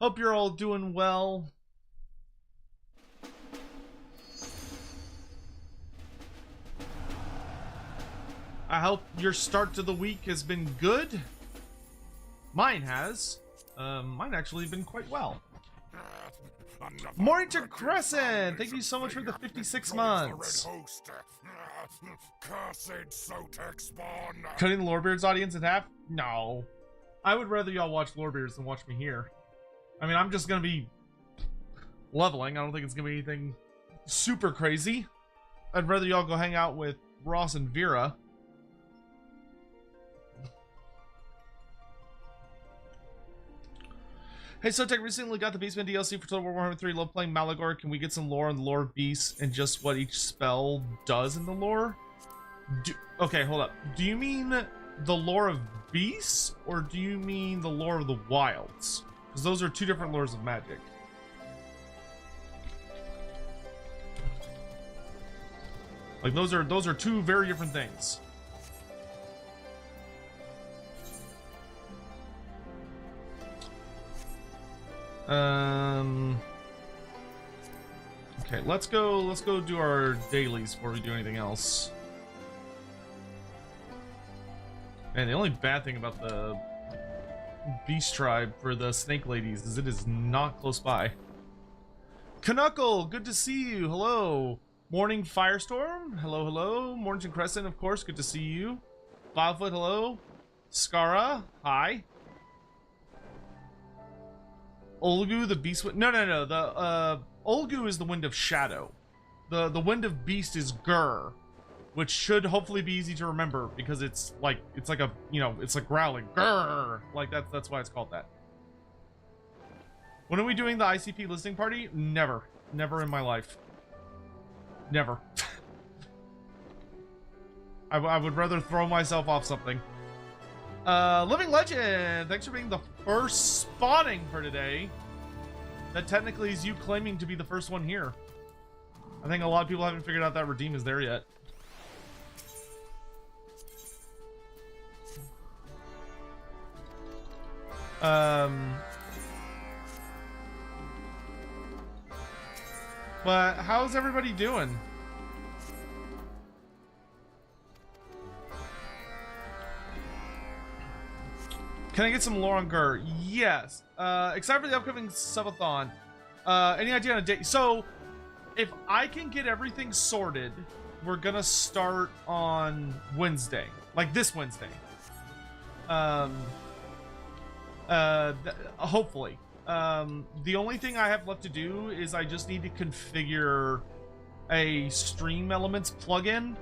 Hope you're all doing well. I hope your start to the week has been good. Mine has. Mine actually been quite well. Mornington Crescent, thank you so much for the 56 months. Cutting the Lorebeards audience in half? No. I would rather y'all watch Lorebeards than watch me here. I mean, I'm just gonna be leveling. I don't think it's gonna be anything super crazy. I'd rather y'all go hang out with Ross and Vera. Hey, Sotek recently got the Beastman DLC for Total War Warhammer 3. Love playing Malagor. Can we get some lore on the lore of beasts and just what each spell does in the lore? Okay, hold up. Do you mean the lore of beasts, or do you mean the lore of the wilds? Because those are two different lores of magic. Like those are two very different things. Okay, let's go do our dailies before we do anything else. And the only bad thing about the Beast Tribe for the Snake Ladies is it is not close by. Knuckle, good to see you. Hello. Morning Firestorm. Hello, hello. Mornington Crescent, of course, good to see you. Filefoot, hello. Skara, hi. Olgu, the beast. No. The Olgu is the Wind of Shadow. The Wind of Beast is Gur, which should hopefully be easy to remember because it's like a, you know, it's like growling Gur. Like that's why it's called that. When are we doing the ICP listening party? Never in my life. Never. I would rather throw myself off something. Living Legend, thanks for being the first spawning for today. That technically is you claiming to be the first one here. I think a lot of people haven't figured out that redeem is there yet. But how's everybody doing? Can I get some lore on Gur? Yes. Except for the upcoming subathon. Any idea on a date? So, if I can get everything sorted, we're gonna start on Wednesday. Like this Wednesday. Hopefully. The only thing I have left to do is I just need to configure a Stream Elements plugin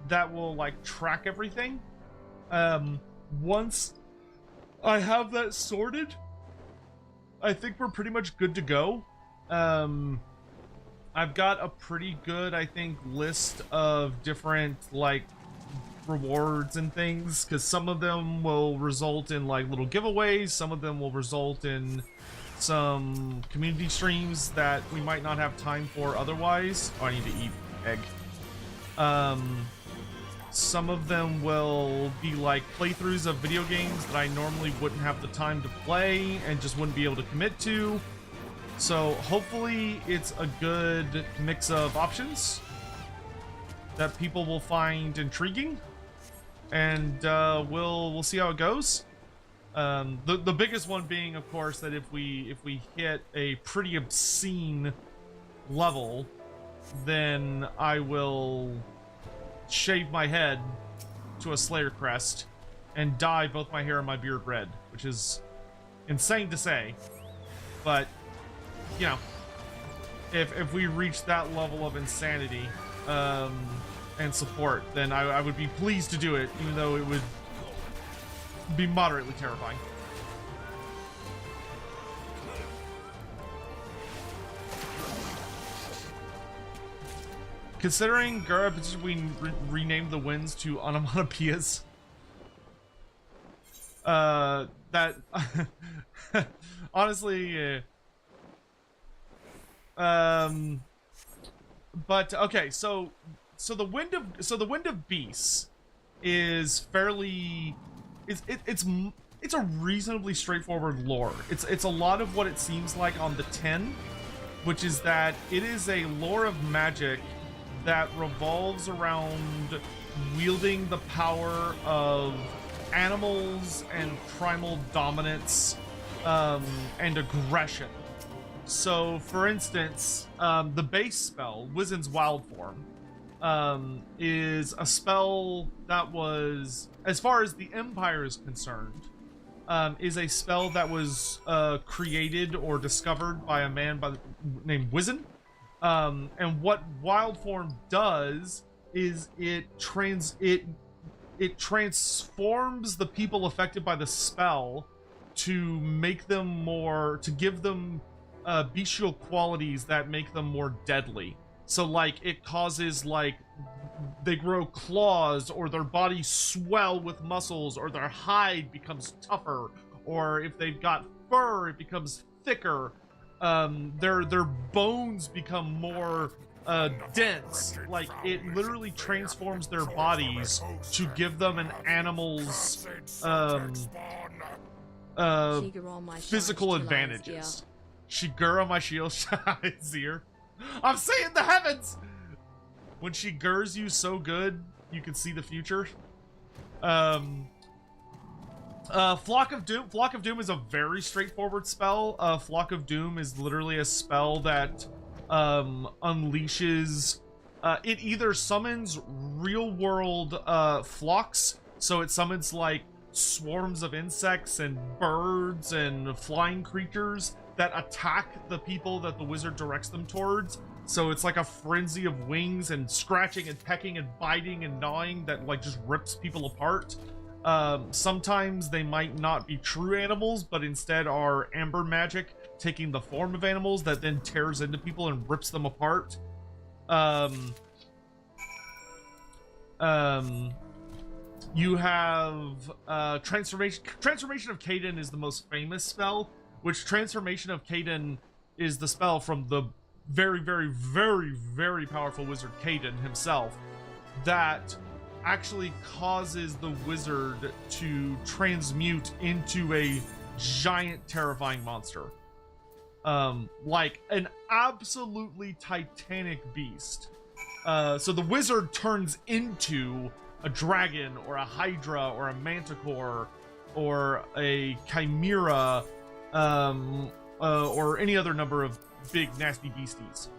that will, like, track everything. Once I have that sorted, I think we're pretty much good to go. I've got a pretty good, I think, list of different, like, rewards and things, because some of them will result in, like, little giveaways, some of them will result in some community streams that we might not have time for otherwise. Oh, I need to eat egg. Some of them will be like playthroughs of video games that I normally wouldn't have the time to play and just wouldn't be able to commit to. So hopefully it's a good mix of options that people will find intriguing, and we'll see how it goes. The biggest one being, of course, that if we hit a pretty obscene level, then I will shave my head to a Slayer crest and dye both my hair and my beard red, which is insane to say, but you know, if we reach that level of insanity and support, then I would be pleased to do it, even though it would be moderately terrifying. Considering Gara, we renamed the winds to onomatopoeias. That honestly, but okay, so the wind of beasts is fairly, it's it's a reasonably straightforward lore. It's a lot of what it seems like on the 10, which is that it is a lore of magic that revolves around wielding the power of animals and primal dominance and aggression. So, for instance, the base spell, Wizen's Wild Form, is a spell that was, as far as the Empire is concerned, is a spell that was created or discovered by a man named Wizen. And what Wild Form does is it transforms the people affected by the spell to make them more, to give them bestial qualities that make them more deadly. So, like, it causes, like, they grow claws, or their bodies swell with muscles, or their hide becomes tougher, or if they've got fur, it becomes thicker. Their bones become more dense. Like, it literally transforms their bodies to give them an animal's physical advantages. Shigura, my shield shines here. I'm seeing the heavens! When she gurs you so good, you can see the future. Flock of Doom. Flock of Doom is a very straightforward spell. Flock of Doom is literally a spell that unleashes... it either summons real-world flocks, so it summons, like, swarms of insects and birds and flying creatures that attack the people that the wizard directs them towards. So it's like a frenzy of wings and scratching and pecking and biting and gnawing that, like, just rips people apart. Sometimes they might not be true animals, but instead are amber magic taking the form of animals that then tears into people and rips them apart. You have Transformation of Kaden is the most famous spell, which Transformation of Kaden is the spell from the very, very, very, very powerful wizard Kaden himself that actually causes the wizard to transmute into a giant, terrifying monster. Like an absolutely titanic beast. So the wizard turns into a dragon or a hydra or a manticore or a chimera or any other number of big nasty beasties.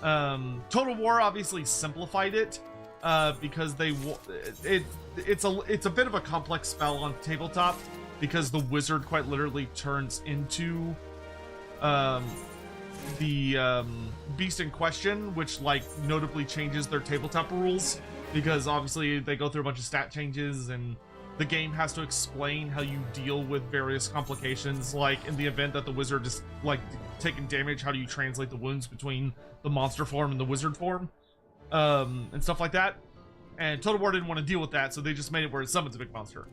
Total War obviously simplified it because it's a bit of a complex spell on tabletop because the wizard quite literally turns into the beast in question, which, like, notably changes their tabletop rules because obviously they go through a bunch of stat changes and the game has to explain how you deal with various complications. Like, in the event that the wizard is, like, taking damage, how do you translate the wounds between the monster form and the wizard form? And stuff like that. And Total War didn't want to deal with that, so they just made it where it summons a big monster.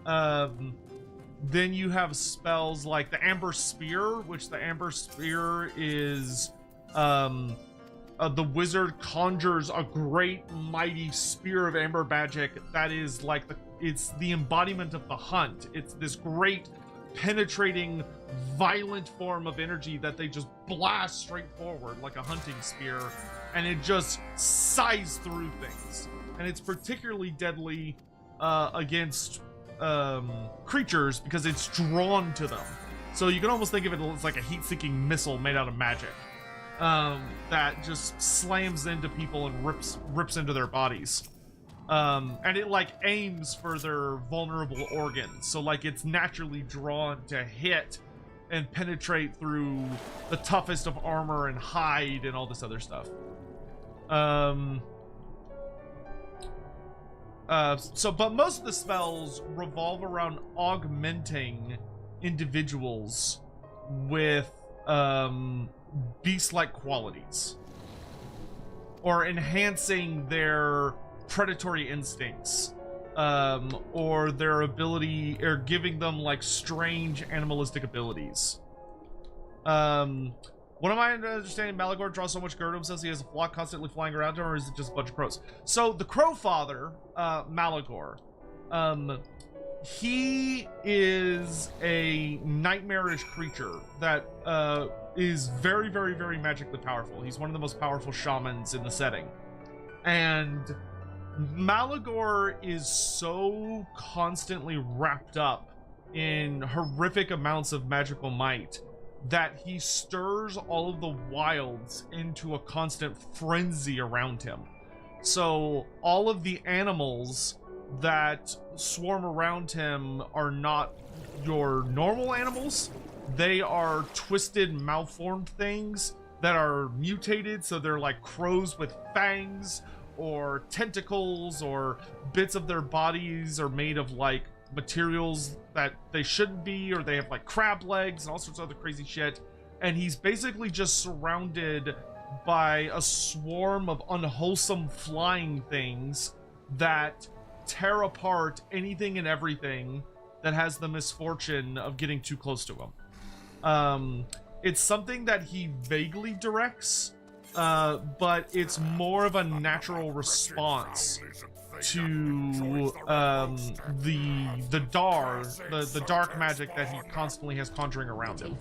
Then you have spells like the Amber Spear, which the Amber Spear is... the wizard conjures a great, mighty spear of amber magic that is like it's the embodiment of the hunt. It's this great, penetrating, violent form of energy that they just blast straight forward like a hunting spear, and it just sighs through things. And it's particularly deadly against creatures because it's drawn to them. So you can almost think of it as like a heat-seeking missile made out of magic. That just slams into people and rips into their bodies. And it, like, aims for their vulnerable organs. So, like, it's naturally drawn to hit and penetrate through the toughest of armor and hide and all this other stuff. But most of the spells revolve around augmenting individuals with, beast-like qualities, or enhancing their predatory instincts, or their ability, or giving them, like, strange animalistic abilities. What am I understanding? Malagor draws so much Gurdum, says he has a flock constantly flying around him, or is it just a bunch of crows? So the Crow Father, Malagor, he is a nightmarish creature that is very, very, very magically powerful. He's one of the most powerful shamans in the setting. And Malagor is so constantly wrapped up in horrific amounts of magical might that he stirs all of the wilds into a constant frenzy around him. So all of the animals that swarm around him are not your normal animals. They are twisted, malformed things that are mutated, so they're like crows with fangs, or tentacles, or bits of their bodies are made of like materials that they shouldn't be, or they have like crab legs and all sorts of other crazy shit. And he's basically just surrounded by a swarm of unwholesome flying things that tear apart anything and everything that has the misfortune of getting too close to him. It's something that he vaguely directs, but it's more of a natural response to the dark magic that he constantly has conjuring around him.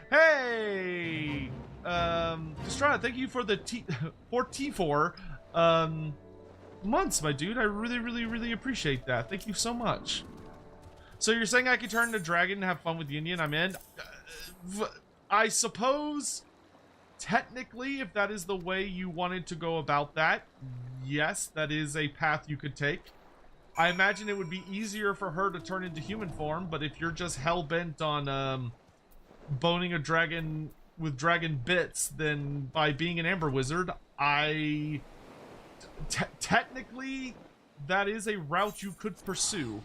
Hey, Destrada, thank you for the T4 months, my dude. I really, really, really appreciate that. Thank you so much. So you're saying I could turn into dragon and have fun with Union? I'm in. I suppose, technically, if that is the way you wanted to go about that, yes, that is a path you could take. I imagine it would be easier for her to turn into human form, but if you're just hell-bent on boning a dragon with dragon bits, then by being an Amber Wizard, technically, that is a route you could pursue.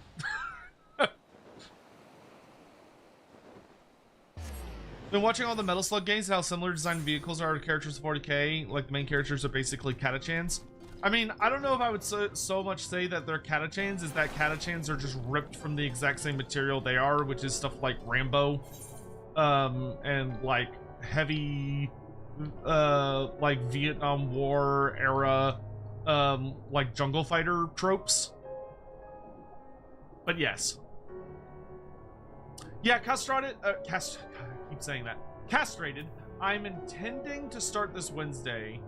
Been watching all the Metal Slug games and how similar designed vehicles are to characters of 40k. Like, the main characters are basically Catachans. I mean, I don't know if I would so much say that they're Catachans, is that Catachans are just ripped from the exact same material they are, which is stuff like Rambo, and like heavy, like Vietnam War era, like jungle fighter tropes. But yes. Yeah, castrated, I keep saying that. Castrated. I'm intending to start this Wednesday,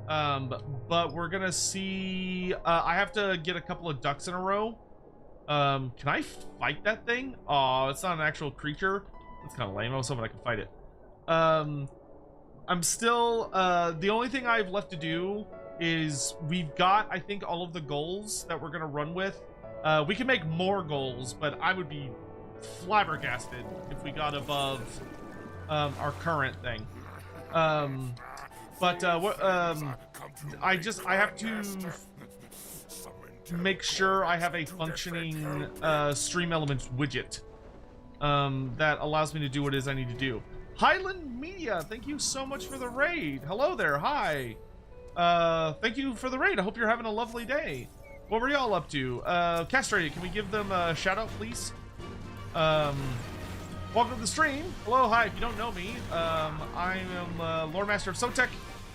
but we're gonna see. I have to get a couple of ducks in a row. Can I fight that thing? Oh, it's not an actual creature. That's kind of lame. I was hoping I could fight it. I'm still. The only thing I've left to do is we've got, I think, all of the goals that we're gonna run with. We can make more goals, but I would be flabbergasted if we got above our current thing. I have to make sure I have a functioning Stream Elements widget that allows me to do what it is I need to do. Highland Media, thank you so much for the raid. Hello there, hi. Thank you for the raid. I hope you're having a lovely day. What were y'all up to? Castrated, can we give them a shout out, please? Welcome to the stream. Hello, hi. If you don't know me, I am Lore Master of Sotek.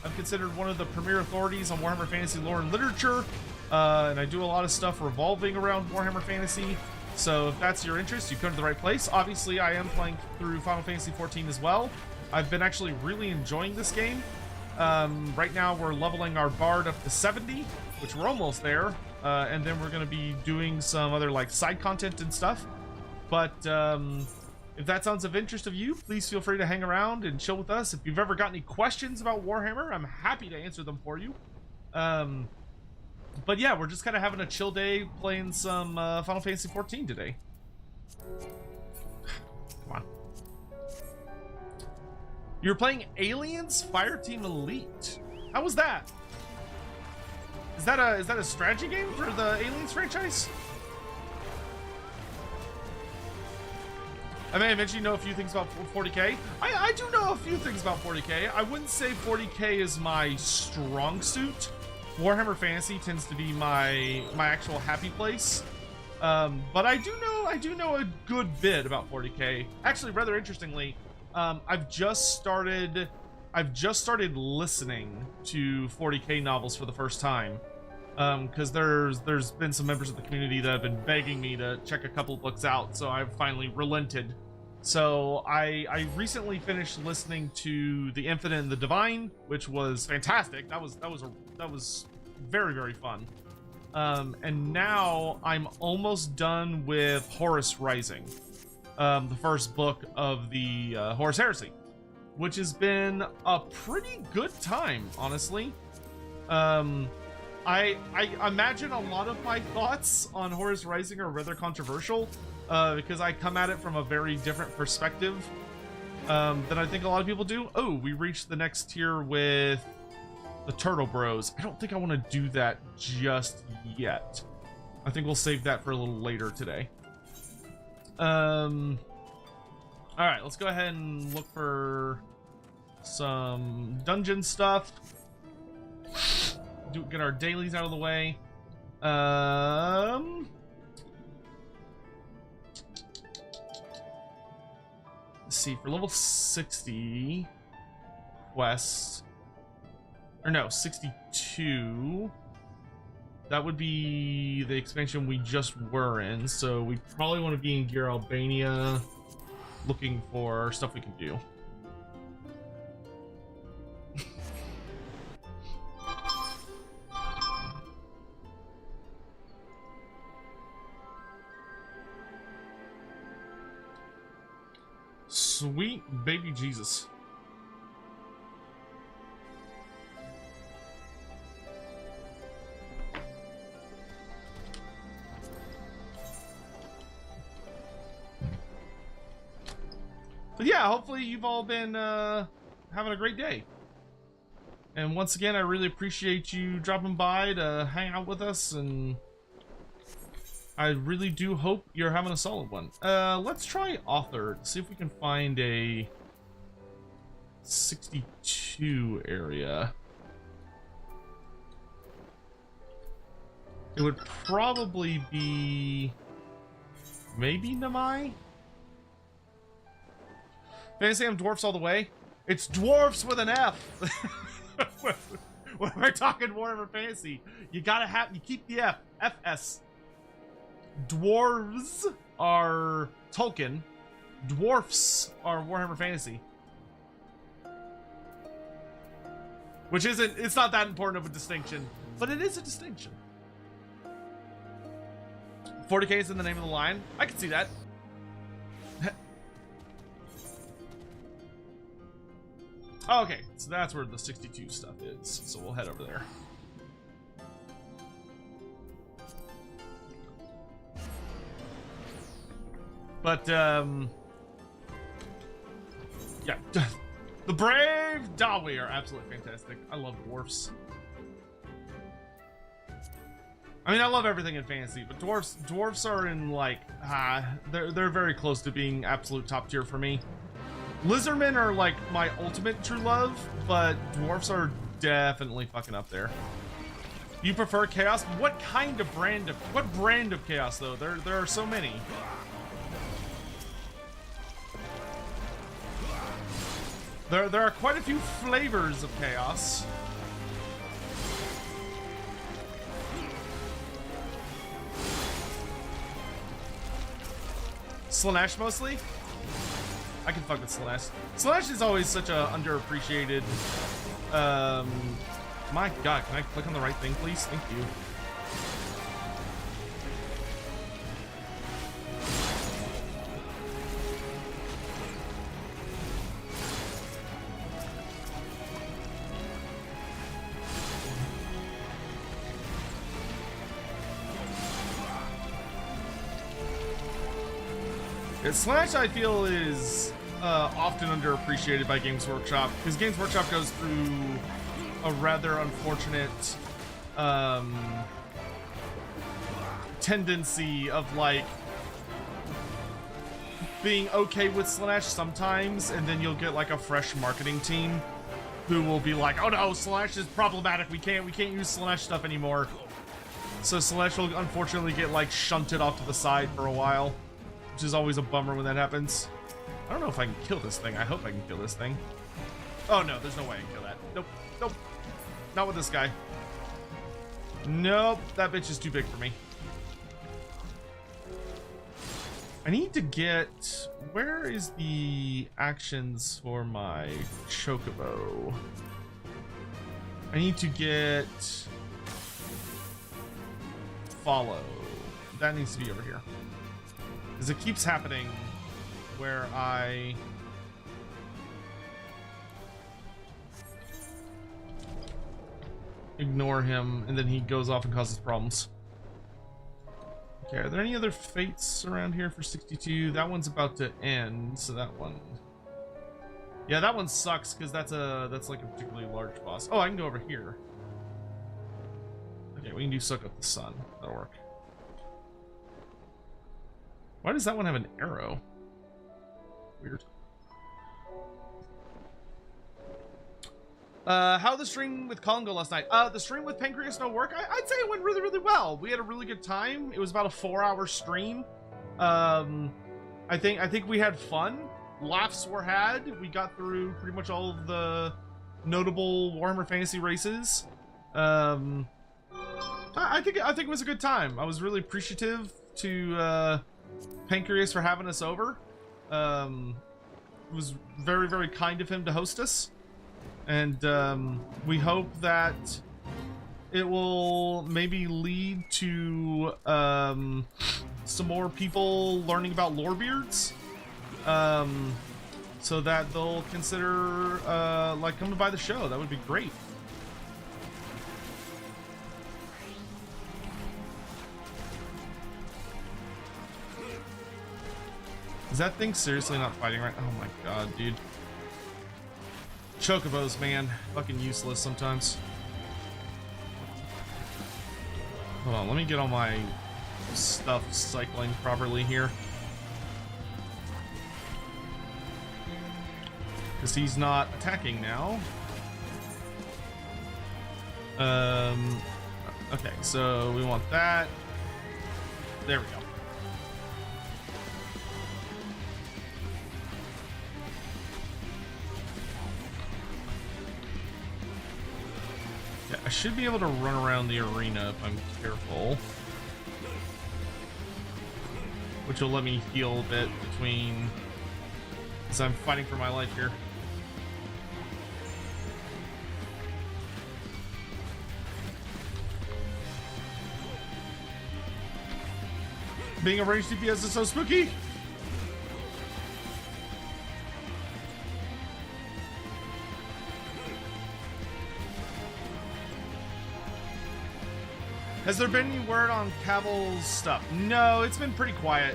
I'm considered one of the premier authorities on Warhammer Fantasy lore and literature, and I do a lot of stuff revolving around Warhammer Fantasy. So if that's your interest, you've come to the right place. Obviously, I am playing through Final Fantasy XIV as well. I've been actually really enjoying this game. Right now, we're leveling our Bard up to 70, which we're almost there, and then we're going to be doing some other like side content and stuff. But if that sounds of interest of you, please feel free to hang around and chill with us. If you've ever got any questions about Warhammer, I'm happy to answer them for you. But yeah, we're just kind of having a chill day playing some Final Fantasy XIV today. Come on. You're playing Aliens Fireteam Elite. How was that? Is that a strategy game for the Aliens franchise? I may eventually know a few things about 40k. I do know a few things about 40k. I wouldn't say 40k is my strong suit. Warhammer Fantasy tends to be my actual happy place. But I do know a good bit about 40k. Actually, rather interestingly, I've just started listening to 40k novels for the first time. because there's been some members of the community that have been begging me to check a couple books out, so I've finally relented. So I recently finished listening to The Infinite and the Divine, which was fantastic. That was very, very fun. And now I'm almost done with Horus Rising, the first book of the Horus Heresy, which has been a pretty good time, honestly. I imagine a lot of my thoughts on Horus Rising are rather controversial, because I come at it from a very different perspective than I think a lot of people do. Oh, we reached the next tier with the Turtle Bros. I don't think I want to do that just yet. I think we'll save that for a little later today. All right, let's go ahead and look for some dungeon stuff. Get our dailies out of the way. Let's see, for level 60 quests, or no, 62, that would be the expansion we just were in, so we probably want to be in Gear Albania looking for stuff we can do. Sweet baby Jesus. But yeah, hopefully you've all been having a great day. And once again, I really appreciate you dropping by to hang out with us, and I really do hope you're having a solid one. Let's try author to see if we can find a 62 area. It would probably be maybe Namai? Fantasy I'm dwarfs all the way. It's dwarfs with an F. When we're talking Warhammer Fantasy, you keep the F. FS. Dwarves are Tolkien. Dwarfs are Warhammer Fantasy. Which it's not that important of a distinction, but it is a distinction. 40k is in the name of the line. I can see that. Okay, so that's where the 62 stuff is. So we'll head over there. But, yeah. The Brave Dawi are absolutely fantastic. I love dwarfs. I mean, I love everything in fantasy, but dwarfs are in, like, they're very close to being absolute top tier for me. Lizardmen are, like, my ultimate true love, but dwarfs are definitely fucking up there. You prefer chaos? What brand of chaos, though? There are so many. There are quite a few flavors of chaos. Slanesh mostly? I can fuck with Slanesh. Slanesh is always such a underappreciated. My God, can I click on the right thing, please? Thank you. Slash, I feel, is often underappreciated by Games Workshop, because Games Workshop goes through a rather unfortunate tendency of, like, being okay with Slanesh sometimes, and then you'll get, like, a fresh marketing team who will be like, oh no, Slanesh is problematic, we can't use Slanesh stuff anymore. So Slanesh will unfortunately get, like, shunted off to the side for a while, which is always a bummer when that happens. I don't know if I can kill this thing. I hope I can kill this thing. Oh no, there's no way I can kill that. Nope, nope. Not with this guy. Nope, that bitch is too big for me. I need to get... Where is the actions for my Chocobo? I need to get... Follow. That needs to be over here. Because it keeps happening where I... ignore him, and then he goes off and causes problems. Okay, are there any other fates around here for 62? That one's about to end, so that one... Yeah, that one sucks, because that's like a particularly large boss. Oh, I can go over here. Okay, we can do Suck Up the Sun. That'll work. Why does that one have an arrow? Weird. How the stream with Colin go last night? The stream with Pancreas No Work? I'd say it went really, really well. We had a really good time. It was about a 4-hour stream. I think we had fun. Laughs were had. We got through pretty much all of the notable Warhammer Fantasy races. I think it was a good time. I was really appreciative to Pancreas for having us over. It was very, very kind of him to host us. And we hope that it will maybe lead to some more people learning about Lorebeards, so that they'll consider like coming by the show. That would be great. Is that thing seriously not fighting right? Oh my god, dude. Chocobos, man. Fucking useless sometimes. Hold on, let me get all my stuff cycling properly here. Because he's not attacking now. Okay, so we want that. There we go. I should be able to run around the arena if I'm careful. Which will let me heal a bit between... as I'm fighting for my life here. Being a ranged DPS is so spooky! Has there been any word on Cavil's stuff? No, it's been pretty quiet.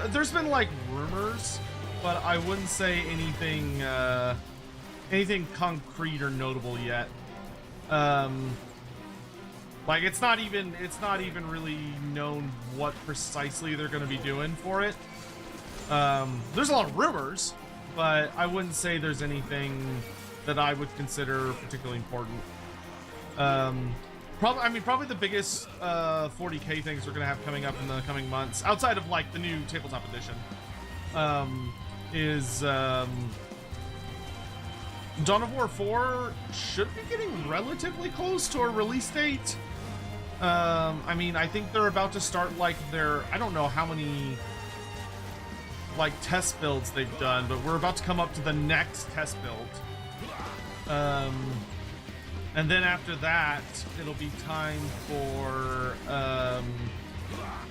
There's been like rumors, but I wouldn't say anything anything concrete or notable yet. Like it's not even really known what precisely they're going to be doing for it. There's a lot of rumors, but I wouldn't say there's anything that I would consider particularly important. Probably the biggest 40k things we're gonna have coming up in the coming months, outside of like the new tabletop edition, is Dawn of War 4 should be getting relatively close to a release date. I mean, I think they're about to start like their, I don't know how many like test builds they've done, but we're about to come up to the next test build. And then after that, it'll be time for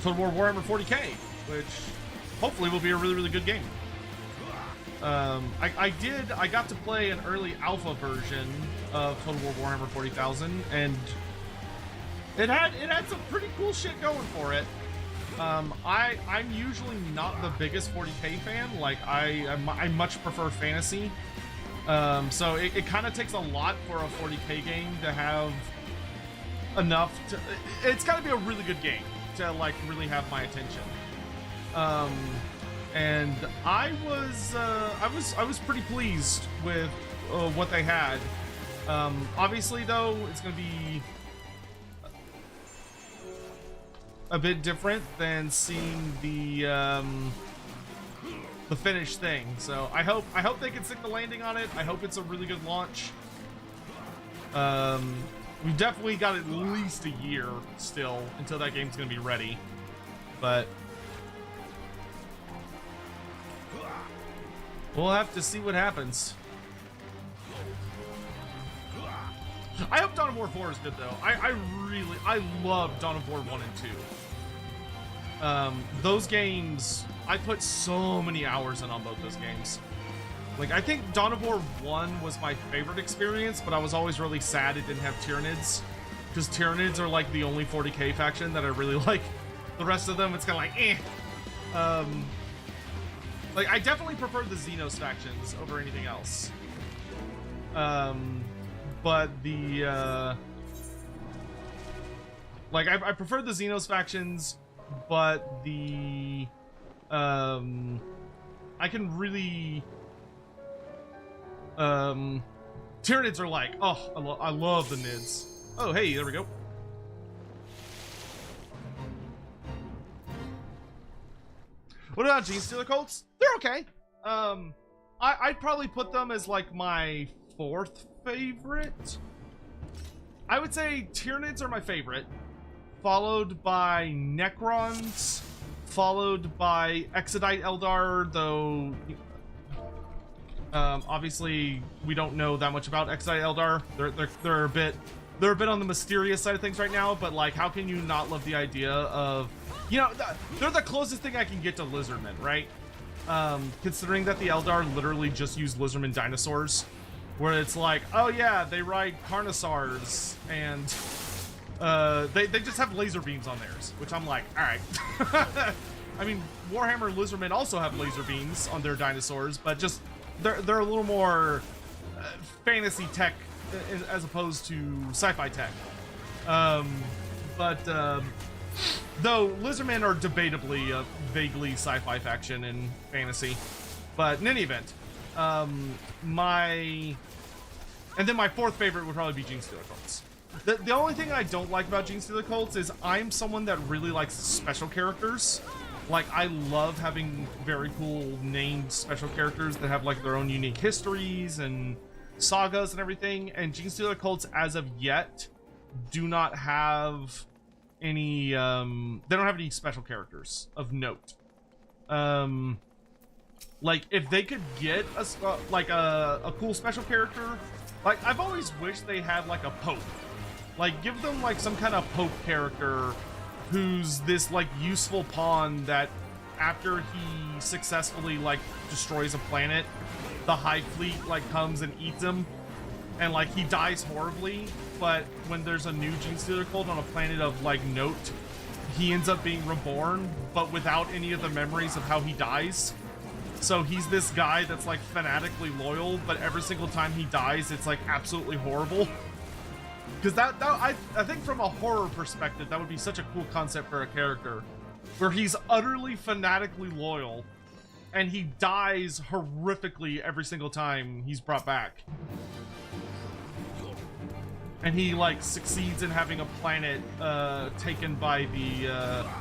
Total War Warhammer 40k, which hopefully will be a really, really good game. I got to play an early alpha version of Total War Warhammer 40,000, and it had some pretty cool shit going for it. I'm usually not the biggest 40k fan. Like I much prefer fantasy. So it kind of takes a lot for a 40k game to have enough to... It's got to be a really good game to like really have my attention. And I was pretty pleased with what they had. Obviously, though, it's going to be a bit different than seeing the finished thing. So I hope they can stick the landing on it. I hope it's a really good launch. We've definitely got at least a year still until that game's gonna be ready. But we'll have to see what happens. I hope Dawn of War 4 is good though. I love Dawn of War 1 and 2. Those games, I put so many hours in on both those games. Like, I think Dawn of War 1 was my favorite experience, but I was always really sad it didn't have Tyranids. Because Tyranids are like the only 40k faction that I really like. The rest of them, it's kind of like, eh. Like, I definitely prefer the Xenos factions over anything else. But the, like, I prefer the Xenos factions, but the, I can really, Tyranids are like, oh, I love the Nids. Oh, hey, there we go. What about Genestealer Cults? They're okay. I'd probably put them as like my 4th favorite. I would say Tyranids are my favorite, followed by Necrons, followed by Exodite Eldar, though obviously we don't know that much about Exodite Eldar. They're a bit on the mysterious side of things right now, but like, how can you not love the idea of, you know, they're the closest thing I can get to Lizardmen, right? Considering that the Eldar literally just use Lizardman dinosaurs, where it's like, oh yeah, they ride Carnosaurs, and they just have laser beams on theirs, which I'm like, all right. I mean, Warhammer Lizardmen also have laser beams on their dinosaurs, but just they're a little more fantasy tech as opposed to sci-fi tech. Though Lizardmen are debatably a vaguely sci-fi faction in fantasy, but in any event, my 4th favorite would probably be Genestealer Cults. The only thing I don't like about Genestealer Cults is I'm someone that really likes special characters. Like, I love having very cool named special characters that have like their own unique histories and sagas and everything, and Genestealer Cults as of yet do not have any they don't have any special characters of note. Like, if they could get a cool special character, like, I've always wished they had like a Pope. Like, give them like some kind of Pope character who's this like useful pawn that after he successfully like destroys a planet, the High Fleet like comes and eats him, and like he dies horribly, but when there's a new Genestealer Cult on a planet of like note, he ends up being reborn, but without any of the memories of how he dies. So he's this guy that's like fanatically loyal, but every single time he dies, it's like absolutely horrible. Because I think from a horror perspective, that would be such a cool concept for a character, where he's utterly fanatically loyal, and he dies horrifically every single time he's brought back. And he like succeeds in having a planet taken by the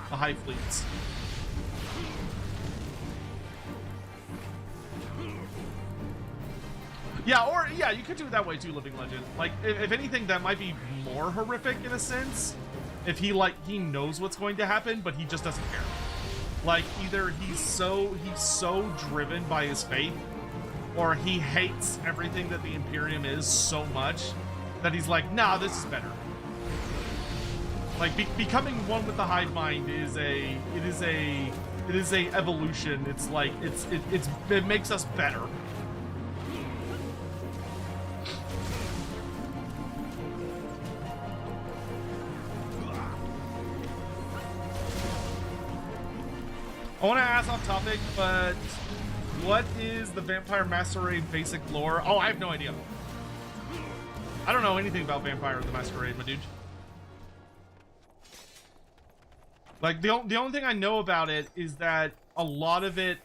High Fleets. Yeah, or yeah, you could do it that way too, Living Legend. Like, if anything, that might be more horrific in a sense. If he knows what's going to happen, but he just doesn't care. Like, either he's so driven by his faith, or he hates everything that the Imperium is so much that he's like, nah, this is better. Like, becoming one with the hive mind is a evolution. It's like it makes us better. I want to ask off topic, but what is the Vampire Masquerade basic lore? Oh, I have no idea. I don't know anything about Vampire the Masquerade, my dude. Like, the only thing I know about it is that a lot of it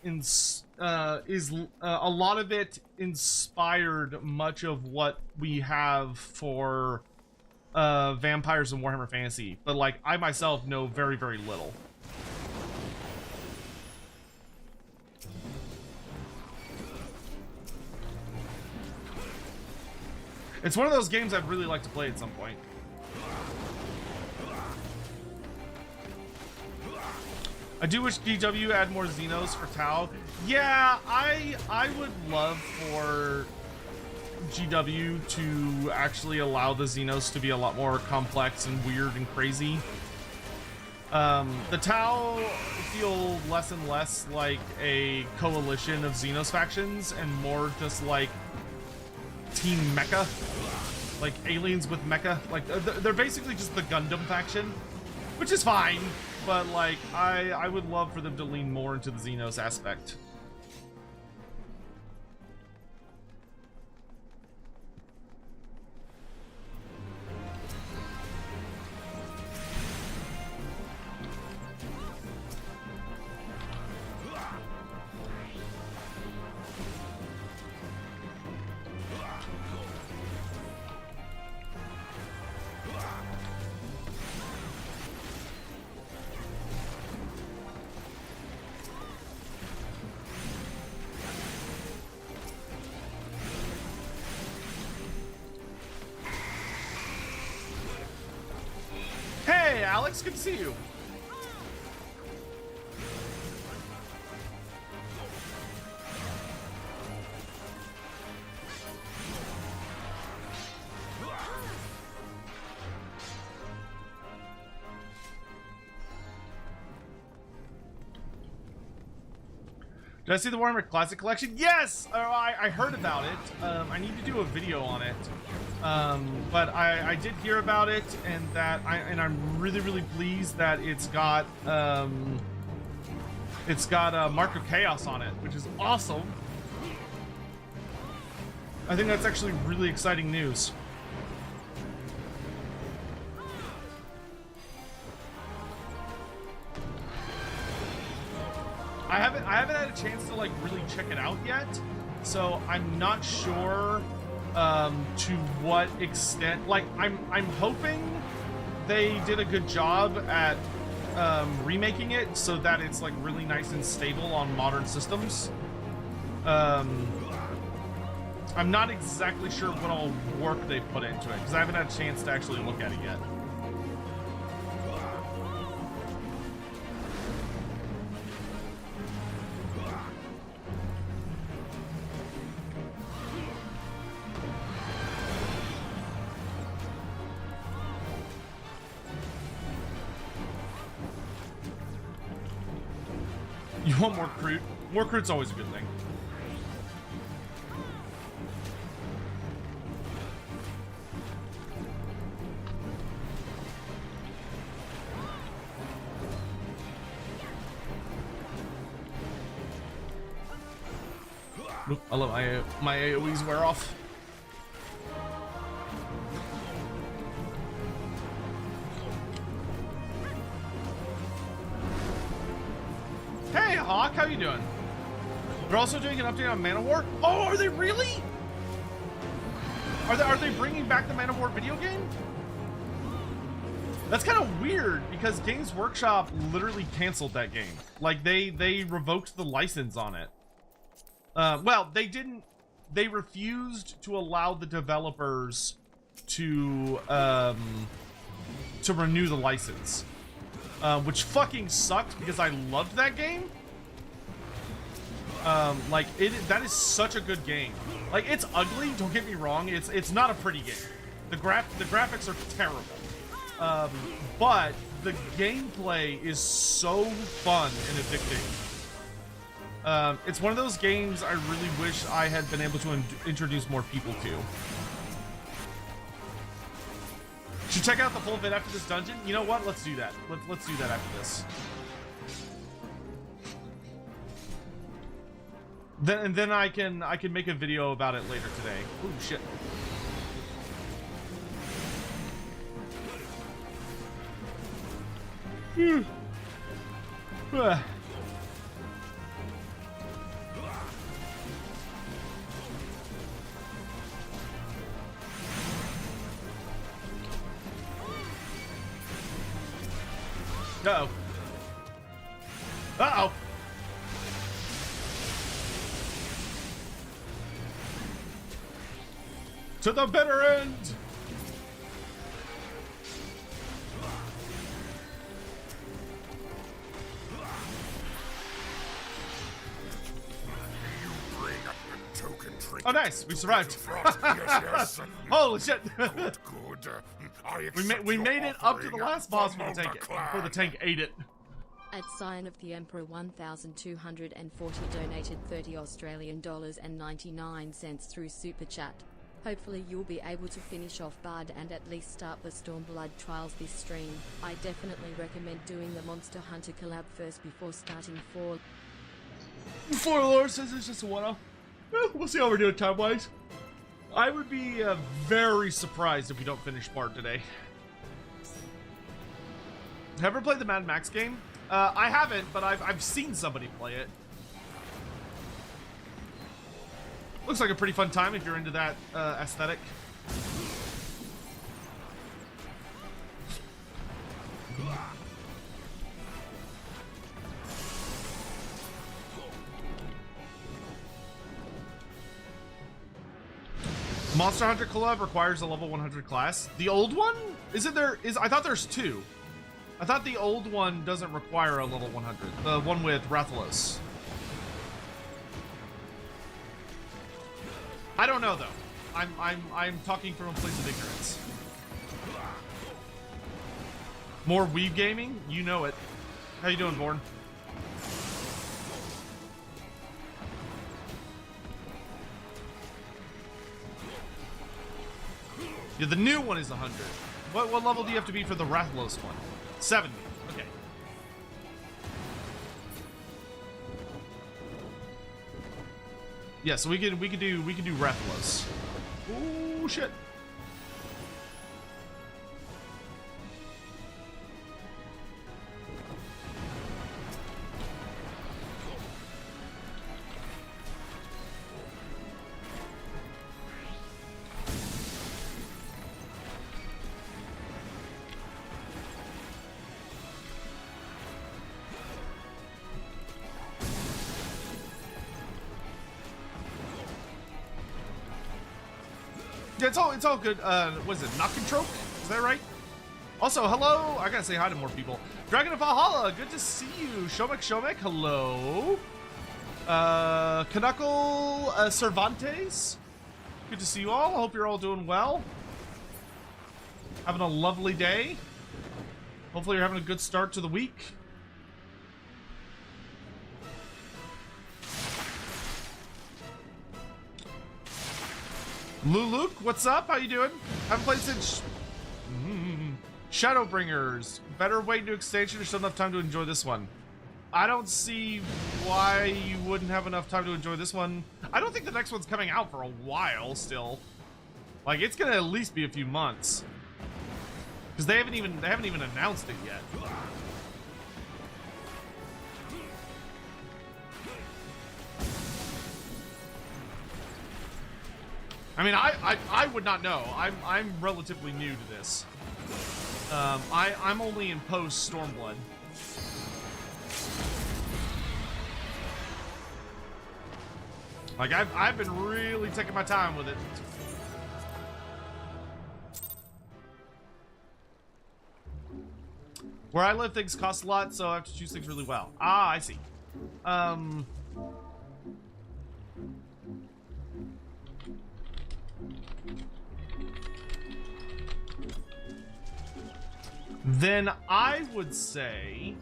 inspired much of what we have for vampires in Warhammer Fantasy, but like I myself know very, very little. It's one of those games I'd really like to play at some point. I do wish DW had more Xenos for Tau. Yeah, I would love for GW to actually allow the Xenos to be a lot more complex and weird and crazy. The Tau feel less and less like a coalition of Xenos factions and more just like Team Mecha, like aliens with mecha. Like they're basically just the Gundam faction, which is fine, but like I would love for them to lean more into the Xenos aspect. Hey, Alex, good to see you. Did I see the Warhammer Classic Collection? Yes! I heard about it. I need to do a video on it. But I did hear about it, and I'm really, really pleased that it's got Mark of Chaos on it, which is awesome. I think that's actually really exciting news. I haven't had a chance to like really check it out yet, so I'm not sure to what extent. Like I'm hoping they did a good job at remaking it so that it's like really nice and stable on modern systems. I'm not exactly sure what all work they put into it because I haven't had a chance to actually look at it yet. You want more crude? More crude's always a good thing. Nope, I let my AoEs wear off. Hey Hawk, how you doing? They're also doing an update on Man of War. Oh, are they really? Are they bringing back the Man of War video game? That's kind of weird because Games Workshop literally canceled that game. Like they revoked the license on it. Well, they didn't. They refused to allow the developers to renew the license, which fucking sucked because I loved that game. Like that is such a good game. Like it's ugly. Don't get me wrong. It's not a pretty game. The graphics are terrible. But the gameplay is so fun and addicting. It's one of those games I really wish I had been able to introduce more people to. Should check out the full vid after this dungeon. You know what? Let's do that. Let's do that after this. Then I can make a video about it later today. Oh shit. Uh-oh. Uh-oh. To the bitter end. Oh, nice. We survived. Yes. Holy shit. Good. we made it up to the last boss before the tank ate it. At Sign of the Emperor 1240 donated $30 and 99 cents through Super Chat. Hopefully you'll be able to finish off Bard and at least start the Stormblood trials this stream. I definitely recommend doing the Monster Hunter collab first before starting 4. Before Lord says it's just a one-off. We'll see how we're doing time-wise. I would be very surprised if we don't finish Bard today. Ever played the Mad Max game? I haven't, but I've seen somebody play it. Looks like a pretty fun time if you're into that aesthetic. Monster Hunter collab requires a level 100 class. The old one? I thought there's two. I thought the old one doesn't require a level 100. The one with Rathalos. I don't know though. I'm talking from a place of ignorance. More Weeb gaming? You know it. How you doing, Born? Yeah, the new one is 100. What level do you have to be for the Rathalos one? 70. Okay. Yeah, so we could do Rathalos. Oh shit. Yeah, it's all good. What is it? Knockentroke? Is that right? Also, hello. I gotta say hi to more people. Dragon of Valhalla, good to see you. Shomek, hello. Canuckle Cervantes, good to see you all. Hope you're all doing well. Having a lovely day. Hopefully you're having a good start to the week. Luke, what's up? How you doing? Haven't played since Shadowbringers. Better wait to extension or still enough time to enjoy this one. I don't see why you wouldn't have enough time to enjoy this one. I don't think the next one's coming out for a while still. Like, it's gonna at least be a few months. Because they haven't even announced it yet. I mean, I would not know. I'm relatively new to this. I'm only in post Stormblood. Like I've been really taking my time with it. Where I live, things cost a lot, so I have to choose things really well. Ah, I see. Then I would say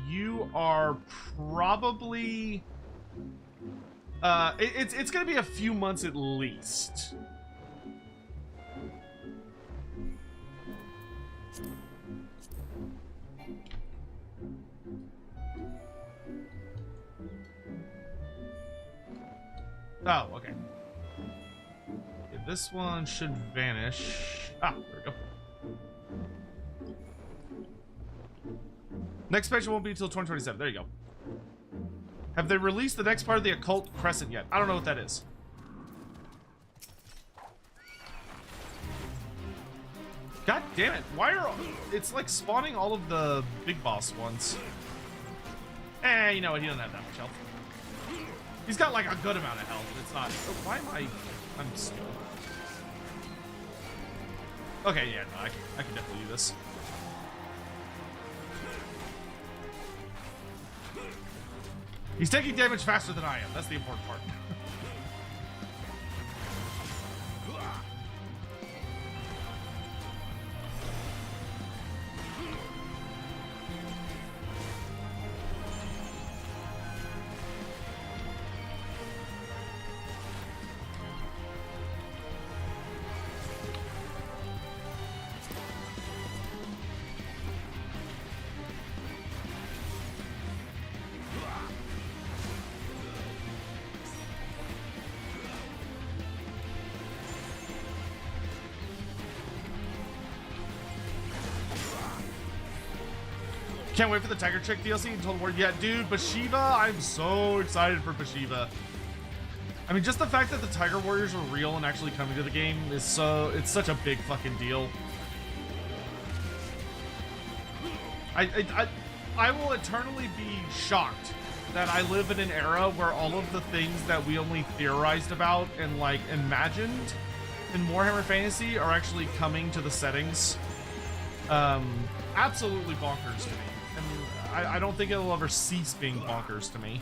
you are probably it's gonna be a few months at least. Oh, okay. Yeah, this one should vanish. Ah, there we go. Next expansion won't be until 2027. There you go. Have they released the next part of the Occult Crescent yet? I don't know what that is. God damn it. Why are... It's like spawning all of the big boss ones. Eh, you know what? He doesn't have that much health. He's got like a good amount of health, but it's not... Oh, why am I... I'm stupid. Okay, yeah, no, I can definitely do this. He's taking damage faster than I am. That's the important part. Can't wait for the Tiger Chick DLC and Total War. Yeah, dude, Bathsheba, I'm so excited for Bathsheba. I mean, just the fact that the Tiger Warriors are real and actually coming to the game is it's such a big fucking deal. I will eternally be shocked that I live in an era where all of the things that we only theorized about and like imagined in Warhammer Fantasy are actually coming to the settings. Absolutely bonkers to me. And I don't think it'll ever cease being bonkers to me.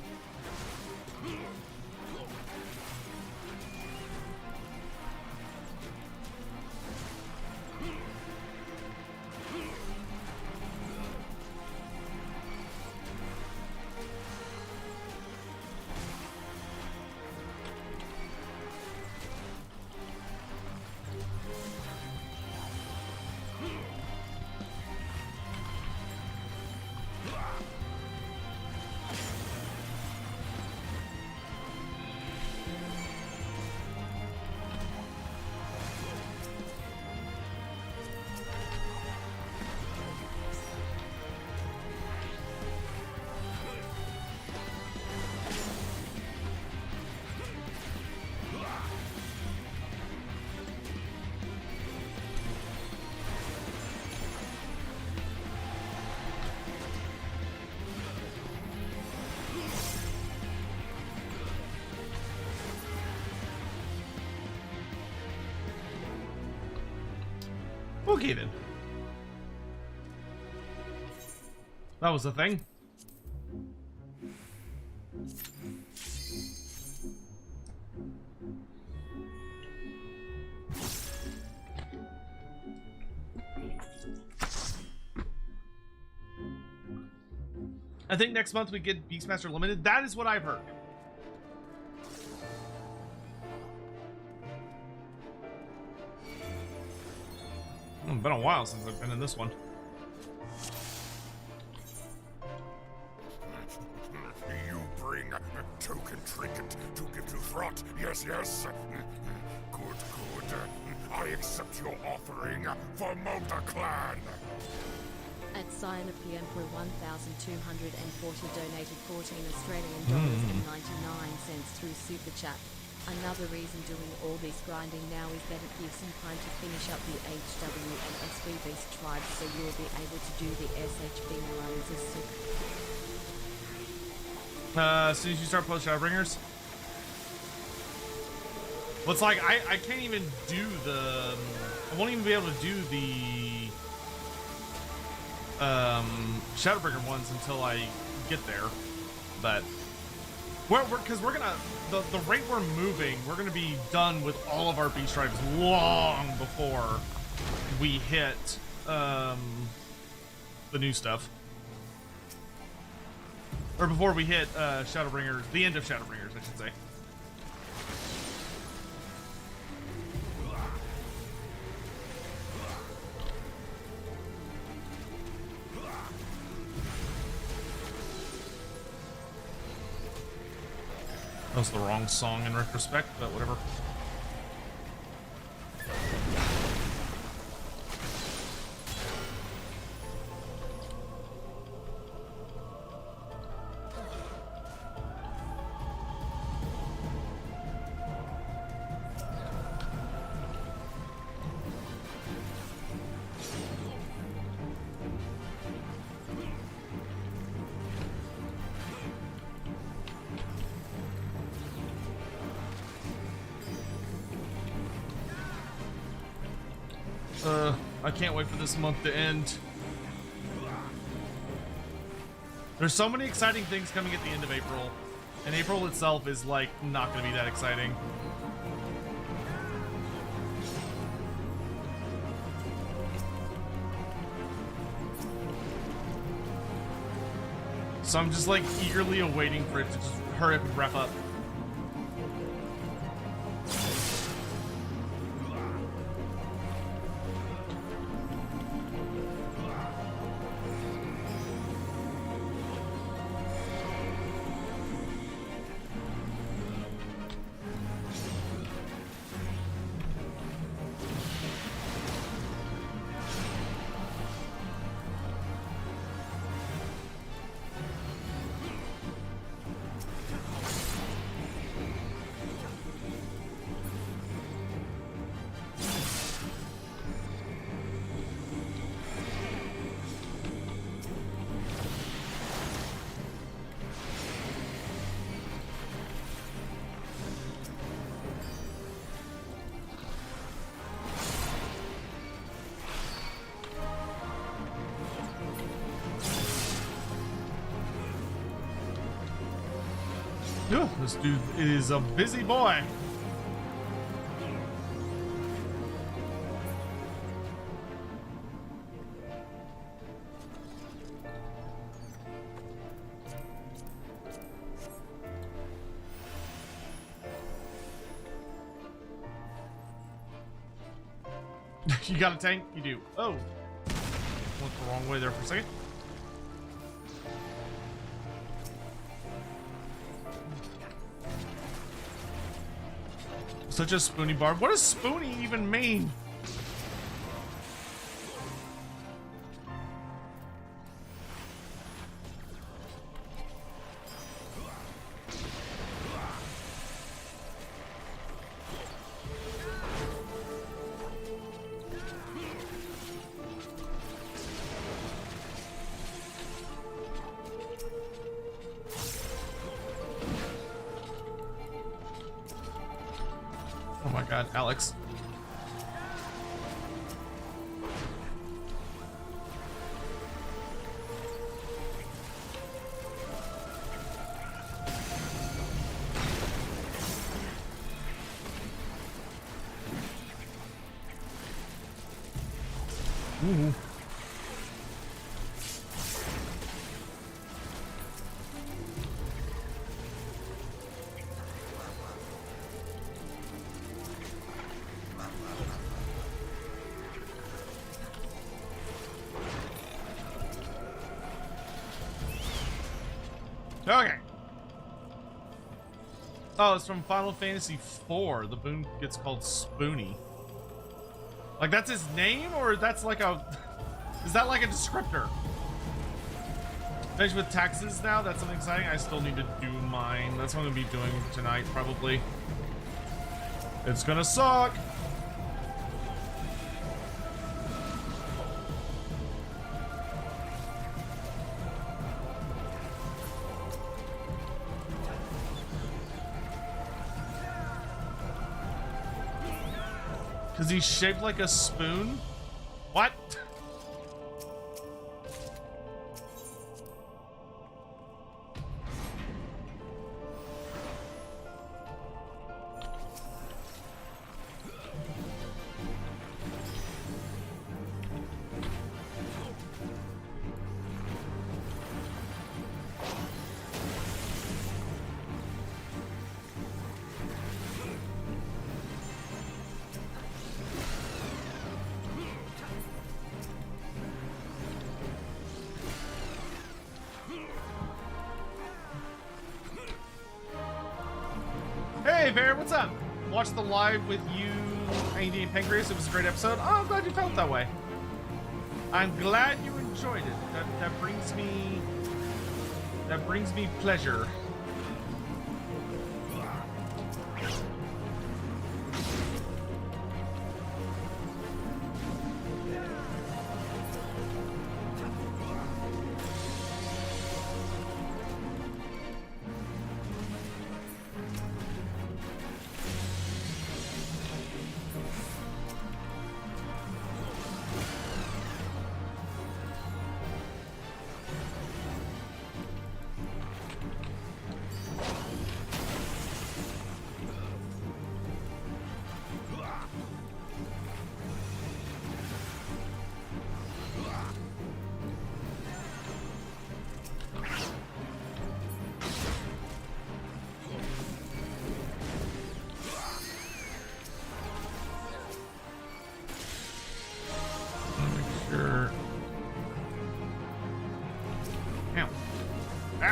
Okay then. That was the thing. I think next month we get Beastmaster Limited. That is what I've heard. It's been a while since I've been in this one. You bring a token trinket to give to Throt. Yes, yes. Good, good. I accept your offering for Motor Clan. At Sign of the Emperor 1,240 donated $14 through Super Chat. Another reason doing all this grinding now is that it gives some time to finish up the HW and SV Beast tribes, so you'll be able to do the SHB runs as soon. As soon as you start post Shadowbringers? Well, it's like, I can't even do the... I won't even be able to do the... Shadowbringer ones until I get there. But... Because we're gonna... The rate we're moving, we're gonna be done with all of our beast tribes long before we hit, the new stuff. Or before we hit, Shadowbringers, the end of Shadowbringers, I should say. That was the wrong song in retrospect, but whatever. I can't wait for this month to end. There's so many exciting things coming at the end of April, and April itself is like not going to be that exciting. So I'm just like eagerly awaiting for it to just hurry up and wrap up. Ugh, this dude is a busy boy. You got a tank? You do. Oh. Went the wrong way there for a second. Such a spoony barb. What does spoony even mean? Oh my god, Alex. Ooh. Okay. Oh, it's from Final Fantasy IV. The boon gets called Spoony. Like, that's his name, or that's like a... Is that like a descriptor? Finished with taxes now? That's something exciting. I still need to do mine. That's what I'm going to be doing tonight, probably. It's gonna suck. Because he's shaped like a spoon? What? Hey Bear, what's up? Watched the live with you, Andy and Pancreas. It was a great episode. Oh, I'm glad you felt that way. I'm glad you enjoyed it. That brings me pleasure.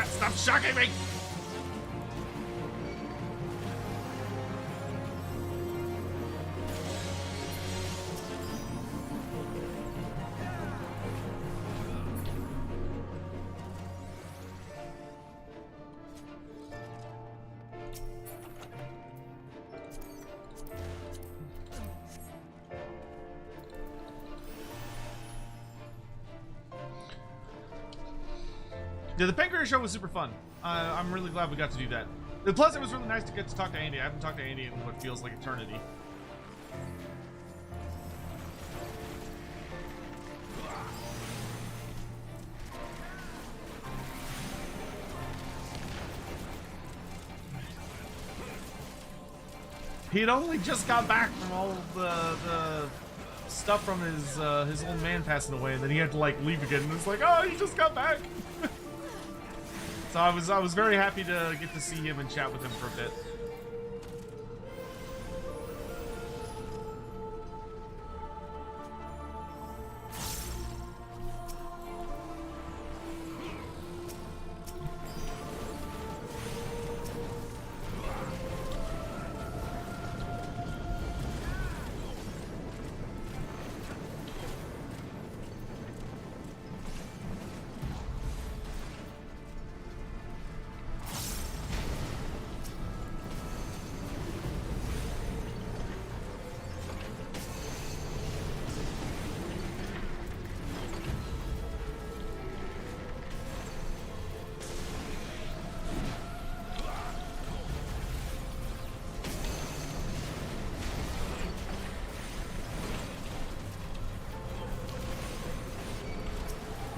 Stop shocking me! Yeah, the Pancreas show was super fun. I'm really glad we got to do that. Plus, it was really nice to get to talk to Andy. I haven't talked to Andy in what feels like eternity. He had only just got back from all of the stuff from his old man passing away, and then he had to like leave again. And it's like, oh, he just got back. So I was very happy to get to see him and chat with him for a bit.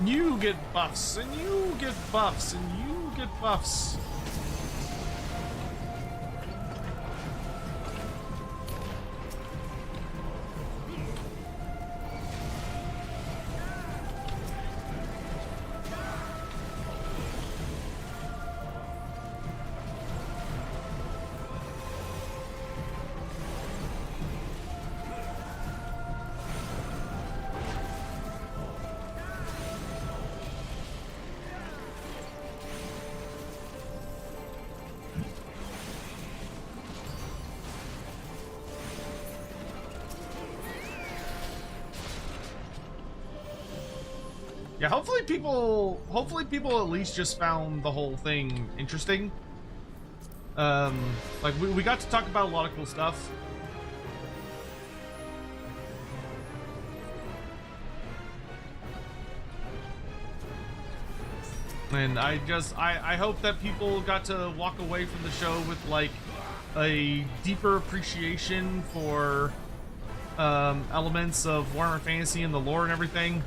You get buffs, and you get buffs, and you get buffs. Yeah, hopefully people at least just found the whole thing interesting. Like we got to talk about a lot of cool stuff. And I hope that people got to walk away from the show with like a deeper appreciation for elements of Warhammer Fantasy and the lore and everything.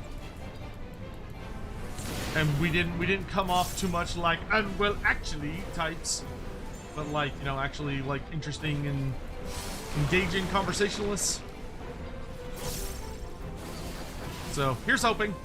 And we didn't come off too much like, and well, actually types, but like, you know, actually like interesting and engaging conversationalists. So here's hoping.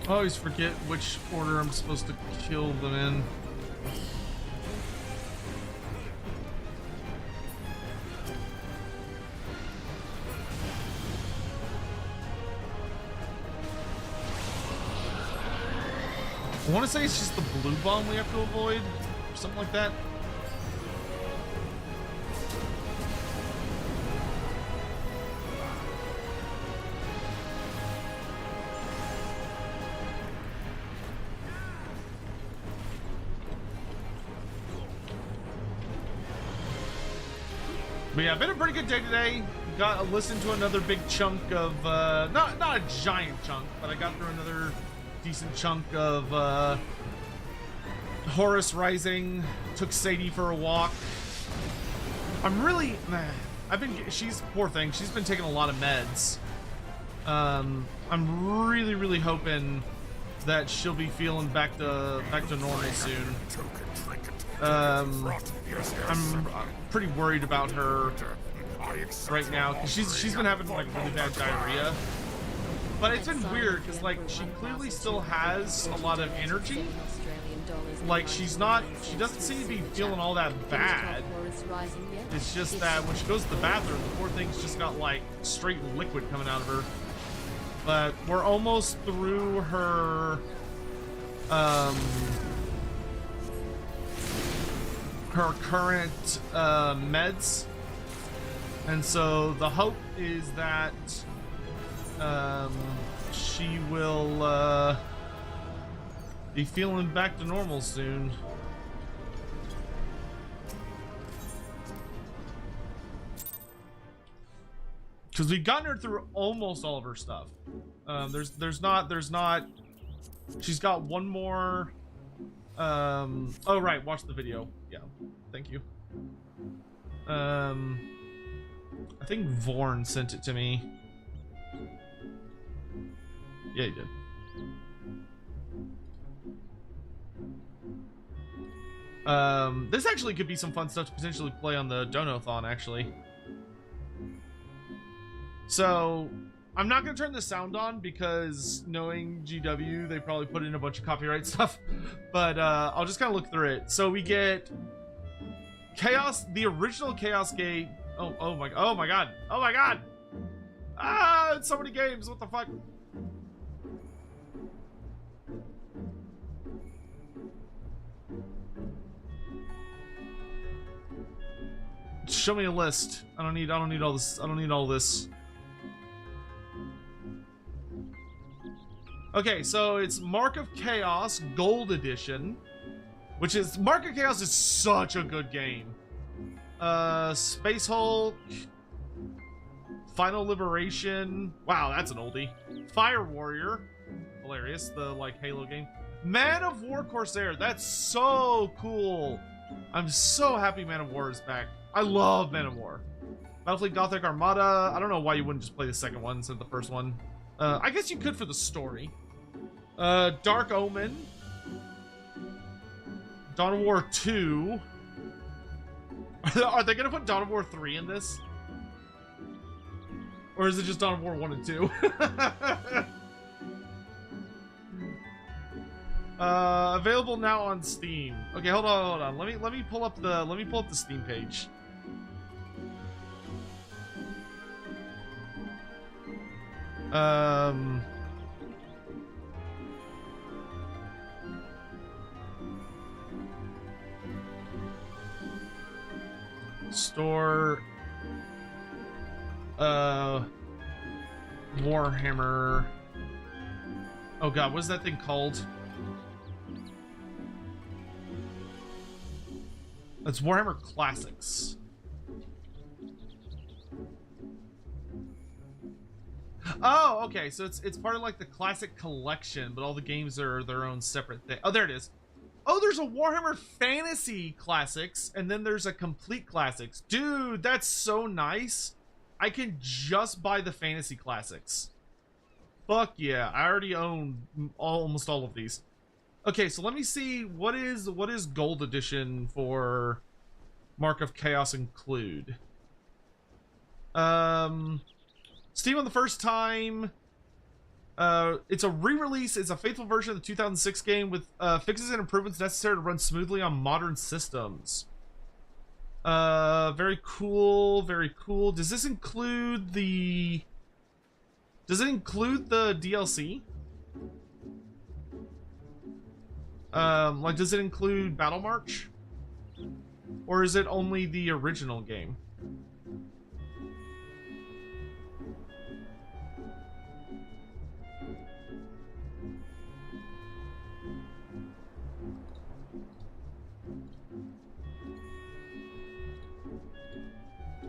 I always forget which order I'm supposed to kill them in. I want to say it's just the blue bomb we have to avoid, or something like that. But yeah, been a pretty good day today. Got to listen to another big chunk of, not a giant chunk, but I got through another decent chunk of Horus Rising. Took Sadie for a walk. I'm really, she's, poor thing, she's been taking a lot of meds. I'm really hoping that she'll be feeling back to normal soon. I'm pretty worried about her right now because she's been having like really bad diarrhea. But it's been weird because like she clearly still has a lot of energy. Like she doesn't seem to be feeling all that bad. It's just that when she goes to the bathroom, the poor thing's just got like straight liquid coming out of her. But we're almost through her her current meds, and so the hope is that she will be feeling back to normal soon. because we've gotten her through almost all of her stuff. There's not. She's got one more. Oh right, watch the video. Yeah, thank you. I think Vorn sent it to me. Yeah, he did. This actually could be some fun stuff to potentially play on the Dono-thon, actually. So, I'm not going to turn the sound on because knowing GW, they probably put in a bunch of copyright stuff. But I'll just kind of look through it. So we get Chaos, the original Chaos Gate. Oh my god. Oh my god. Ah, it's so many games. What the fuck? Show me a list. I don't need all this. I don't need all this. Okay, so it's Mark of Chaos Gold Edition, which is Mark of Chaos is such a good game. Space Hulk, Final Liberation. Wow, that's an oldie. Fire Warrior, hilarious. The like Halo game. Man of War Corsair. That's so cool. I'm so happy Man of War is back. I love Man of War. Battlefleet Gothic Armada. I don't know why you wouldn't just play the second one instead of the first one. I guess you could for the story. Dark Omen. Dawn of War 2. Are they gonna put Dawn of War 3 in this? Or is it just Dawn of War 1 and 2? Available now on Steam. Okay, hold on. Let me pull up the Steam page. Store Warhammer. Oh god, what's that thing called? That's Warhammer Classics. Oh, okay, so it's part of like the Classic Collection, but all the games are their own separate thing. Oh, there it is. Oh, there's a Warhammer Fantasy Classics, and then there's a Complete Classics. Dude, that's so nice. I can just buy the Fantasy Classics. Fuck yeah, I already own almost all of these. Okay, so let me see, what is Gold Edition for Mark of Chaos include? Steam on the first time. It's a re-release. It's a faithful version of the 2006 game with fixes and improvements necessary to run smoothly on modern systems. Very cool, very cool. Does this include the... Does it include the DLC? Like, does it include Battle March? Or is it only the original game?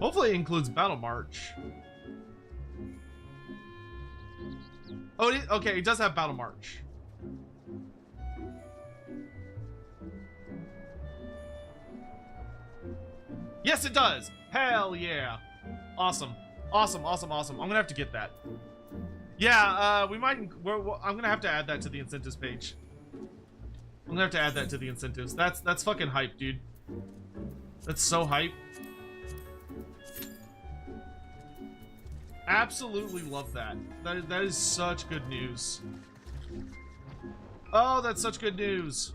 Hopefully it includes Battle March. Oh, okay, it does have Battle March. Yes, it does. Hell yeah. Awesome. Awesome, awesome, awesome. I'm gonna have to get that. Yeah, I'm gonna have to add that to the incentives page. I'm gonna have to add that to the incentives. That's fucking hype, dude. That's so hype. Absolutely love that. That is such good news. Oh, that's such good news.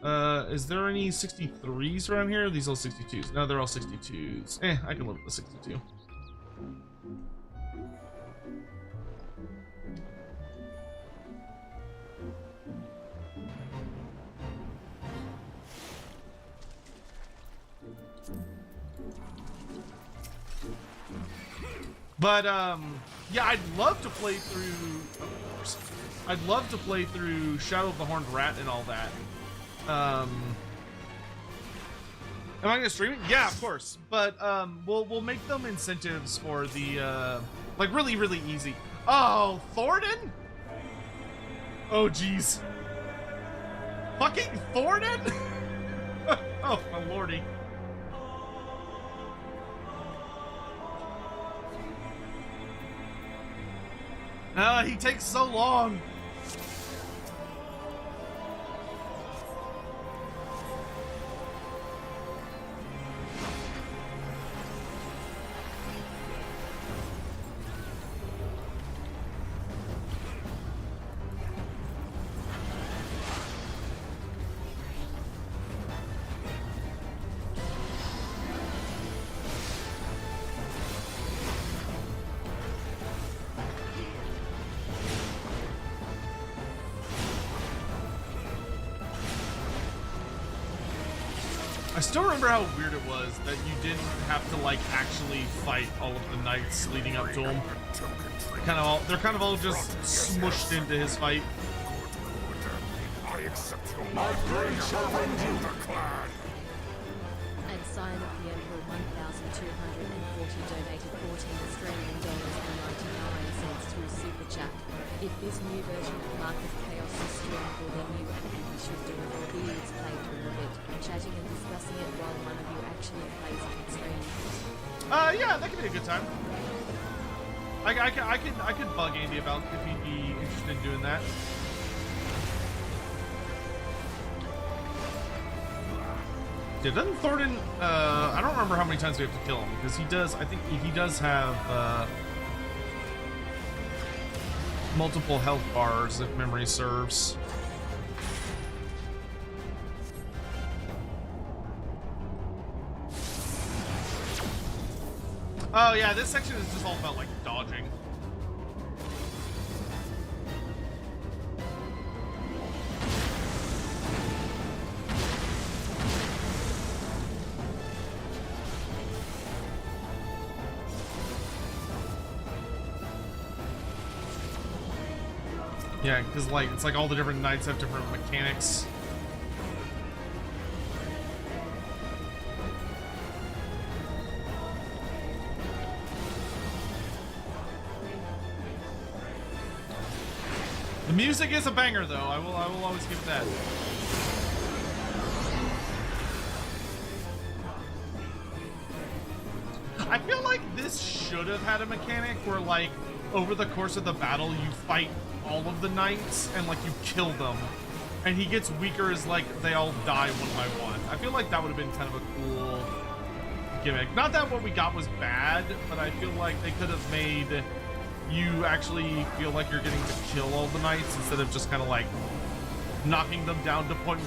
Is there any 63s around here? Are these all 62s? No, they're all 62s. I can live with the 62. But, yeah, I'd love to play through, of course, I'd love to play through Shadow of the Horned Rat and all that. Am I gonna stream it? Yeah, of course. But we'll make them incentives for the like really easy. Oh, Thornton? Oh jeez. Fucking Thornton? Oh my lordy. He takes so long. I still remember how weird it was that you didn't have to like actually fight all of the knights leading up to him. They're kind of all just smushed into his fight. I accept your offering for Motor Clan. And sign of the Emperor 1240 donated $14.99 through Super Chat. If this new version of Mark of Chaos is streamable, then you and we should do a Beards playthrough of it, chatting and discussing it while one of you actually plays it on stream. Yeah, that could be a good time. I could bug Andy about if he'd be interested in doing that. Yeah, doesn't Thornton, I don't remember how many times we have to kill him, because he does, I think he does have, multiple health bars, if memory serves. Oh yeah, this section is just all about, like, dodging. Yeah, because like it's like all the different knights have different mechanics. The music is a banger, though. I will always give it that. I feel like this should have had a mechanic where, like, over the course of the battle, you fight all of the knights and like you kill them, and he gets weaker as like they all die one by one. I feel like that would have been kind of a cool gimmick. Not that what we got was bad, but I feel like they could have made you actually feel like you're getting to kill all the knights instead of just kind of like knocking them down to 0.1%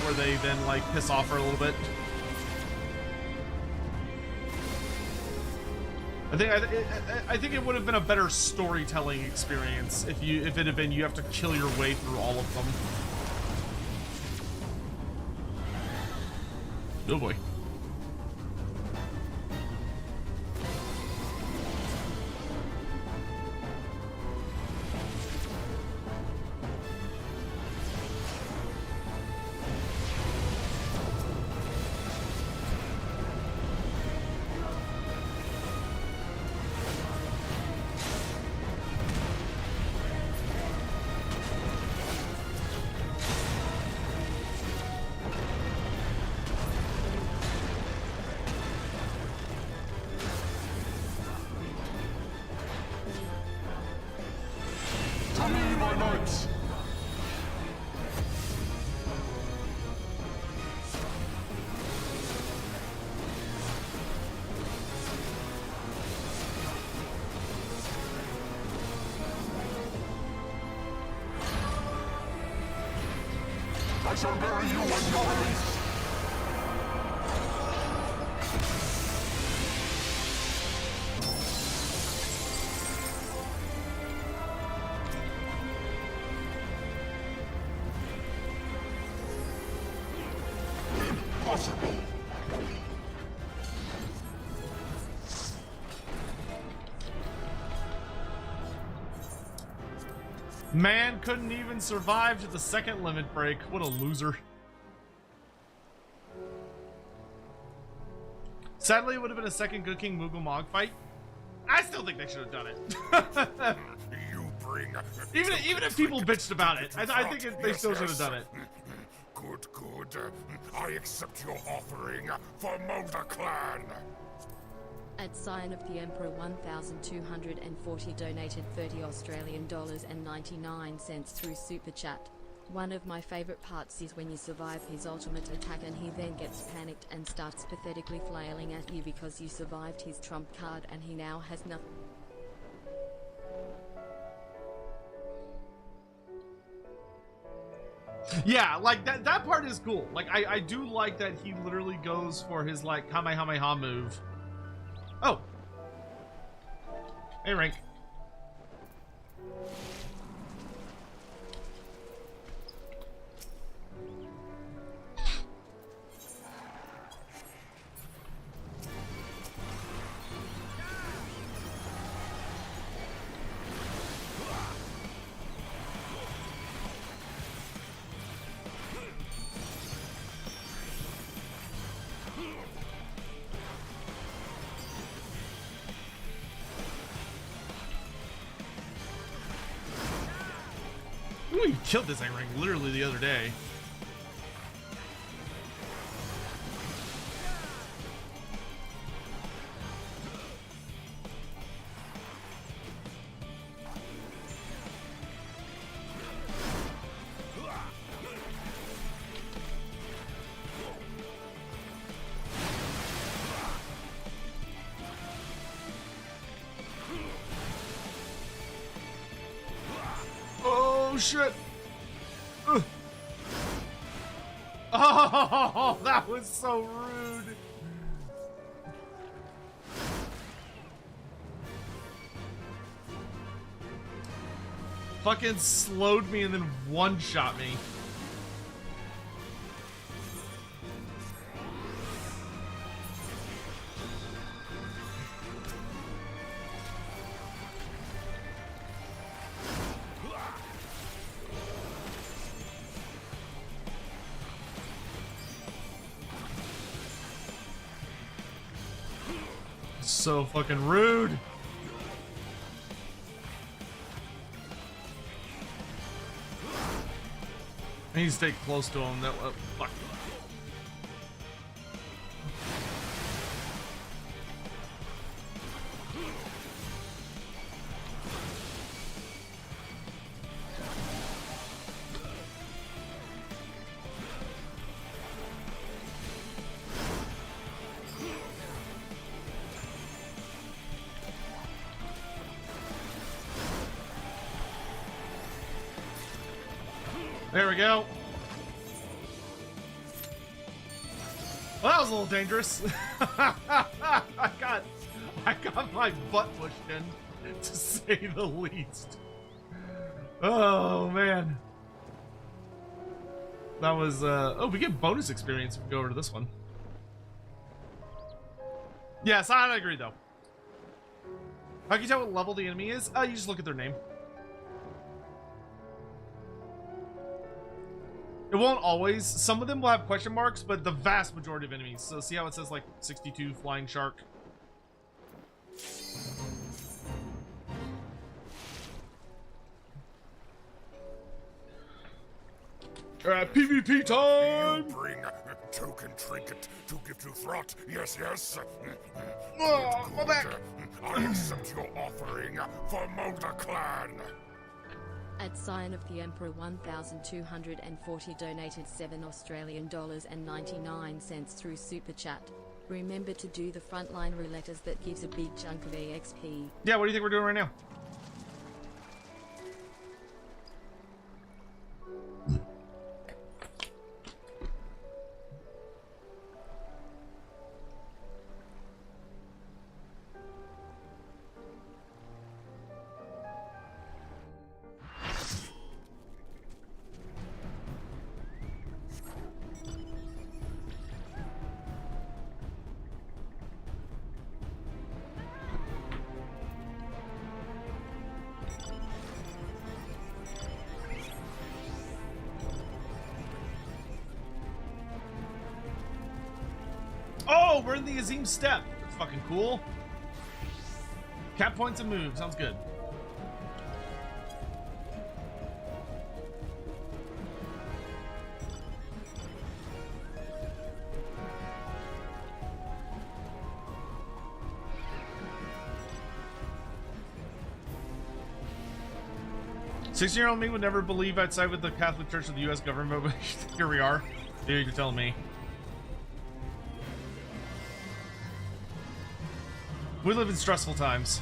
where they then like piss off for a little bit. I think it would have been a better storytelling experience if it had been you have to kill your way through all of them. Oh boy. I shall bury you in your release. Impossible. Man couldn't even survive to the second limit break. What a loser. Sadly, it would have been a second Good King Moogle Mog fight. I still think they should have done it. You bring even if people bitched about it, I think they still should have done it. Good, good. I accept your offering for Mulder Clan. At Sign of the Emperor 1240 donated 30 Australian dollars and 99 cents through Super Chat. One of my favorite parts is when you survive his ultimate attack and he then gets panicked and starts pathetically flailing at you because you survived his trump card and he now has nothing. Yeah, like that part is cool. Like I do like that he literally goes for his like Kamehameha move. Oh. Hey, Rank. Ooh, you killed this A-Ring literally the other day. Oh shit! Ugh. Oh, that was so rude. Fucking slowed me and then one-shot me. So fucking rude. I need to stay close to him. That fuck. There we go. Well, that was a little dangerous. I got my butt pushed in, to say the least. Oh man. That was oh, we get bonus experience if we go over to this one. Yes, I agree though. How can you tell what level the enemy is? You just look at their name. It won't always. Some of them will have question marks, but the vast majority of enemies. So see how it says like 62 flying shark? Alright, PvP time! You bring a token trinket to give to Throt. Yes, yes. Oh, my back. I accept your offering for Mulder Clan. At Sign of the Emperor 1240 donated 7 Australian dollars and 99 cents through Super Chat. Remember to do the frontline roulettes, that gives a big chunk of EXP. Yeah, what do you think we're doing right now? Oh, we're in the Azim Steppe. That's fucking cool. Cap points and move. Sounds good. Six-year-old me would never believe I'd side with the Catholic Church of the U.S. government, but here we are. Dude, you're telling me. We live in stressful times.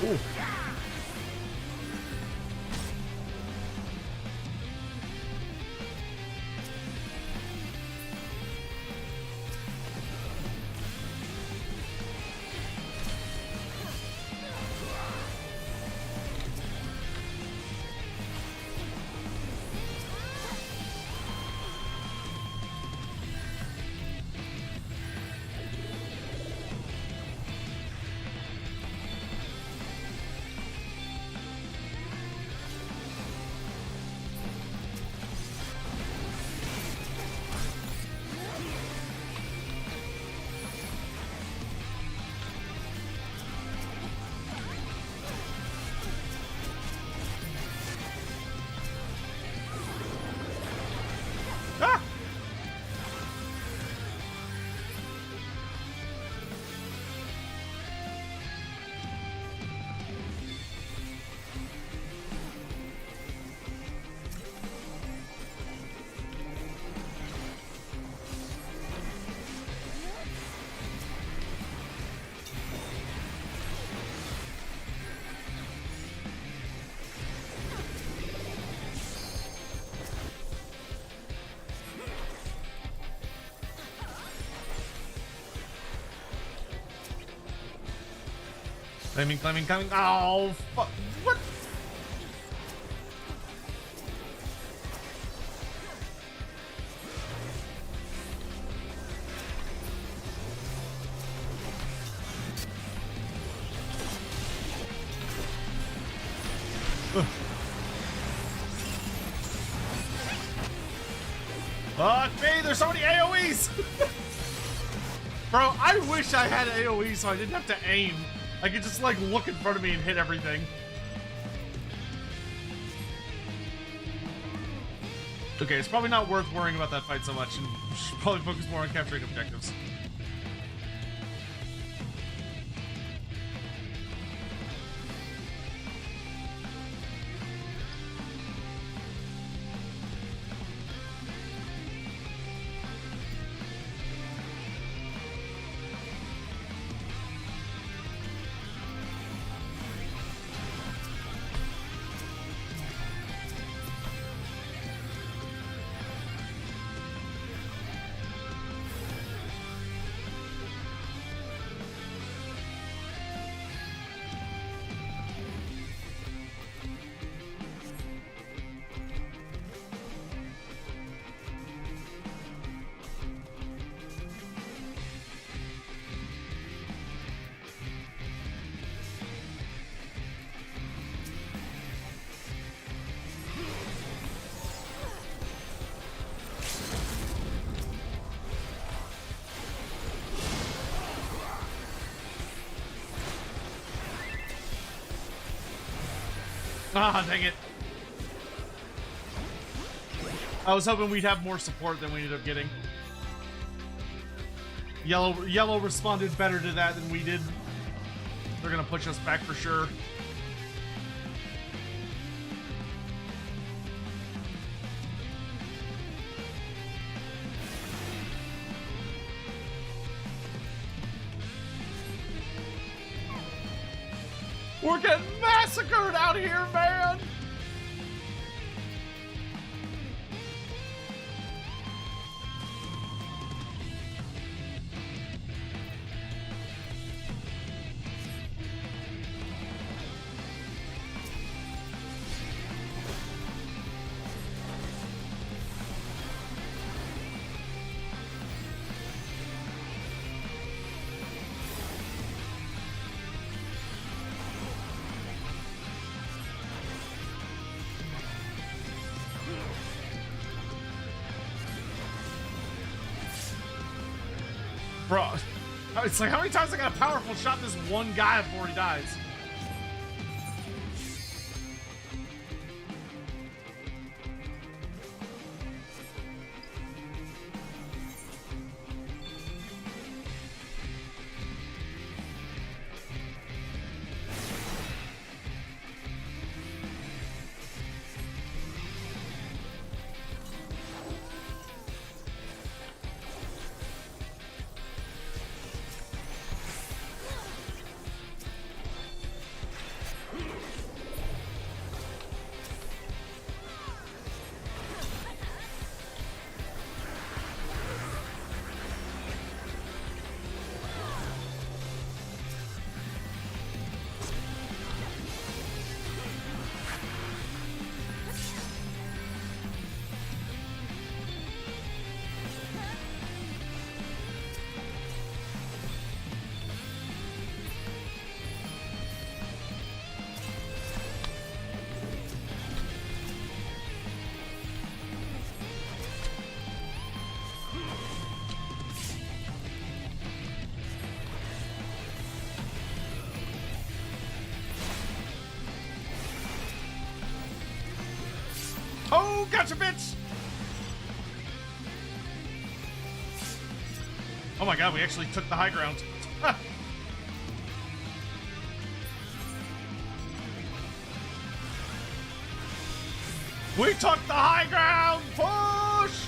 Ooh. Climbing. Oh, fuck. What? Fuck me, there's so many AoEs! Bro, I wish I had AoE so I didn't have to aim. I could just, like, look in front of me and hit everything. Okay, it's probably not worth worrying about that fight so much, and we should probably focus more on capturing objectives. Ah, dang it. I was hoping we'd have more support than we ended up getting. Yellow responded better to that than we did. They're gonna push us back for sure. We're getting massacred out here, man! Bro, it's like, how many times I gotta powerful shot this one guy before he dies? Oh, gotcha, bitch! Oh my god, we actually took the high ground. We took the high ground! Push!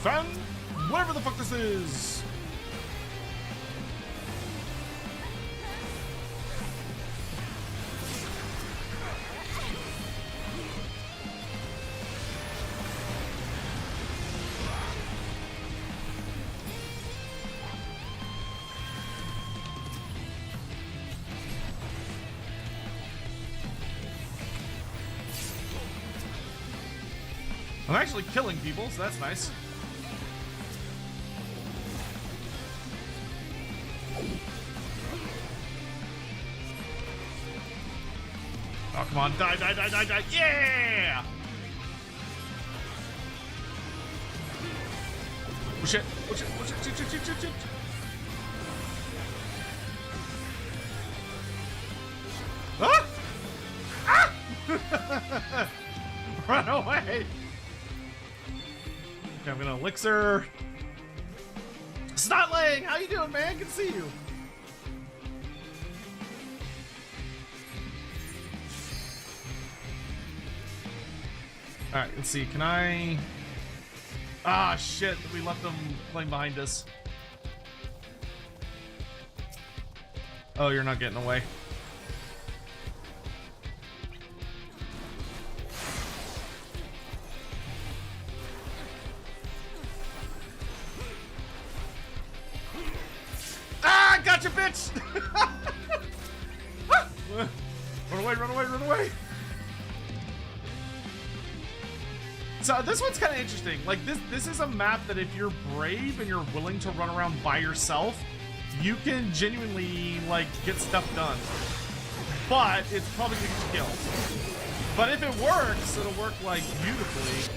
Fan, whatever the fuck this is. I'm actually killing people, so that's nice. Oh, come on. Die, die, die, die, die. Yeah! Oh, shit. Oh, shit. Oh, shit. Shit, shit, shit, shit, shit. Ah! Ah! Run away! Okay, I'm gonna elixir. Snotling! How you doing, man? Good to see you. Alright, let's see. Can I... Ah, shit. We left them playing behind us. Oh, you're not getting away. Ah, gotcha, bitch! Run away, run away, run away! So this one's kind of interesting. Like this is a map that if you're brave and you're willing to run around by yourself, you can genuinely like get stuff done. But it's probably gonna get you killed. But if it works, it'll work like beautifully.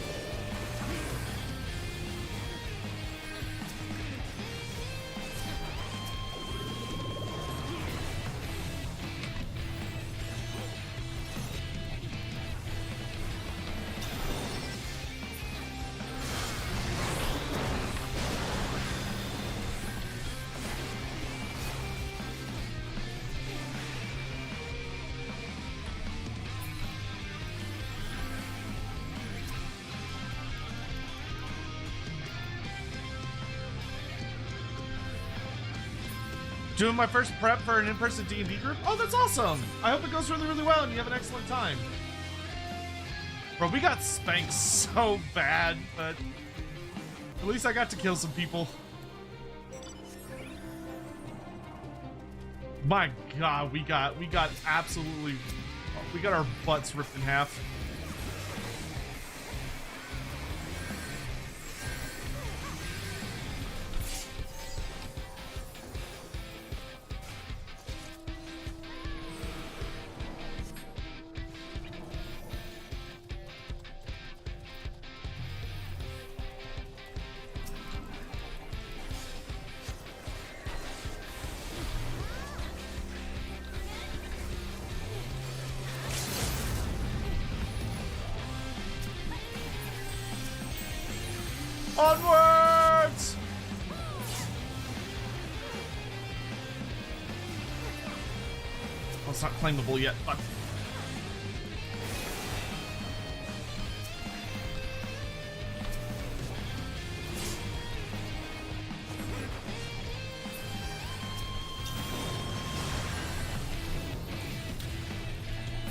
Doing my first prep for an in-person D&D group? Oh, that's awesome! I hope it goes really, really well and you have an excellent time. Bro, we got spanked so bad, but at least I got to kill some people. My God, we got absolutely, we got our butts ripped in half. Onwards! Oh, it's not claimable yet. Fuck.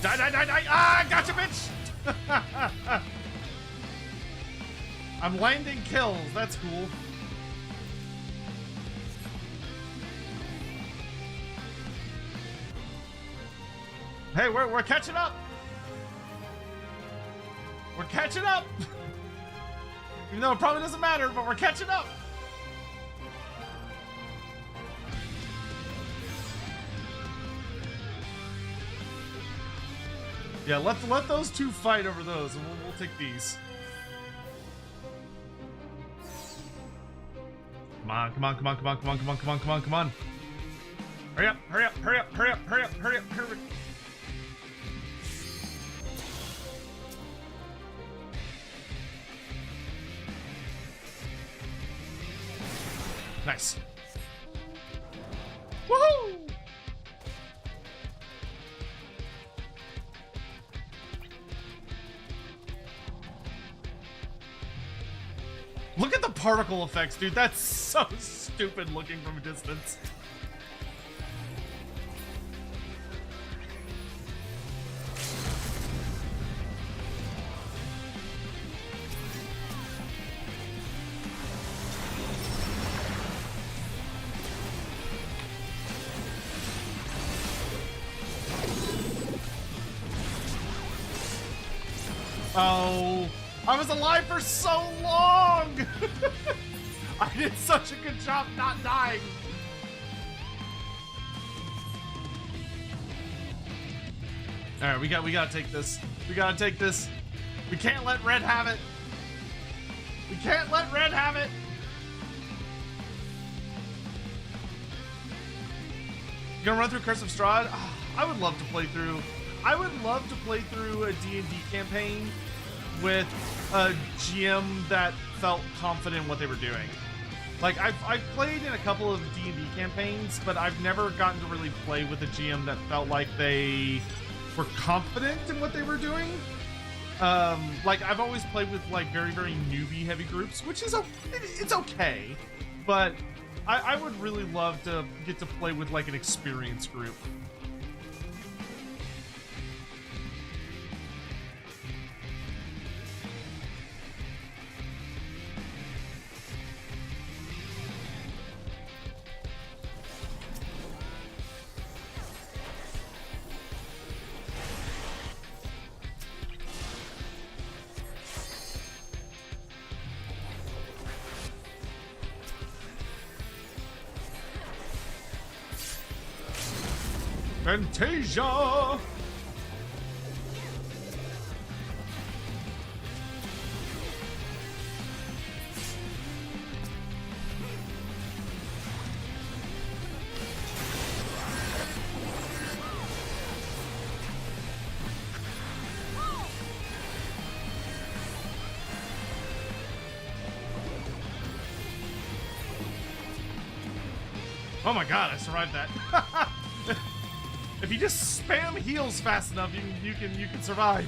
Die, die, die, die! Ah, gotcha, bitch! I'm landing kills. That's cool. Hey, we're catching up. We're catching up. Even though it probably doesn't matter, but we're catching up. Yeah, let those two fight over those, and we'll take these. Come on, come on, come on, come on, come on, come on, come on, come on, come on. Hurry up, hurry up, hurry up, hurry up, hurry up, hurry up, hurry up. Nice. Woohoo! Look at the particle effects, dude. That's so stupid looking from a distance. Oh, I was alive for so long. I did such a good job not dying. All right, we gotta take this. We gotta take this. We can't let Red have it. We can't let Red have it. You gonna run through Curse of Strahd? Oh, I would love to play through. I would love to play through a D&D campaign with a GM that felt confident in what they were doing. Like, I've played in a couple of D&D campaigns, but I've never gotten to really play with a GM that felt like they were confident in what they were doing. Like, I've always played with, like, very, very newbie-heavy groups, which is, it's okay. But I would really love to get to play with, like, an experienced group. Fantasia! Oh my god, I survived that. If you just spam heals fast enough, you can survive.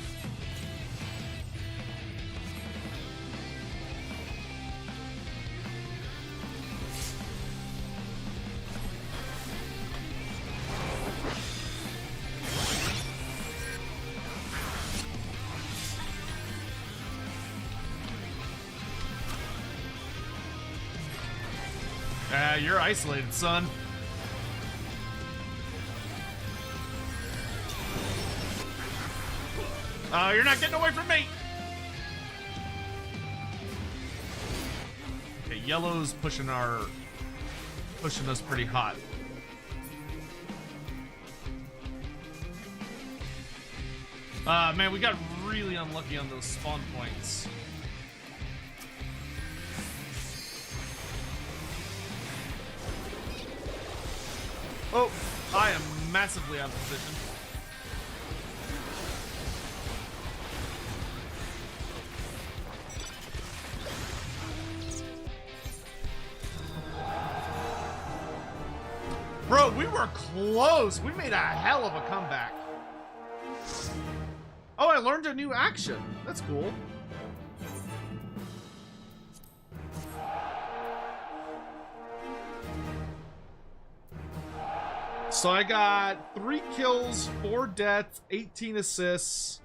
You're isolated, son. You're not getting away from me. Okay, yellow's pushing us pretty hot. Man, we got really unlucky on those spawn points. Oh, I am massively out of position. Bro, we were close. We made a hell of a comeback. Oh, I learned a new action. That's cool. So I got 3 kills, 4 deaths, 18 assists.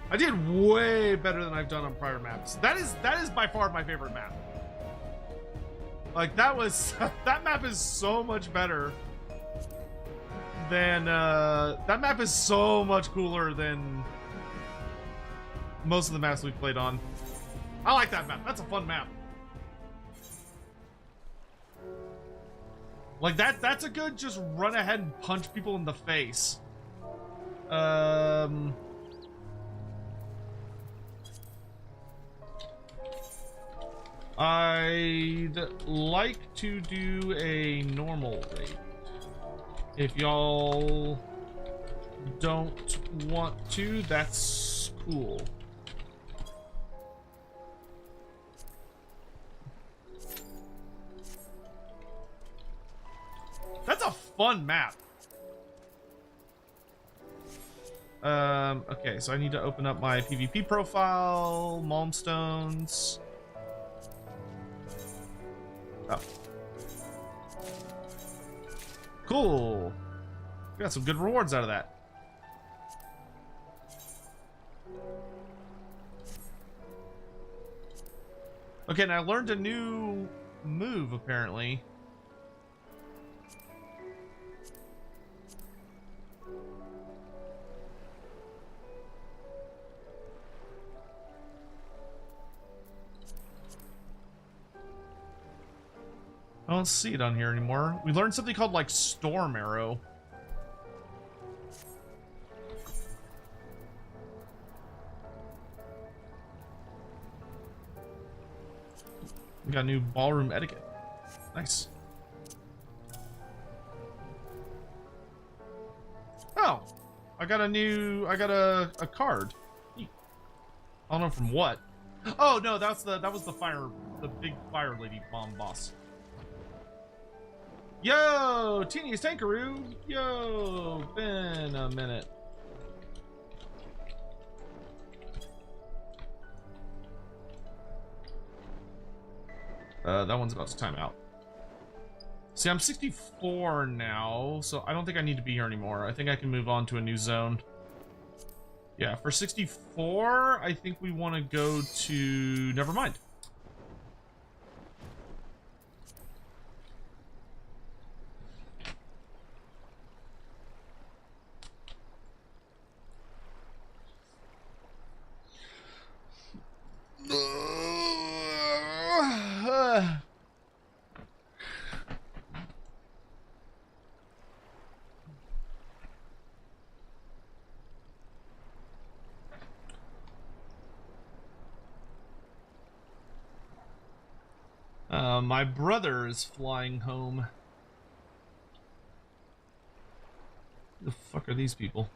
I did way better than I've done on prior maps. That is by far my favorite map. Like that map is so much better than that map is so much cooler than most of the maps we've played on. I like that map. That's a fun map. Like that's a good just run ahead and punch people in the face. I'd like to do a normal raid. If y'all don't want to, that's cool. That's a fun map. Okay, so I need to open up my PvP profile, Malmstones. Oh. Cool. We got some good rewards out of that. Okay, and I learned a new move, apparently. I don't see it on here anymore. We learned something called like Storm Arrow. We got new ballroom etiquette. Nice. Oh, I got a card. I don't know from what. Oh no, that was the big fire lady bomb boss. Yo, Teeniest Tankaroo. Yo, been a minute. That one's about to time out. See, I'm 64 now, so I don't think I need to be here anymore. I think I can move on to a new zone. Yeah, for 64, I think we want to go to... Never mind. My brother is flying home. Who the fuck are these people?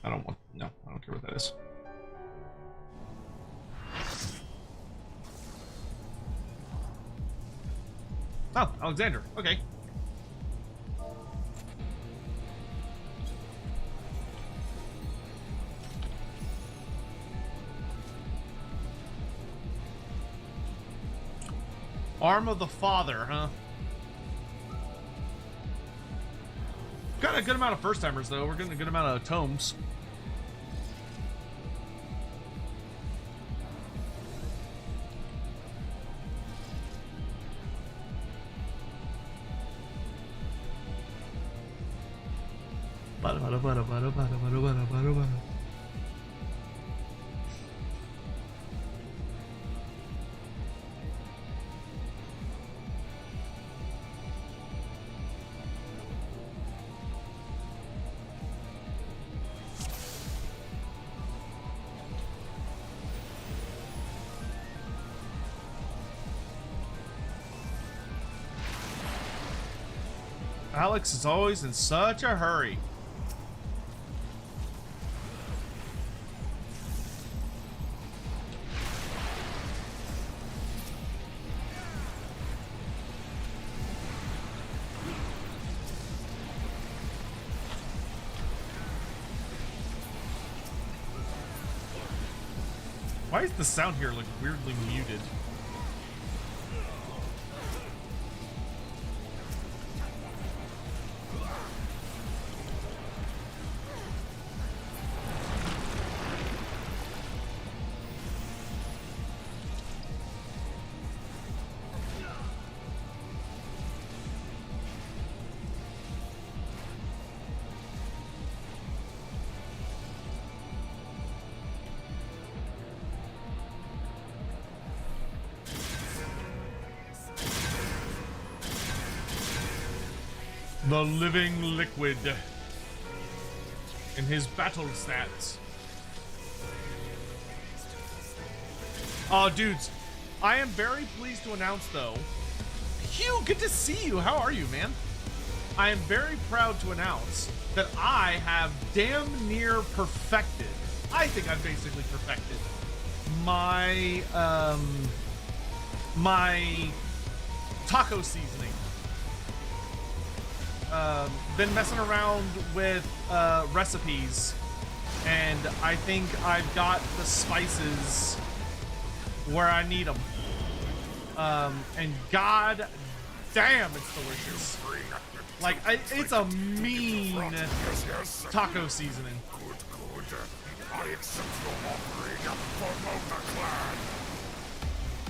I don't care what that is. Oh, Alexander. Okay. Arm of the Father, huh? Got a good amount of first-timers, though. We're getting a good amount of tomes. Alex is always in such a hurry. Why is the sound here like weirdly muted? The living liquid in his battle stats. Oh, dudes, I am very pleased to announce, though. Hugh, good to see you. How are you, man? I am very proud to announce that I have damn near perfected. I think I've basically perfected my my taco seasoning. Been messing around with recipes, and I think I've got the spices where I need them. And god damn, it's delicious. Like, it's a mean taco seasoning. Good, good. I accept your offering for Mocha Clan.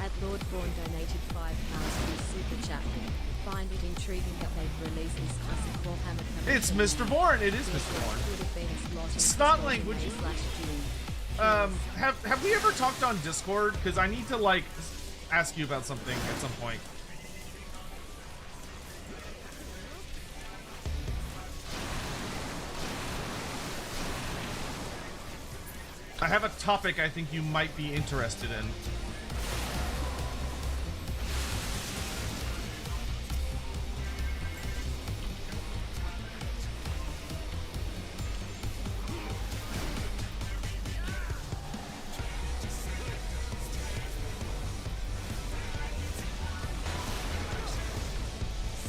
At Lord Bourne donated £5 through Super Chat. Find it intriguing that they've released this classic Warhammer. It's Mr. Bourne. It is Mr. Bourne. Snot language. Have we ever talked on Discord? Because I need to like ask you about something at some point. I have a topic I think you might be interested in.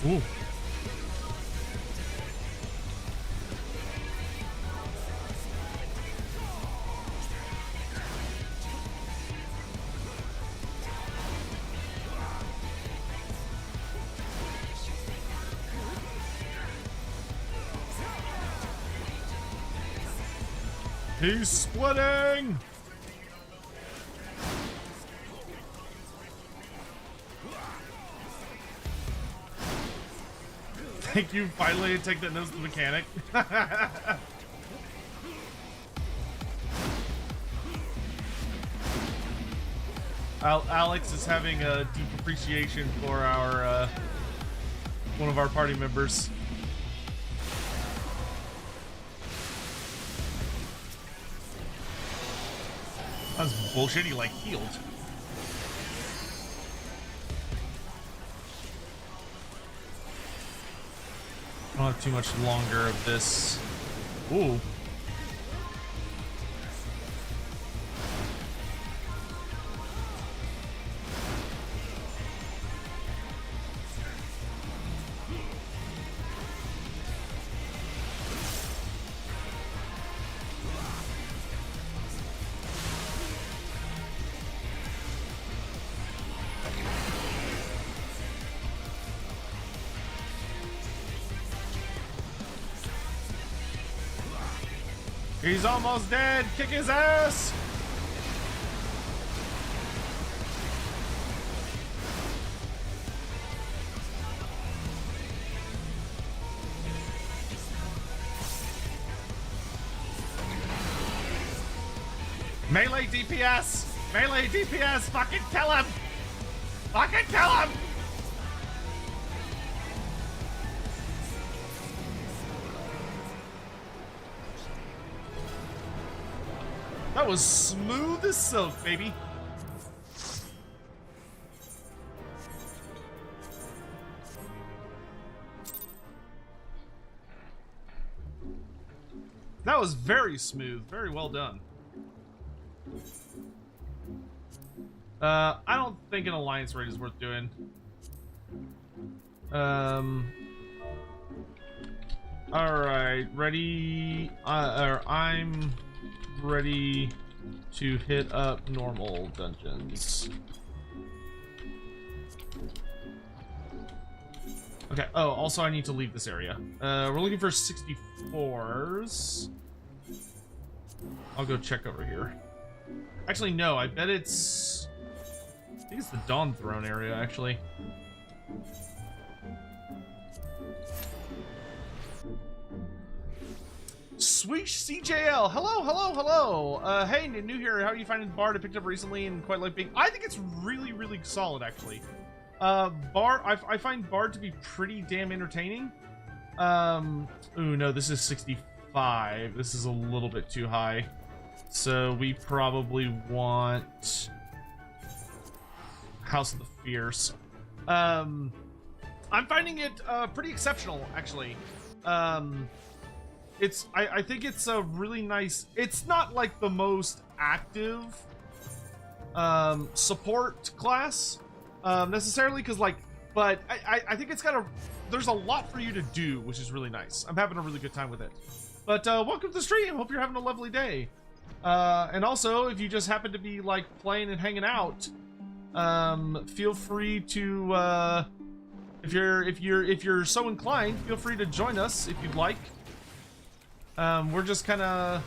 Ooh. He's splitting! Thank you, finally a tech that knows the mechanic. Alex is having a deep appreciation for our one of our party members. That's bullshit, he like healed. I don't have too much longer of this. Ooh. He's almost dead. Kick his ass. Melee DPS! Melee DPS! Fucking kill him! Fucking kill him! That was smooth as silk, baby. That was very smooth. Very well done. I don't think an alliance raid is worth doing. Alright, ready? I'm ready to hit up normal dungeons. Okay, oh, also I need to leave this area. We're looking for 64s. I'll go check over here. Actually, no, I bet it's... I think it's the Dawn Throne area, actually. Sweesh CJL, hello, hello, hello. Hey, new here. How are you finding Bard? I picked up recently and quite like being. I think it's really, really solid, actually. Bard, I find Bard to be pretty damn entertaining. Ooh, no, this is 65. This is a little bit too high. So we probably want House of the Fierce. I'm finding it pretty exceptional, actually. I think it's a really nice. It's not like the most active support class necessarily, because but I think it's got there's a lot for you to do, which is really nice. I'm having a really good time with it. But welcome to the stream. Hope you're having a lovely day. And also, if you just happen to be like playing and hanging out, feel free to if you're so inclined, feel free to join us if you'd like. We're just kind of,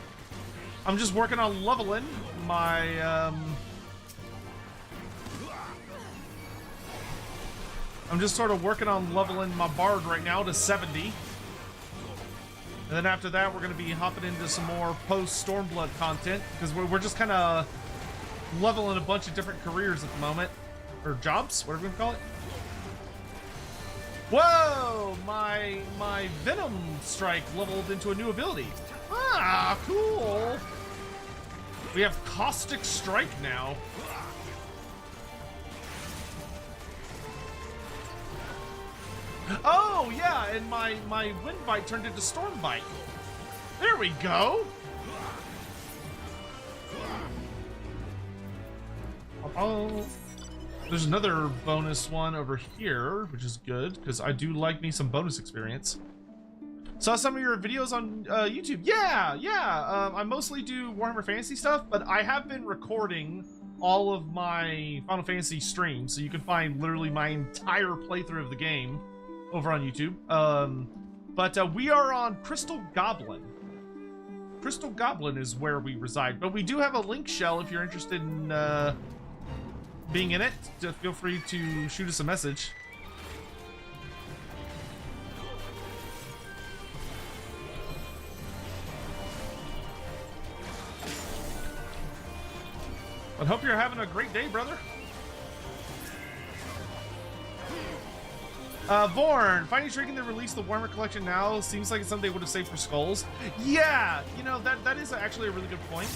I'm just working on leveling my, I'm just sort of working on leveling my Bard right now to 70. And then after that, we're going to be hopping into some more post-Stormblood content, because we're just kind of leveling a bunch of different careers at the moment. Or jobs, whatever you call it. Whoa! My Venom Strike leveled into a new ability. Ah, cool! We have Caustic Strike now. Oh, yeah, and my Wind Bite turned into Storm Bite. There we go! Oh. There's another bonus one over here, which is good, because I do like me some bonus experience. Saw some of your videos on YouTube. Yeah. I mostly do Warhammer Fantasy stuff, but I have been recording all of my Final Fantasy streams, so you can find literally my entire playthrough of the game over on YouTube. But we are on Crystal Goblin. Crystal Goblin is where we reside, but we do have a link shell if you're interested in being in it. Just feel free to shoot us a message. But hope you're having a great day, brother. Vorn, finding intriguing they release the Warhammer collection now. Seems like it's something they would have saved for Skulls. Yeah, you know, that is actually a really good point.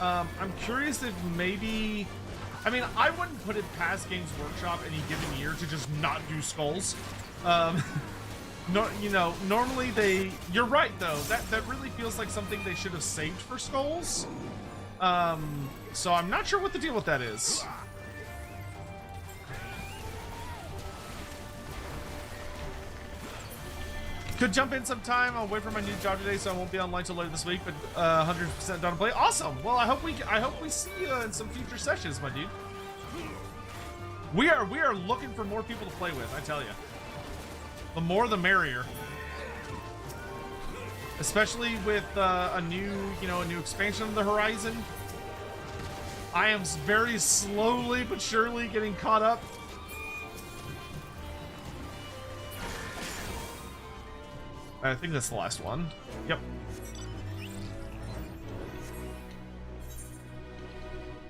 I'm curious if maybe... I mean, I wouldn't put it past Games Workshop any given year to just not do Skulls. No, you know, normally they... You're right, though. That really feels like something they should have saved for Skulls. So I'm not sure what the deal with that is. Could jump in sometime. I'll wait for my new job today, so I won't be online till later this week. But 100% done to play. Awesome. Well, I hope we see you in some future sessions, my dude. We are looking for more people to play with. I tell you, the more the merrier. Especially with a new expansion of the horizon. I am very slowly but surely getting caught up. I think that's the last one. Yep.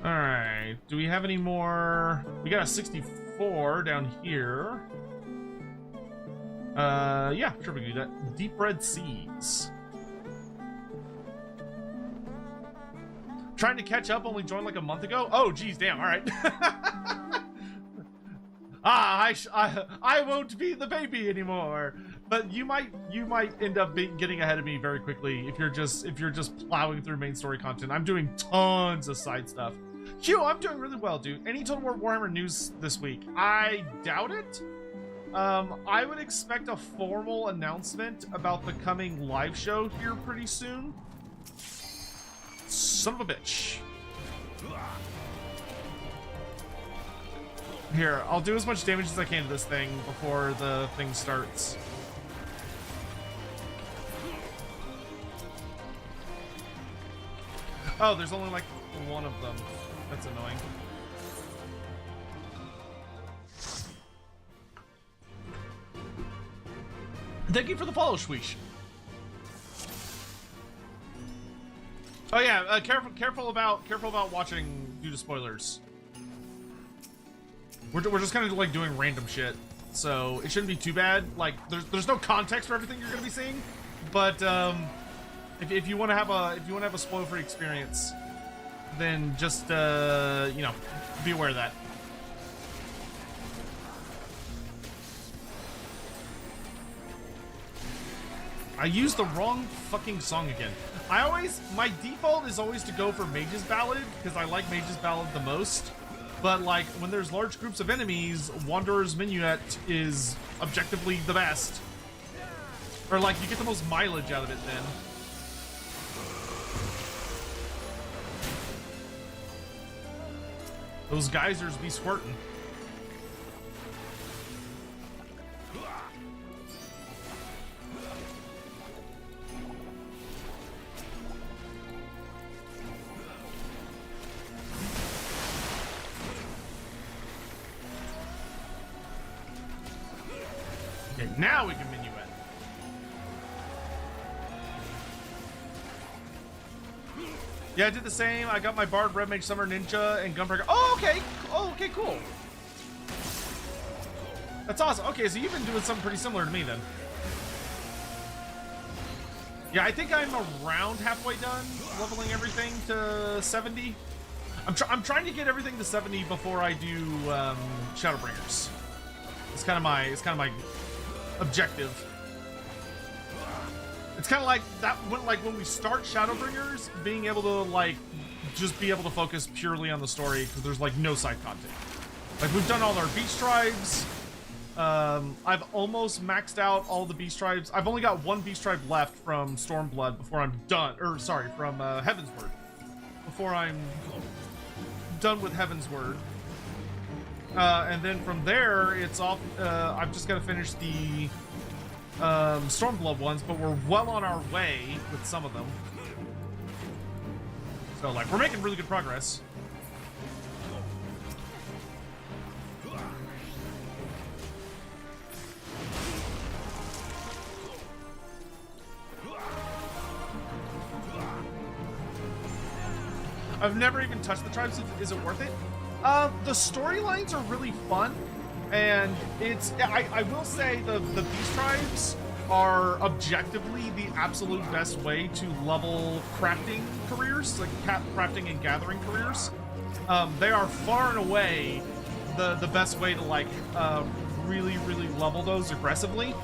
All right. Do we have any more? We got a 64 down here. Yeah, sure we can do that. Deep red seas. Trying to catch up, only joined like a month ago. Oh, geez, damn. All right. I won't be the baby anymore. But you might end up getting ahead of me very quickly if you're just plowing through main story content. I'm doing tons of side stuff. Q, I'm doing really well, dude. Any Total War Warhammer news this week? I doubt it. I would expect a formal announcement about the coming live show here pretty soon. Son of a bitch. Here, I'll do as much damage as I can to this thing before the thing starts. Oh, there's only like one of them. That's annoying. Thank you for the follow, Shweesh. Oh yeah, careful about watching due to spoilers. We're just kind of like doing random shit, so it shouldn't be too bad. Like there's no context for everything you're gonna be seeing, but if you want to have a spoil-free experience, then just you know, be aware of that. I used the wrong fucking song again. My default is always to go for Mage's Ballad, because I like Mage's Ballad the most. But like, when there's large groups of enemies, Wanderer's Minuet is objectively the best. Or like, you get the most mileage out of it then. Those geysers be squirting. Okay, now we can minuet. Yeah, I did the same. I got my Bard, Red Mage, Summer Ninja, and Gunbreaker. Oh, okay. Oh, okay, cool. That's awesome. Okay, so you've been doing something pretty similar to me then. Yeah, I think I'm around halfway done leveling everything to 70. I'm trying to get everything to 70 before I do Shadowbringers. It's kind of my objective. It's kind of like that when we start Shadowbringers, being able to like just be able to focus purely on the story because there's like no side content. Like we've done all our beast tribes. I've almost maxed out all the beast tribes. I've only got one beast tribe left from Stormblood before I'm done. Or sorry, from Heavensward. Before I'm done with Heavensward. And then from there, it's off. I've just got to finish the Stormblood ones, but we're well on our way with some of them. So, like, we're making really good progress. I've never even touched the tribes. Is it worth it? The storylines are really fun, and it's. I will say the beast tribes are objectively the absolute best way to level crafting careers, like crafting and gathering careers. They are far and away the best way to like really level those aggressively.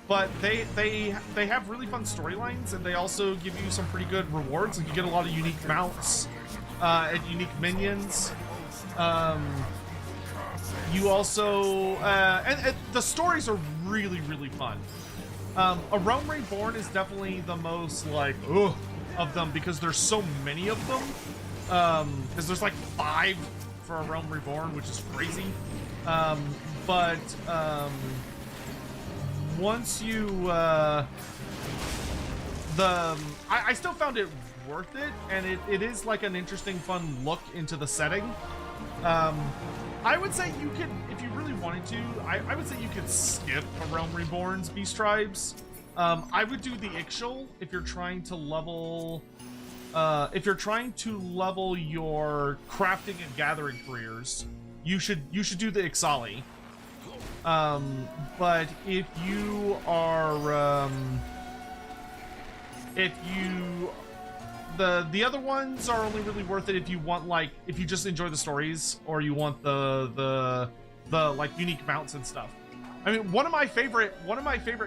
But they have really fun storylines, and they also give you some pretty good rewards. Like you get a lot of unique mounts and unique minions. You also and the stories are really fun. A Realm Reborn is definitely the most like of them because there's so many of them. Because there's like 5 for a Realm Reborn, which is crazy. Once you I still found it worth it, and it is like an interesting fun look into the setting. I would say you could, if you really wanted to, I would say you could skip a Realm Reborn's beast tribes. I would do the Ixchel if you're trying to level if you're trying to level your crafting and gathering careers, you should do the Ixali. But if you are, the other ones are only really worth it if you want, like, if you just enjoy the stories, or you want the like unique mounts and stuff. I mean, one of my favorite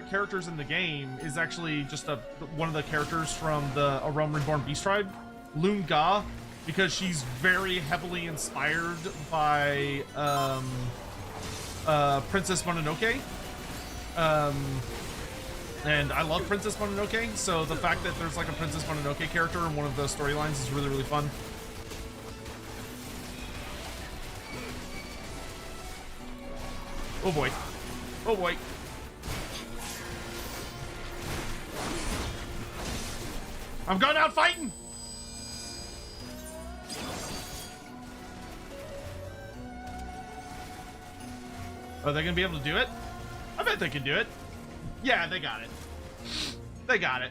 characters in the game is actually just one of the characters from the A Realm Reborn Beast Tribe, Loon Ga, because she's very heavily inspired by Princess Mononoke. And I love Princess Mononoke, so the fact that there's like a Princess Mononoke character in one of the storylines is really, really fun. Oh boy. Oh boy. I'm going out fighting! Are they gonna be able to do it? I bet they can do it. Yeah, they got it. They got it.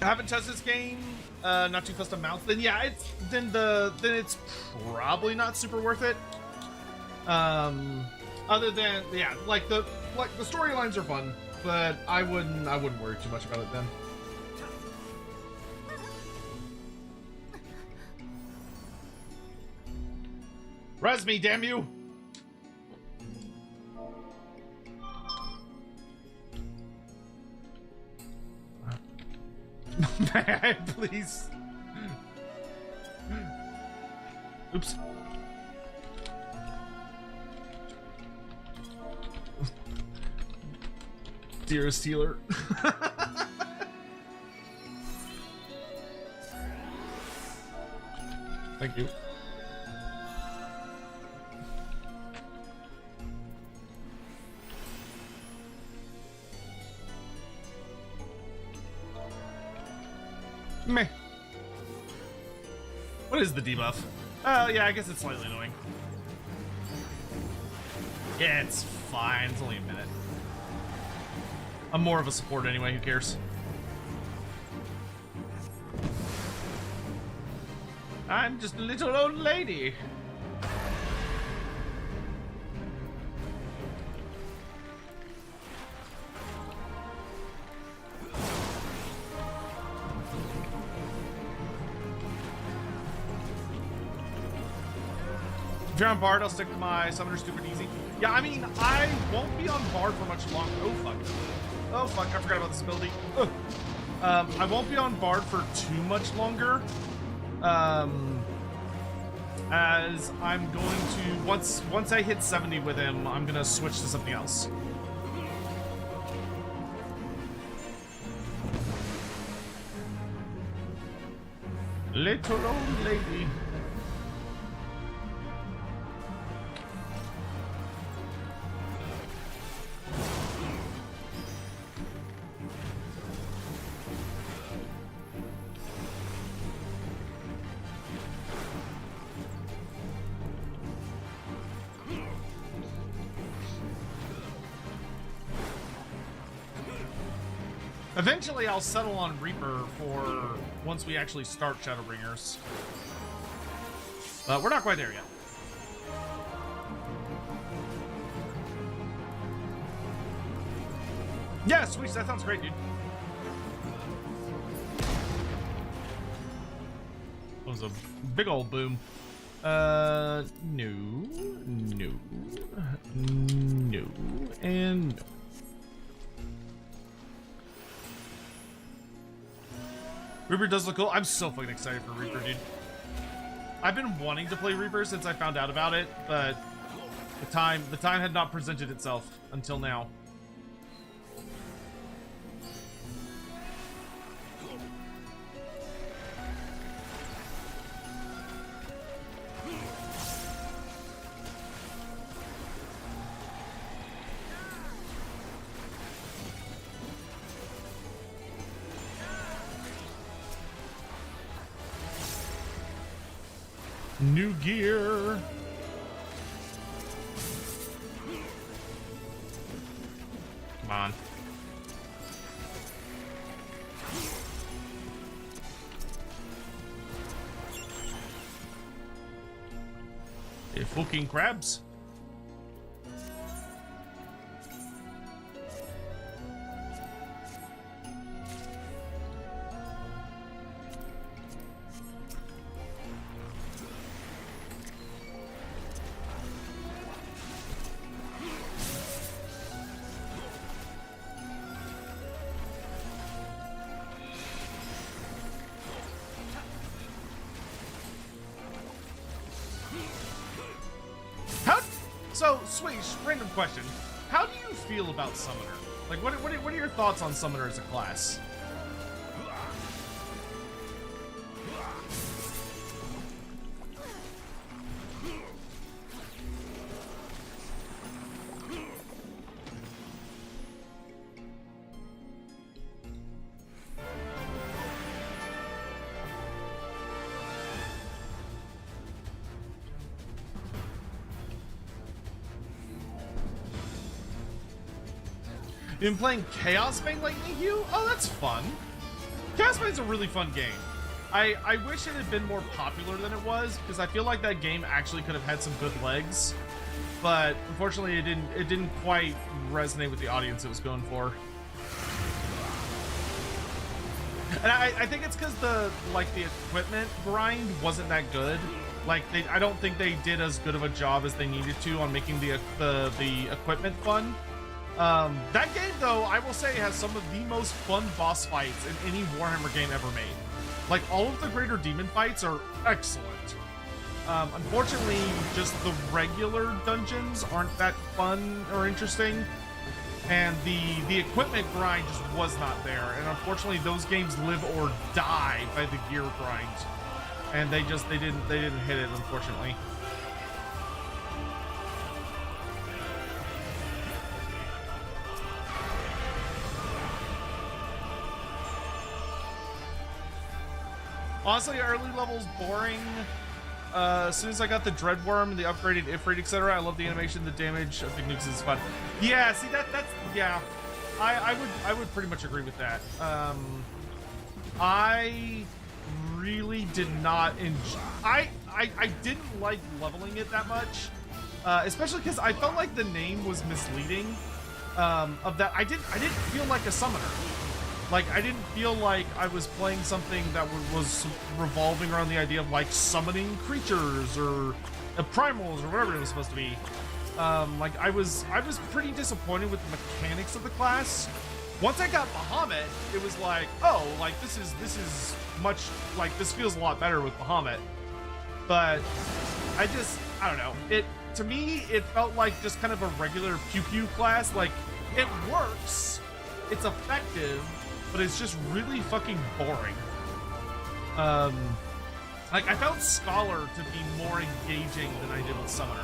I haven't tested this game. Not too custom mounts. Then yeah, then it's probably not super worth it. Other than yeah, like the storylines are fun, but I wouldn't worry too much about it then. Res me, damn you! Man, please. Oops. Dearest healer. Thank you. Meh. What is the debuff? Oh, yeah, I guess it's slightly annoying. Yeah, it's fine. It's only a minute. I'm more of a support anyway. Who cares? I'm just a little old lady. If you're on Bard, I'll stick to my Summoner Stupid Easy. Yeah, I mean, I won't be on Bard for much longer. Oh, fuck. Oh, fuck. I forgot about this ability. Ugh. I won't be on Bard for too much longer. As I'm going to... Once I hit 70 with him, I'm going to switch to something else. Little old lady. Eventually, I'll settle on Reaper for once we actually start Shadowbringers. But we're not quite there yet. Yeah, sweet. That sounds great, dude. That was a big old boom. No, and no. Reaper does look cool. I'm so fucking excited for Reaper, dude. I've been wanting to play Reaper since I found out about it, but the time had not presented itself until now. New gear. Come on. Hey, fucking crabs. So, Swish, random question. How do you feel about Summoner? Like, what are your thoughts on Summoner as a class? You've been playing Chaos Bane lately, Hugh? Oh, that's fun. Chaos Bane's a really fun game. I wish it had been more popular than it was, because I feel like that game actually could have had some good legs. But unfortunately it didn't quite resonate with the audience it was going for. And I think it's because the equipment grind wasn't that good. Like I don't think they did as good of a job as they needed to on making the equipment fun. That game, though, I will say, has some of the most fun boss fights in any Warhammer game ever made. Like, all of the Greater Demon fights are excellent. Unfortunately, just the regular dungeons aren't that fun or interesting. And the equipment grind just was not there. And unfortunately, those games live or die by the gear grind. And they didn't hit it, unfortunately. Honestly, early levels boring. As soon as I got the Dreadworm, the upgraded Ifrit, etc., I love the animation, the damage of big nukes is fun. Yeah, see that's yeah. I would pretty much agree with that. I really did not enjoy. I didn't like leveling it that much, especially because I felt like the name was misleading. Of that, I didn't feel like a summoner. Like, I didn't feel like I was playing something that was revolving around the idea of, like, summoning creatures or primals or whatever it was supposed to be. Like, I was pretty disappointed with the mechanics of the class. Once I got Bahamut, it was like, oh, like, this is much, like, this feels a lot better with Bahamut. But I don't know. To me, it felt like just kind of a regular pew-pew class. Like, it works. It's effective. But it's just really fucking boring. Like, I found Scholar to be more engaging than I did with Summoner.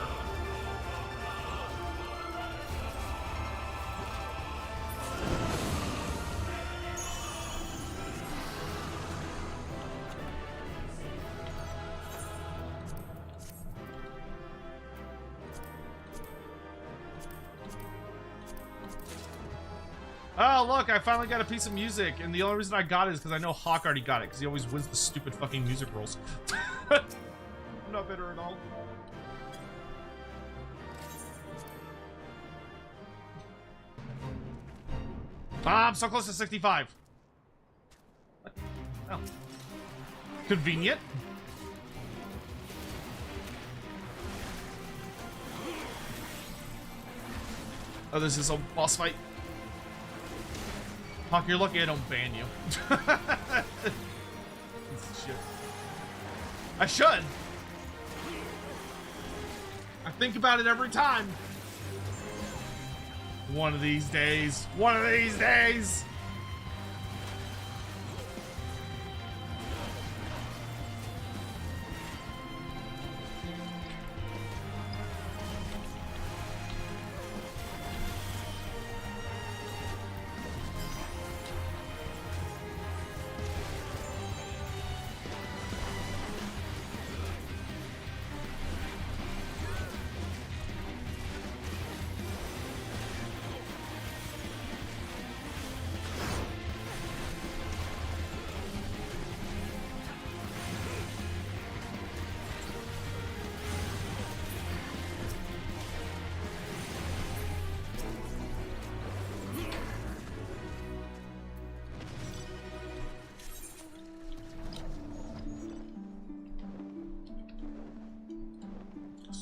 Oh, look, I finally got a piece of music, and the only reason I got it is because I know Hawk already got it, because he always wins the stupid fucking music rolls. I'm not bitter at all. Ah, I'm so close to 65. What? Oh. Convenient. Oh, this is a boss fight. Hawk, you're lucky I don't ban you. Shit. I should. I think about it every time. One of these days. One of these days.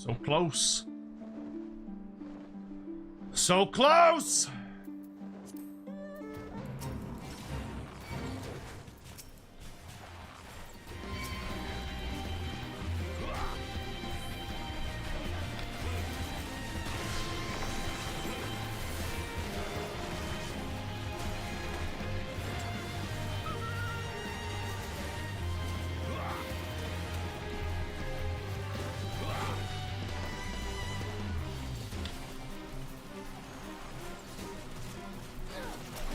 So close. So close!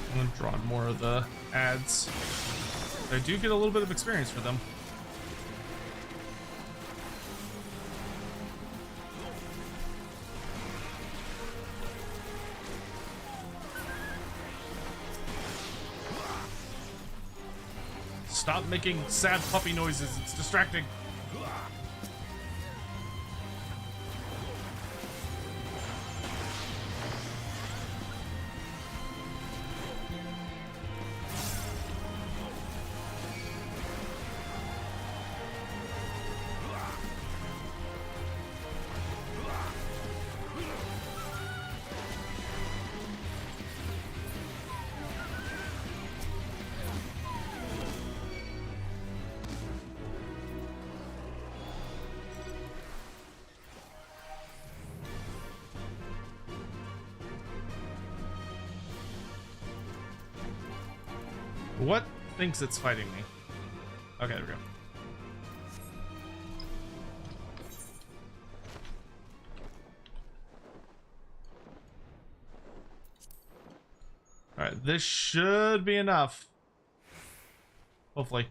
I'm gonna draw more of the ads. I do get a little bit of experience for them. Stop making sad puppy noises, it's distracting. What thinks it's fighting me? Okay, there we go. Alright, this should be enough. Hopefully.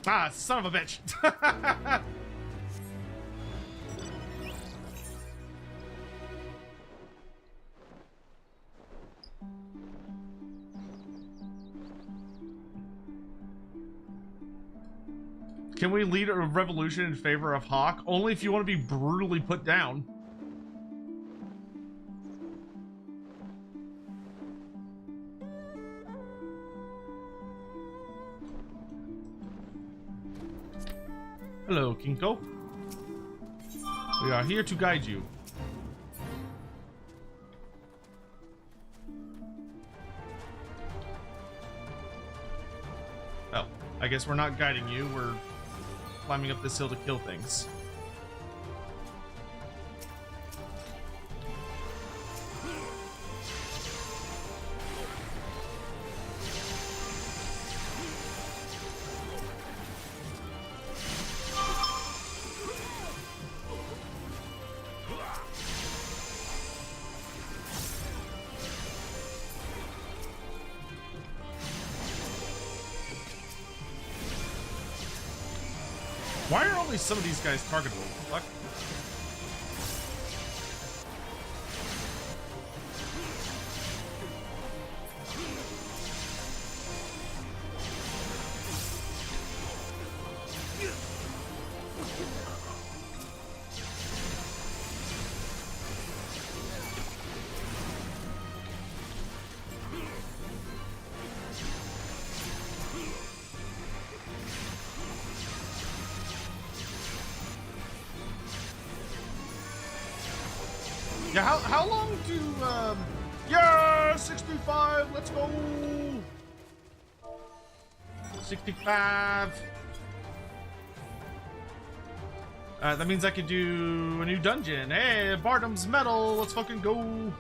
Ah, son of a bitch! Can we lead a revolution in favor of Hawk? Only if you want to be brutally put down. Hello, Kinko. We are here to guide you. Oh, I guess we're not guiding you, we're climbing up this hill to kill things. Why are only some of these guys targetable? What the fuck? Yeah, how long do, yeah, 65, let's go! 65. That means I could do a new dungeon. Hey, Barnum's Metal, let's fucking go!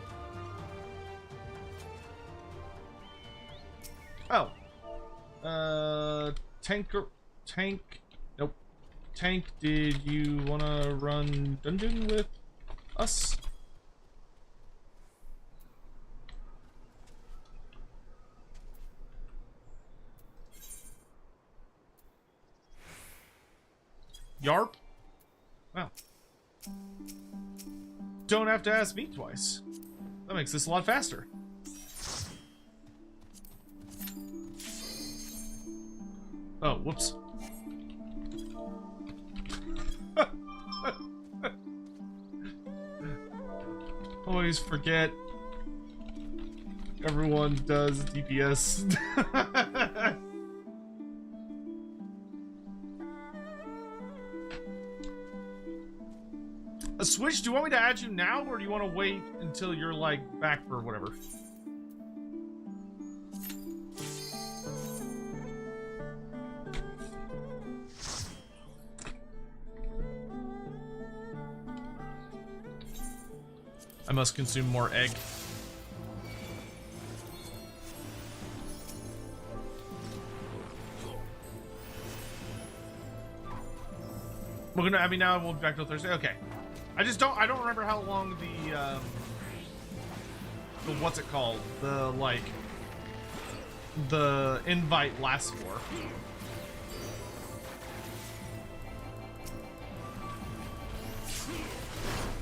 Oh. Tank, nope. Tank, did you wanna run dungeon with us? Yarp? Wow. Don't have to ask me twice. That makes this a lot faster. Oh, whoops. Always forget everyone does DPS. A Switch, do you want me to add you now, or do you want to wait until you're, like, back for whatever? I must consume more egg. We're gonna add me now and we'll be back till Thursday? Okay. I don't remember how long the what's it called? The invite lasts for.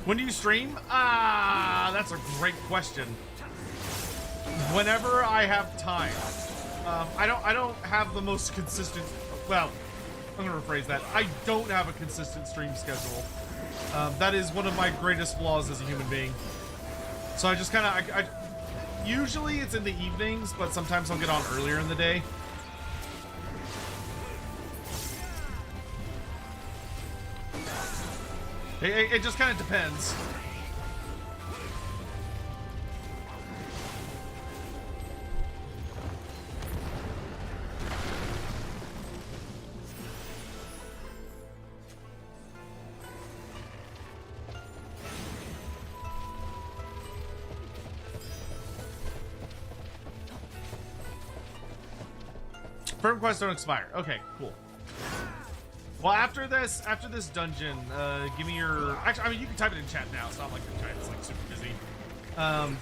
When do you stream? That's a great question. Whenever I have time. I don't have the most consistent, well, I'm gonna rephrase that. I don't have a consistent stream schedule. That is one of my greatest flaws as a human being. So I just kind of, usually it's in the evenings, but sometimes I'll get on earlier in the day. It just kind of depends. Firm quests don't expire. Okay, cool. Well, after this dungeon, give me your. Actually, I mean, you can type it in chat now. It's not like the chat is like super busy.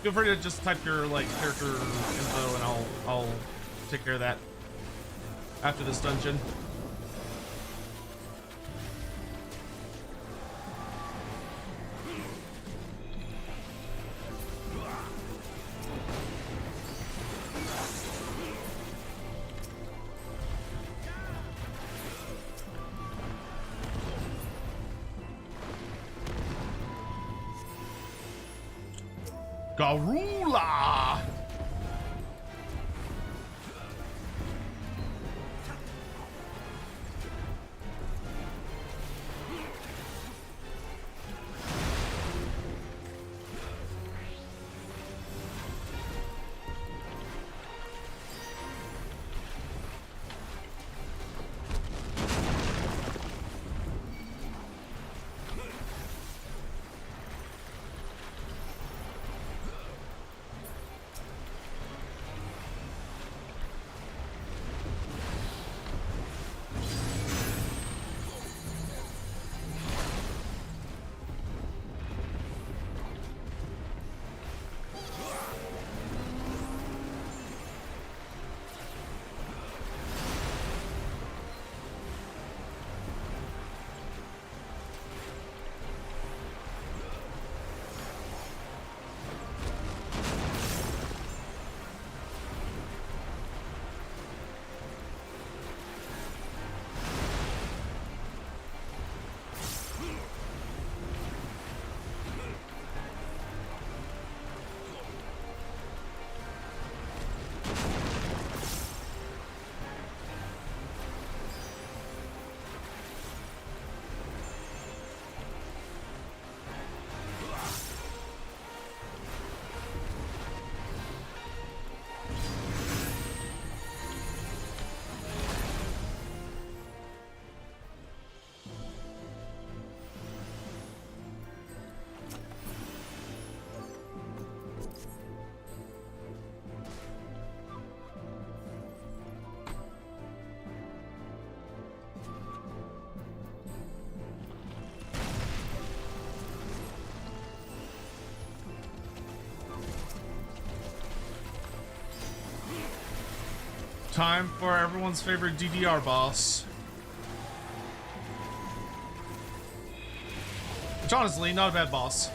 Feel free to just type your like character info, and I'll take care of that after this dungeon. Garula! Time for everyone's favorite DDR boss. Which honestly, not a bad boss.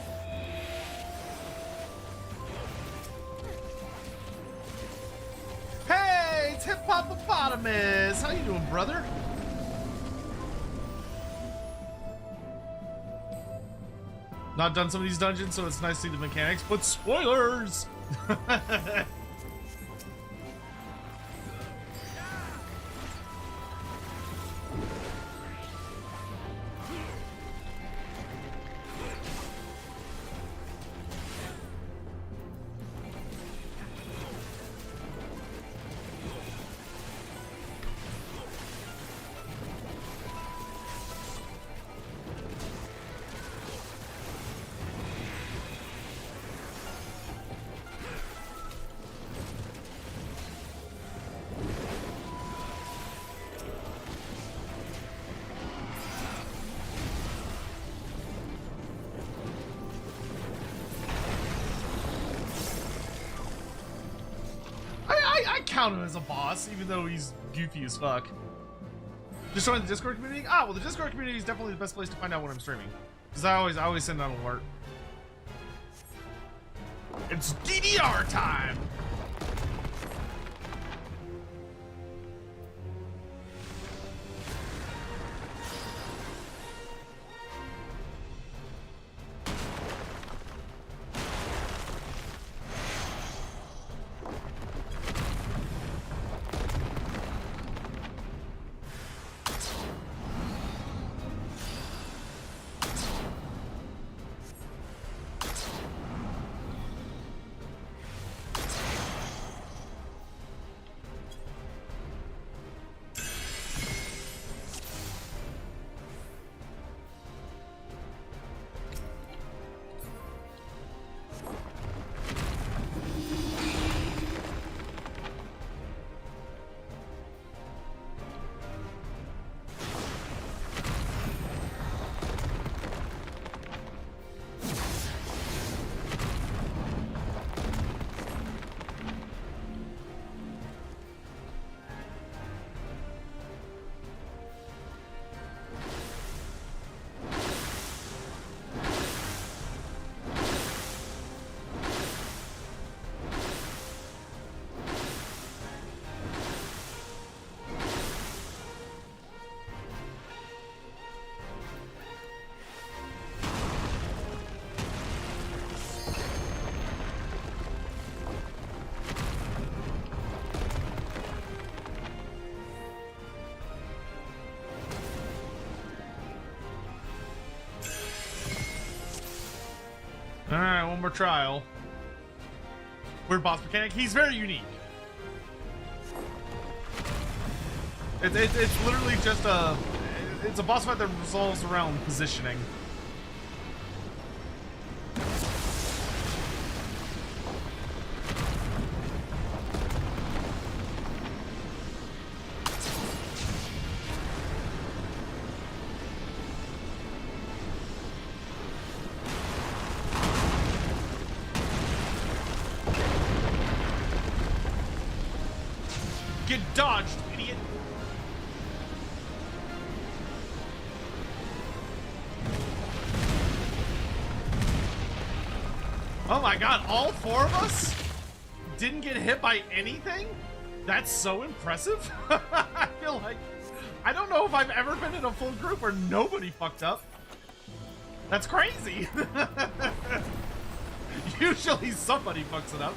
Hey, it's Hippopotamus! How you doing, brother? Not done some of these dungeons, so it's nice to see the mechanics, but spoilers! I count him as a boss, even though he's goofy as fuck. Just join the Discord community? Ah, well, the Discord community is definitely the best place to find out when I'm streaming. Because I always send out an alert. It's DDR time! Alright, one more trial. Weird boss mechanic. He's very unique. It's literally just it's a boss fight that resolves around positioning. Get dodged, idiot! Oh my god, all four of us didn't get hit by anything? That's so impressive. I feel like, I don't know if I've ever been in a full group where nobody fucked up. That's crazy. Usually somebody fucks it up.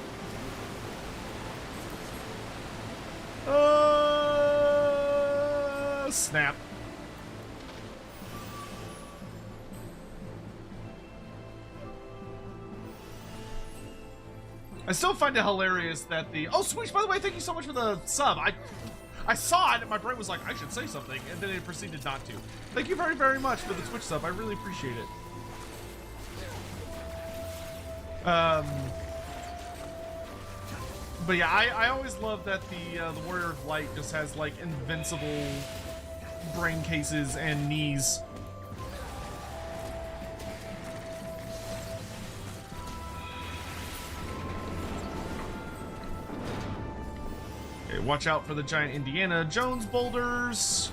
Snap. I still find it hilarious that the... Oh, Swoosh, by the way, thank you so much for the sub. I saw it and my brain was like, I should say something, and then it proceeded not to. Thank you very, very much for the Twitch sub. I really appreciate it. But yeah, I always love that the Warrior of Light just has like invincible brain cases and knees. Okay, watch out for the giant Indiana Jones boulders.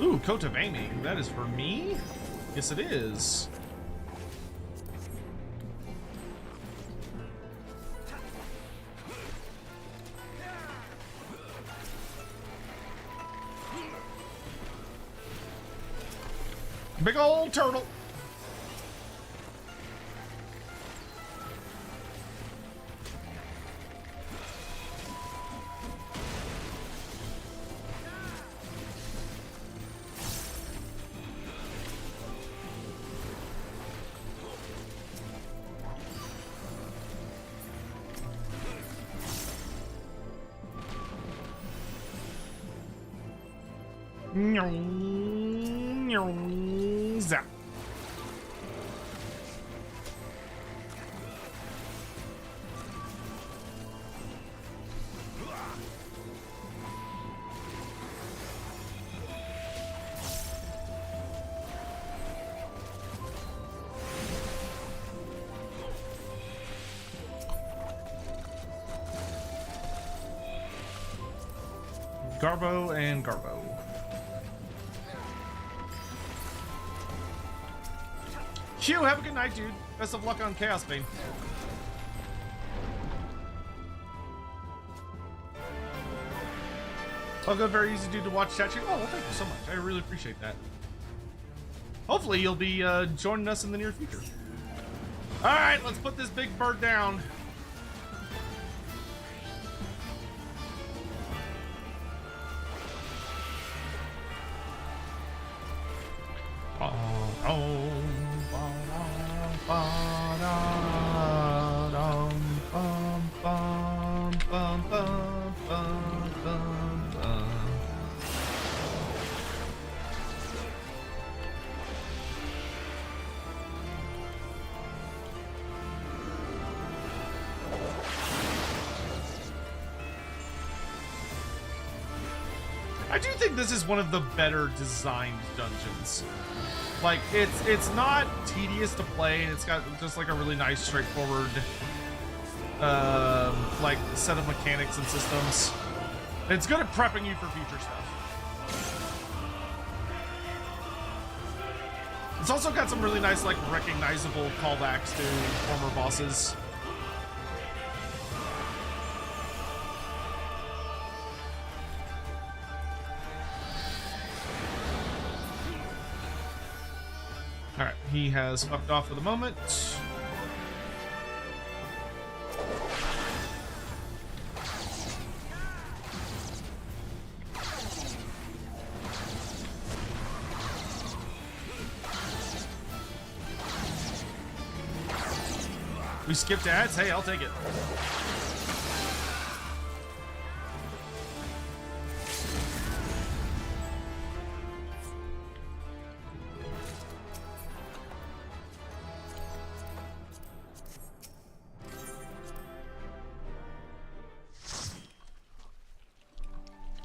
Ooh, coat of aiming. That is for me? Yes, it is. Big old turtle. Zap. Garbo and Garbo. Hugh, have a good night, dude. Best of luck on Chaos Bane. All good, very easy dude to watch chat. Oh, well, thank you so much. I really appreciate that. Hopefully you'll be joining us in the near future. All right, let's put this big bird down. I do think this is one of the better designed dungeons. Like, it's not tedious to play, and it's got just like a really nice, straightforward like set of mechanics and systems. It's good at prepping you for future stuff. It's also got some really nice, like, recognizable callbacks to former bosses. Alright, he has fucked off for the moment. We skipped ads? Hey, I'll take it.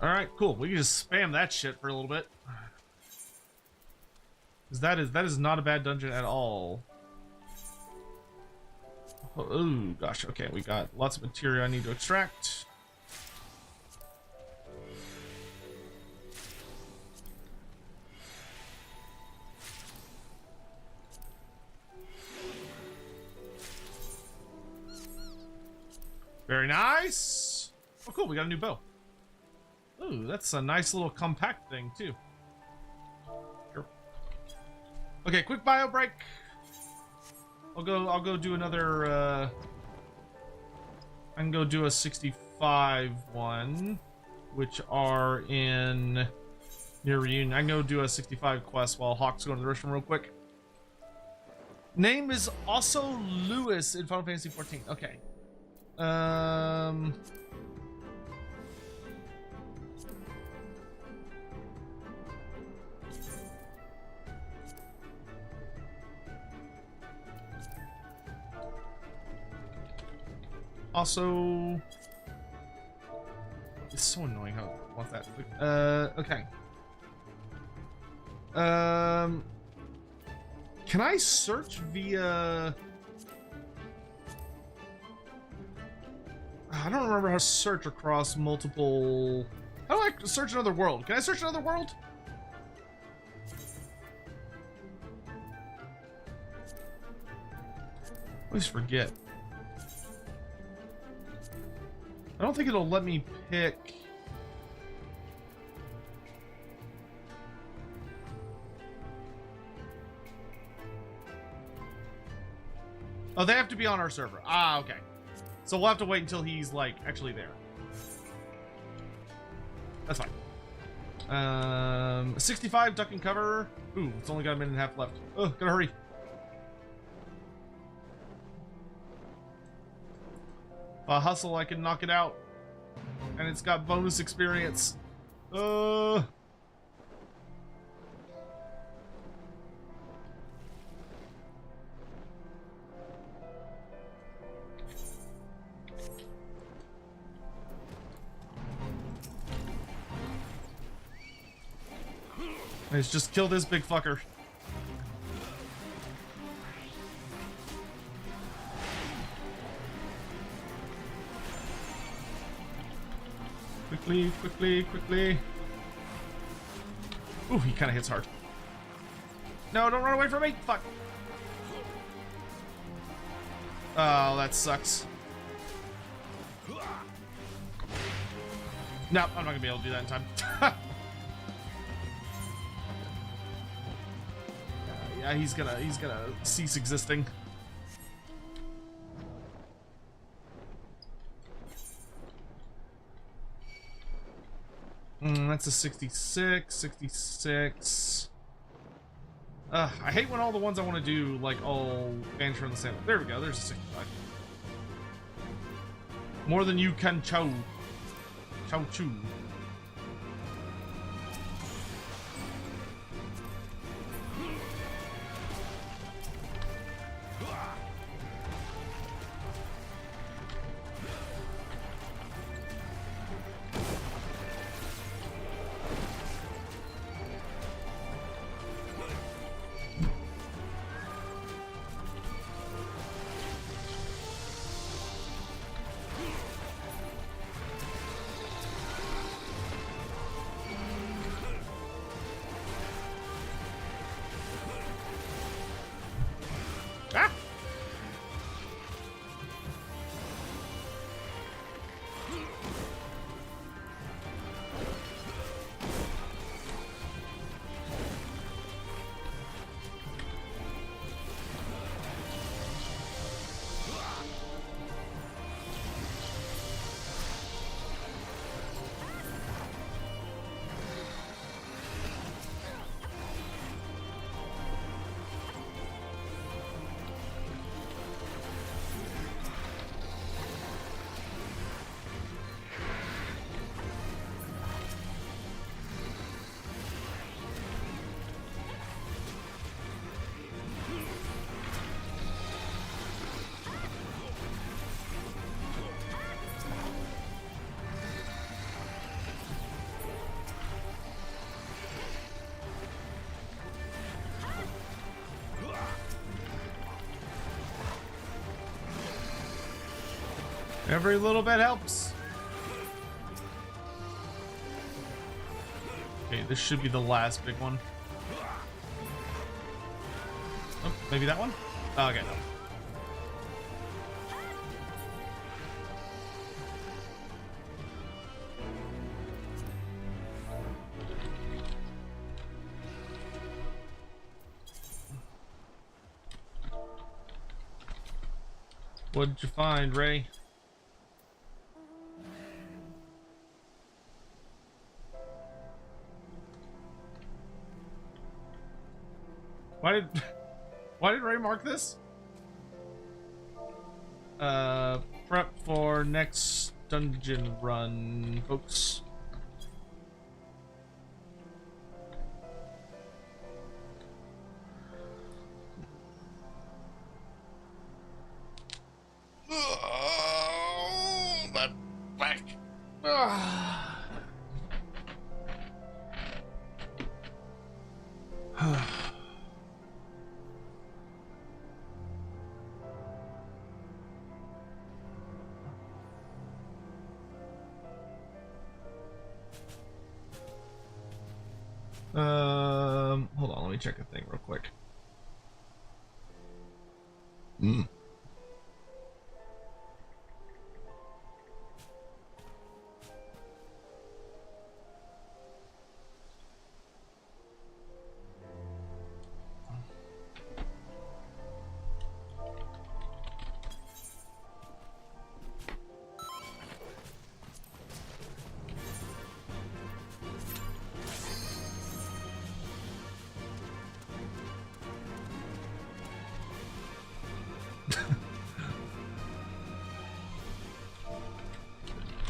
Alright, cool. We can just spam that shit for a little bit. 'Cause that is not a bad dungeon at all. Oh gosh, okay, we got lots of material I need to extract. Very nice. Oh cool, we got a new bow. Ooh, that's a nice little compact thing too. Here. Okay, quick bio break. I'll go do another I can go do a 65 one, which are in near Reunion. I can go do a 65 quest while Hawk's going to the restroom real quick. Name is also Lewis in Final Fantasy 14. Okay. Also, it's so annoying how I want that. Okay. Can I search via? I don't remember how to search across multiple. How do I search another world? Can I search another world? I always forget. I don't think it'll let me pick. Oh, they have to be on our server. Ah, okay. So we'll have to wait until he's, like, actually there. That's fine. 65, duck and cover. Ooh, it's only got a minute and a half left. Oh, gotta hurry. If I hustle, I can knock it out. And it's got bonus experience. Let's just kill this big fucker. Quickly, quickly, quickly. Ooh, he kind of hits hard. No, don't run away from me. Fuck. Oh, that sucks. No, I'm not gonna be able to do that in time. Yeah, he's gonna cease existing. That's a 66, 66. I hate when all the ones I want to do, like, all vanish from the same. There we go, there's a 65. More than you can chow. Chow chew. Ah! Every little bit helps. Okay, this should be the last big one. Oh, maybe that one? Oh, okay, no. What'd you find, Ray? Why did Ray mark this? Prep for next dungeon run, folks. That back. Hold on, let me check a thing real quick.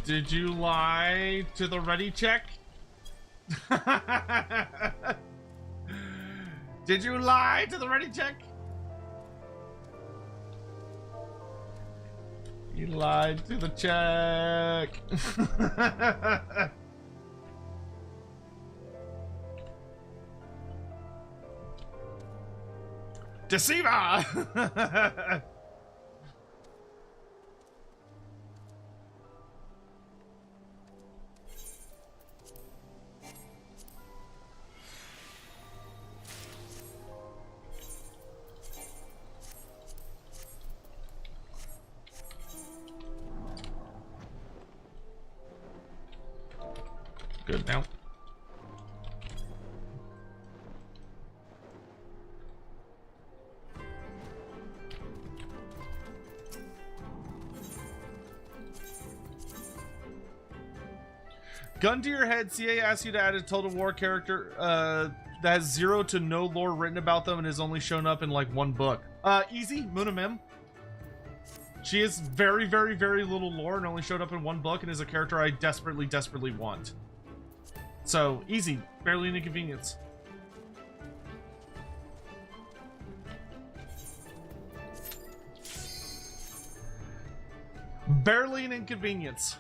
Did you lie to the ready check? Did you lie to the ready check? You lied to the check. Deceiver! good now. Gun to your head, CA asks you to add a Total War character that has 0 to no lore written about them and has only shown up in like one book. Easy, Munamim. She has very, very, very little lore and only showed up in one book and is a character I desperately, desperately want. So, easy. Barely an inconvenience. Barely an inconvenience.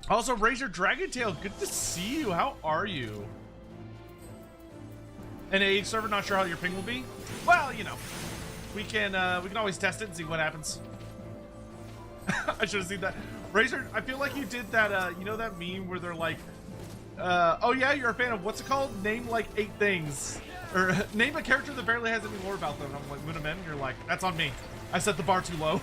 Also, Razor Dragontail, good to see you. How are you? An AH server, not sure how your ping will be. Well, you know, we can always test it and see what happens. I should have seen that. Razor, I feel like you did that, you know that meme where they're like, oh yeah, you're a fan of, what's it called? Name like 8 things. Or name a character that barely has any lore about them. And I'm like, Munamen, you're like, that's on me. I set the bar too low.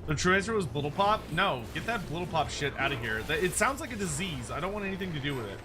The true answer was Blittle Pop? No, get that Blittle Pop shit out of here. It sounds like a disease. I don't want anything to do with it.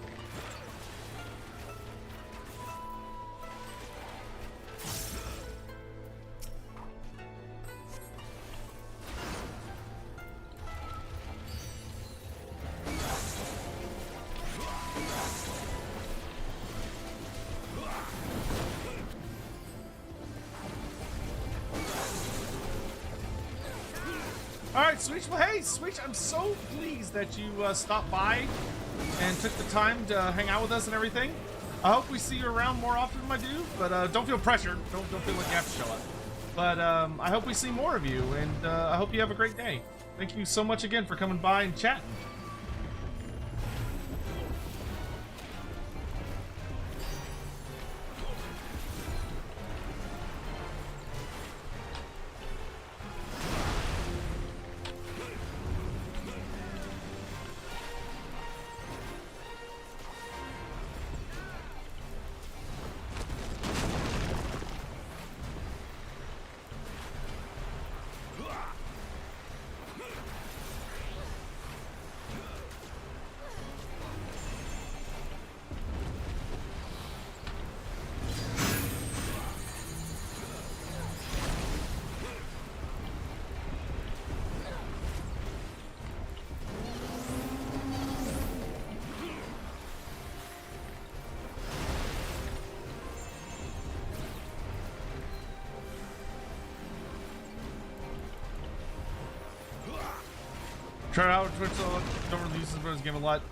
Alright, Switch. Well, hey, Switch, I'm so pleased that you stopped by and took the time to hang out with us and everything. I hope we see you around more often, my dude, but don't feel pressured. Don't feel like you have to show up. But I hope we see more of you, and I hope you have a great day. Thank you so much again for coming by and chatting. Try out Twitch, so don't really use this game a lot.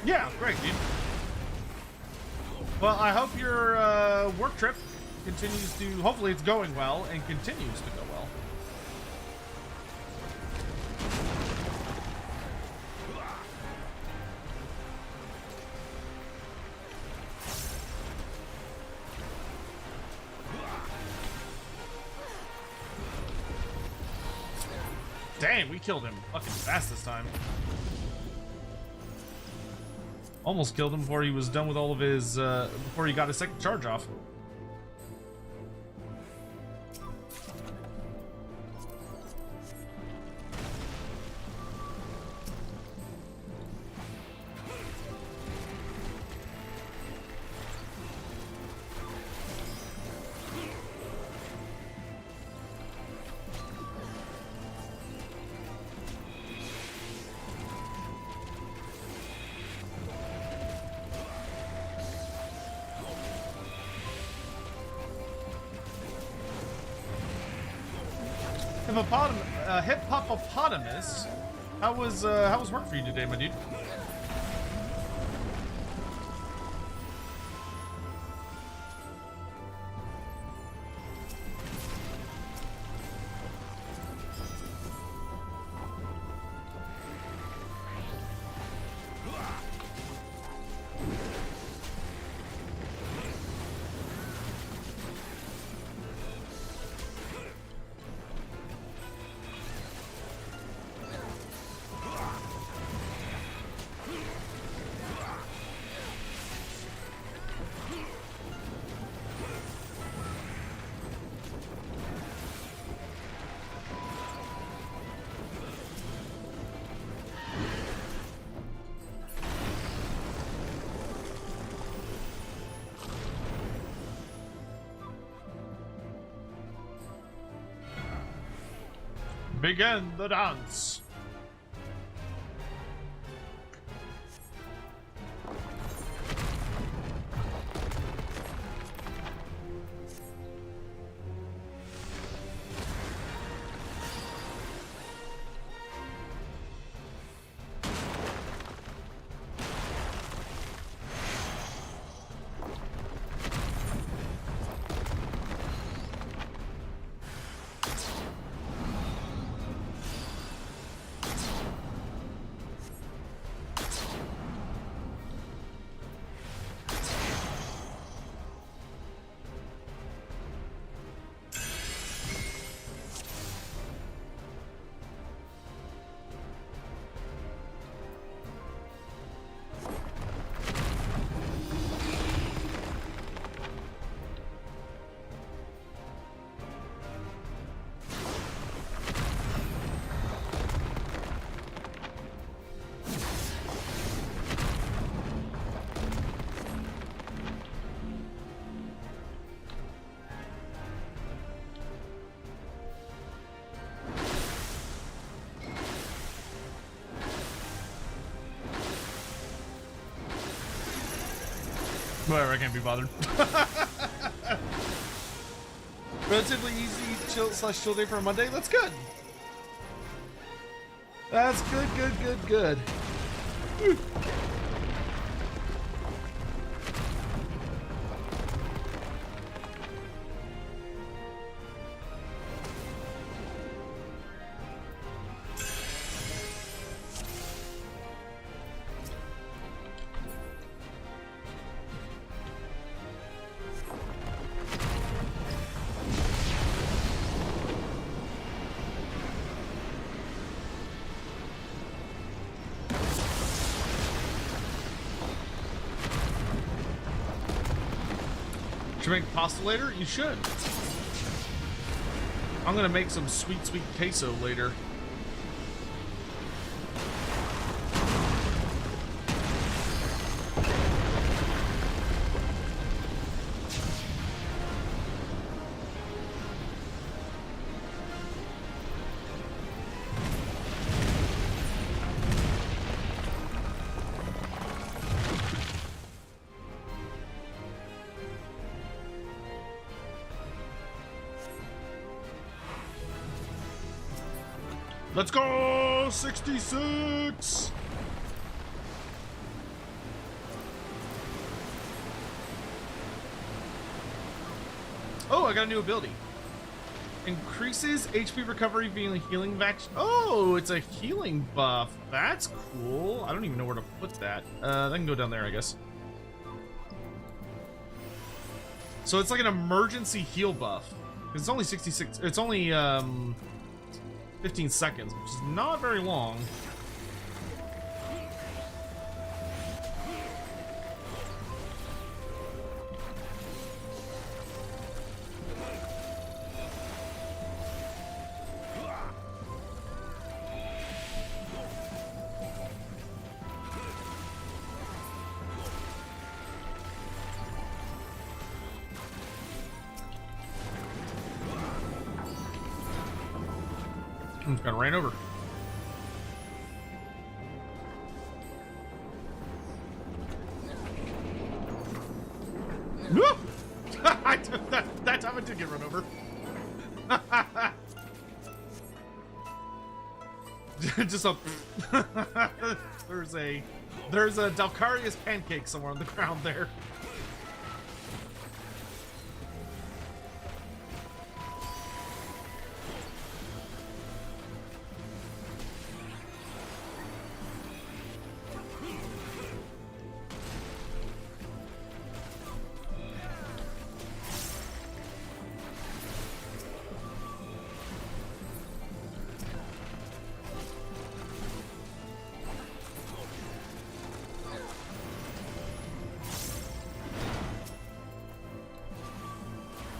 Yeah, great, dude. Well, I hope your work trip continues to, hopefully it's going well and continues to go well. Dang, we killed him fucking fast this time. Almost killed him before he was done with all of his, before he got his second charge off. Hippopotamus How was work for you today, my dude? Begin the dance. Whatever, I can't be bothered. Relatively easy chill day for a Monday. That's good. That's good. Whew. Should make pasta later? You should. I'm gonna make some sweet queso later. Let's go! 66! Oh, I got a new ability. Increases HP recovery via healing vaccine. Oh, it's a healing buff. That's cool. I don't even know where to put that. I can go down there, I guess. So it's like an emergency heal buff. It's only 66. It's only 15 seconds, which is not very long. Got ran over. That time I did get run over. Just a there's a Dalcarius pancake somewhere on the ground there.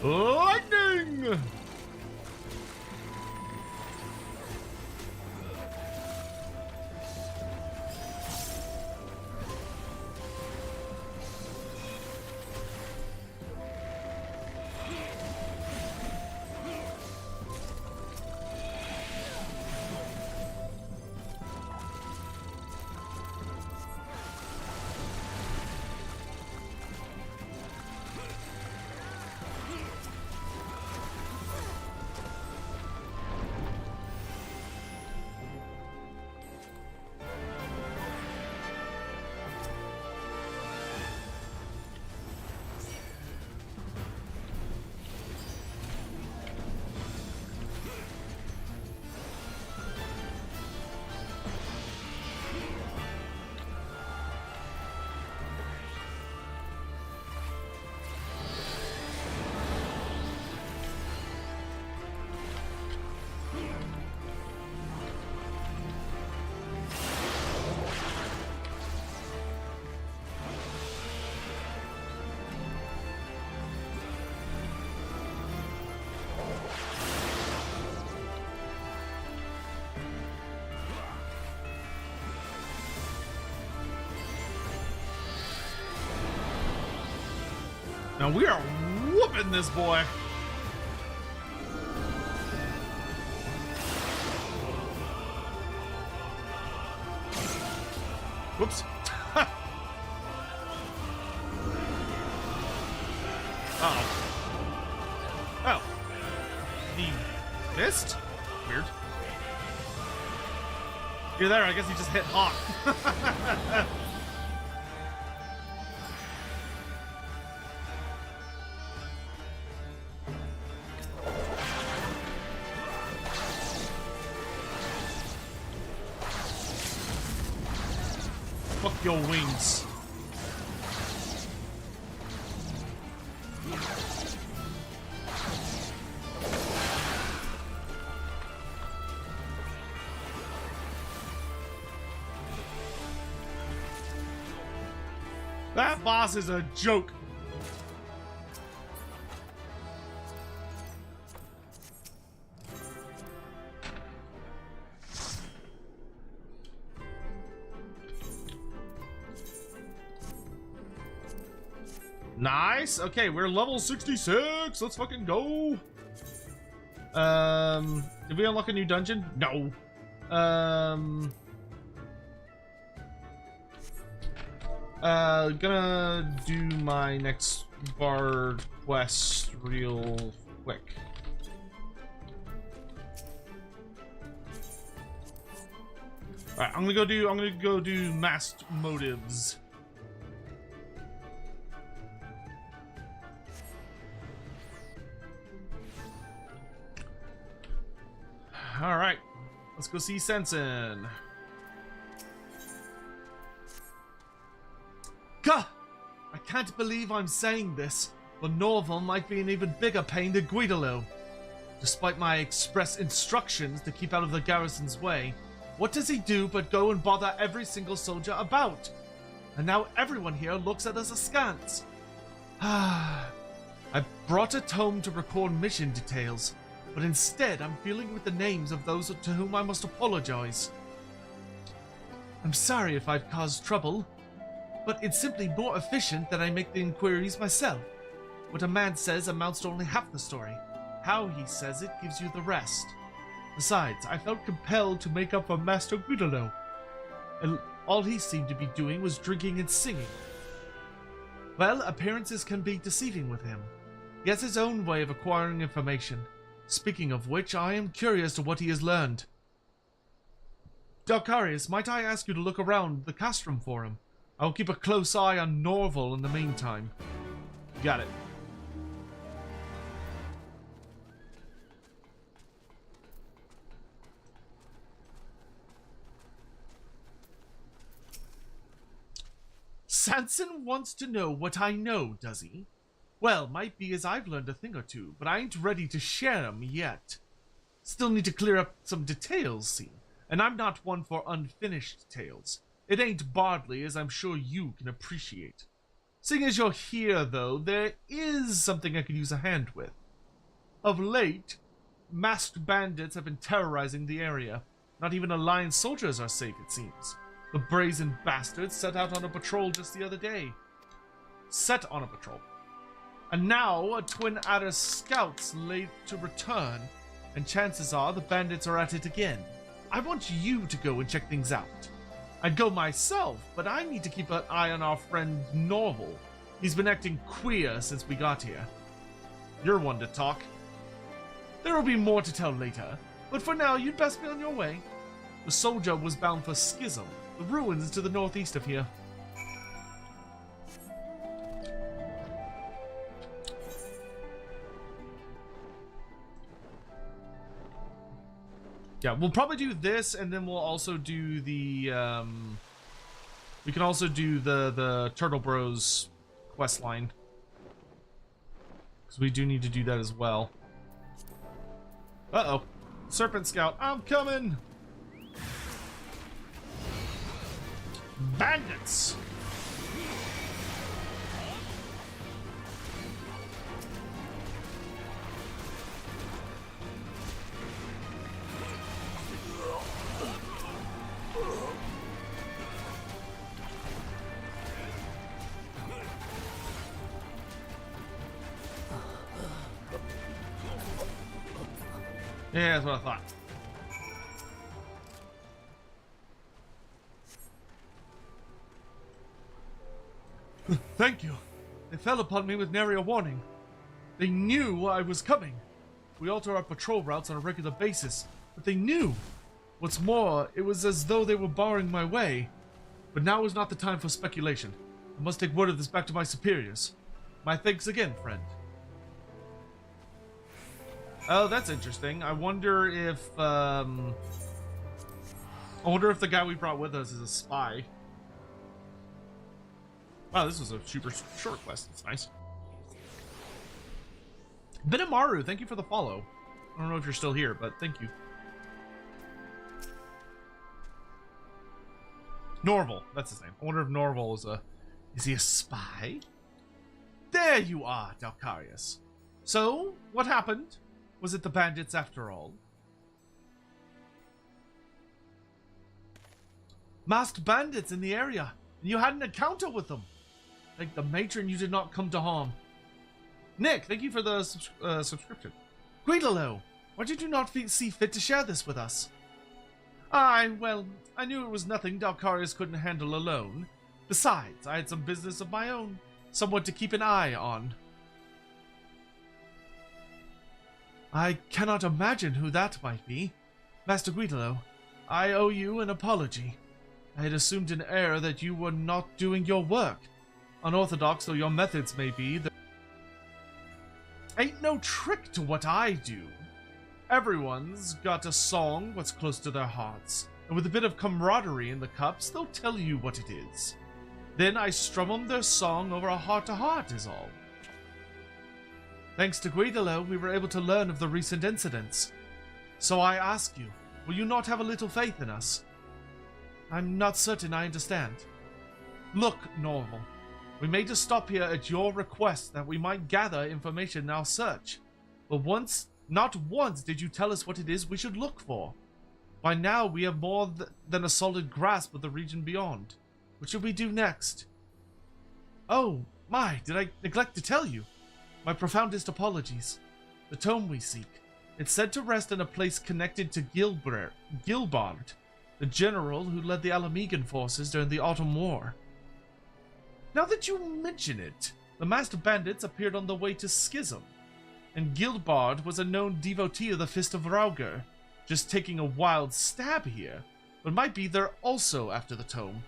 Lightning! Now we are whooping this boy. Whoops. Uh-oh. Oh. He missed? Weird. You're there, I guess he just hit Hawk. Fuck your wings. That boss is a joke. Nice. Okay, we're level 66. Let's fucking go. Did we unlock a new dungeon? No. Gonna do my next bard quest real quick. Alright, I'm gonna go do masked motives. Alright, let's go see Sensen. Gah! I can't believe I'm saying this, but Norval might be an even bigger pain than Guidolo. Despite my express instructions to keep out of the garrison's way, what does he do but go and bother every single soldier about? And now everyone here looks at us askance. I brought a tome to record mission details, but instead I'm filling with the names of those to whom I must apologize. I'm sorry if I've caused trouble, but it's simply more efficient that I make the inquiries myself. What a man says amounts to only half the story. How he says it gives you the rest. Besides, I felt compelled to make up for Master Guidolo, and all he seemed to be doing was drinking and singing. Well, appearances can be deceiving with him. He has his own way of acquiring information. Speaking of which, I am curious to what he has learned. Delcarius, might I ask you to look around the castrum for him? I will keep a close eye on Norval in the meantime. Got it. Sanson wants to know what I know, does he? Well, might be as I've learned a thing or two, but I ain't ready to share 'em yet. Still need to clear up some details, see? And I'm not one for unfinished tales. It ain't Bardley, as I'm sure you can appreciate. Seeing as you're here, though, there is something I could use a hand with. Of late, masked bandits have been terrorizing the area. Not even Alliance soldiers are safe, it seems. The brazen bastards set out on a patrol just the other day. Set on a patrol. And now, a Twin Adder scout's late to return, and chances are the bandits are at it again. I want you to go and check things out. I'd go myself, but I need to keep an eye on our friend Norval. He's been acting queer since we got here. You're one to talk. There will be more to tell later, but for now you'd best be on your way. The soldier was bound for Schism, the ruins to the northeast of here. Yeah, we'll probably do this, and then we'll also do the, we can also do the Turtle Bros quest line. Because we do need to do that as well. Uh-oh. Serpent Scout, I'm coming! Bandits! Yeah, that's what I thought. Thank you. They fell upon me with nary a warning. They knew I was coming. We alter our patrol routes on a regular basis, but they knew. What's more, it was as though they were barring my way. But now is not the time for speculation. I must take word of this back to my superiors. My thanks again, friend. Oh, that's interesting. I wonder if the guy we brought with us is a spy. Wow, this was a super short quest. That's nice. Benimaru, thank you for the follow. I don't know if you're still here, but thank you. Norval, that's his name. I wonder if Norval is he a spy? There you are, Delcarius. So, what happened? Was it the bandits after all? Masked bandits in the area, and you had an encounter with them. Thank the matron you did not come to harm. Nick, thank you for the subscription. Guidolo, why did you not see fit to share this with us? Well, I knew it was nothing Delcarius couldn't handle alone. Besides, I had some business of my own, someone to keep an eye on. I cannot imagine who that might be. Master Guidolo, I owe you an apology. I had assumed in error that you were not doing your work. Unorthodox though your methods may be, there ain't no trick to what I do. Everyone's got a song what's close to their hearts, and with a bit of camaraderie in the cups, they'll tell you what it is. Then I strum 'em their song over a heart-to-heart is all. Thanks to Guidolo, we were able to learn of the recent incidents. So I ask you, will you not have a little faith in us? I'm not certain I understand. Look, Norval, we made a stop here at your request that we might gather information in our search. But not once did you tell us what it is we should look for. By now we have more than a solid grasp of the region beyond. What should we do next? Oh, my, did I neglect to tell you? My profoundest apologies. The tome we seek. It's said to rest in a place connected to Gilbard, the general who led the Alamegan forces during the Autumn War. Now that you mention it, the masked bandits appeared on the way to Schism, and Gilbard was a known devotee of the Fist of Rauger, just taking a wild stab here, but might be they're also after the tome.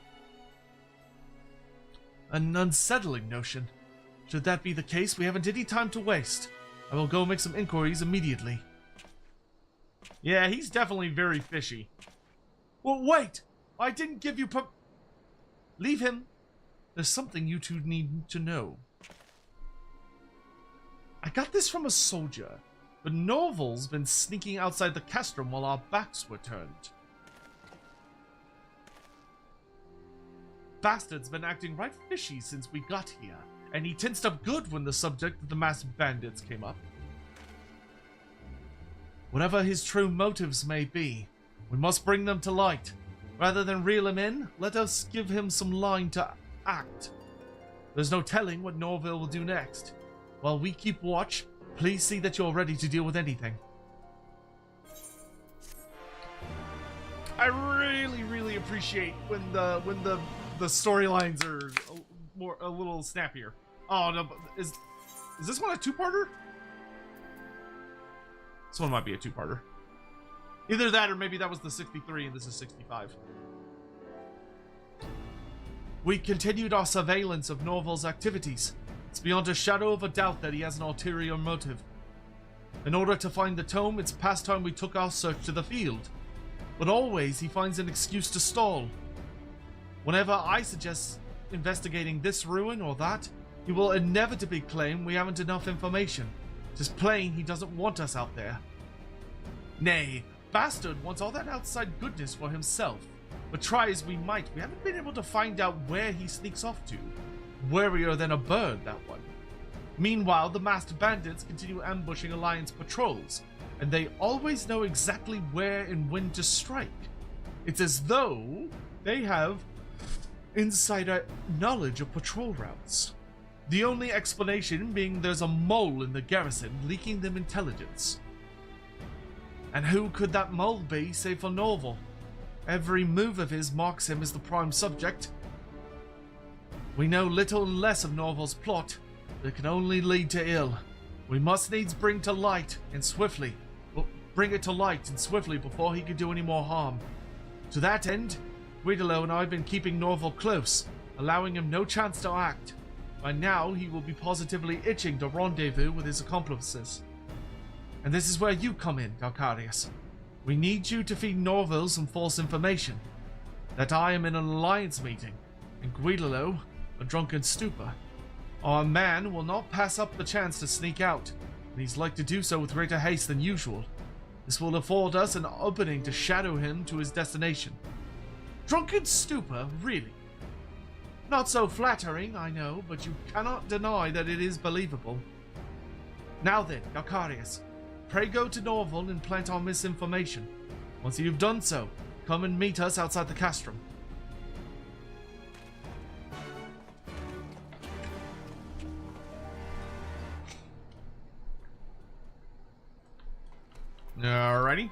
An unsettling notion. Should that be the case, we haven't any time to waste. I will go make some inquiries immediately. Yeah, he's definitely very fishy. Well, wait! I didn't give you Leave him. There's something you two need to know. I got this from a soldier, but Norval's been sneaking outside the castrum while our backs were turned. Bastard's been acting right fishy since we got here, and he tensed up good when the subject of the masked bandits came up. Whatever his true motives may be, we must bring them to light. Rather than reel him in, let us give him some line to act. There's no telling what Norville will do next. While we keep watch, please see that you're ready to deal with anything. I really appreciate when the storylines are a little snappier. Oh no, is this one a two-parter? This one might be a two-parter. Either that or maybe that was the 63 and this is 65. We continued our surveillance of Norval's activities. It's beyond a shadow of a doubt that he has an ulterior motive. In order to find the tome, it's past time we took our search to the field. But always he finds an excuse to stall. Whenever I suggest investigating this ruin or that, he will inevitably claim we haven't enough information. Just plain he doesn't want us out there. Nay, Bastard wants all that outside goodness for himself. But try as we might, we haven't been able to find out where he sneaks off to. Warier than a bird, that one. Meanwhile, the masked bandits continue ambushing Alliance patrols, and they always know exactly where and when to strike. It's as though they have insider knowledge of patrol routes. The only explanation being there's a mole in the garrison leaking them intelligence. And who could that mole be save for Norval? Every move of his marks him as the prime subject. We know little and less of Norval's plot, but it can only lead to ill. We must needs bring it to light and swiftly before he could do any more harm. To that end, Guidolo and I have been keeping Norval close, allowing him no chance to act. By now, he will be positively itching to rendezvous with his accomplices. And this is where you come in, Galcarius. We need you to feed Norval some false information. That I am in an alliance meeting, and Guidolo, a drunken stupor. Our man will not pass up the chance to sneak out, and he's like to do so with greater haste than usual. This will afford us an opening to shadow him to his destination. Drunken stupor, really? Not so flattering, I know, but you cannot deny that it is believable. Now then, Galcarius, pray go to Norval and plant our misinformation. Once you've done so, come and meet us outside the castrum. Alrighty.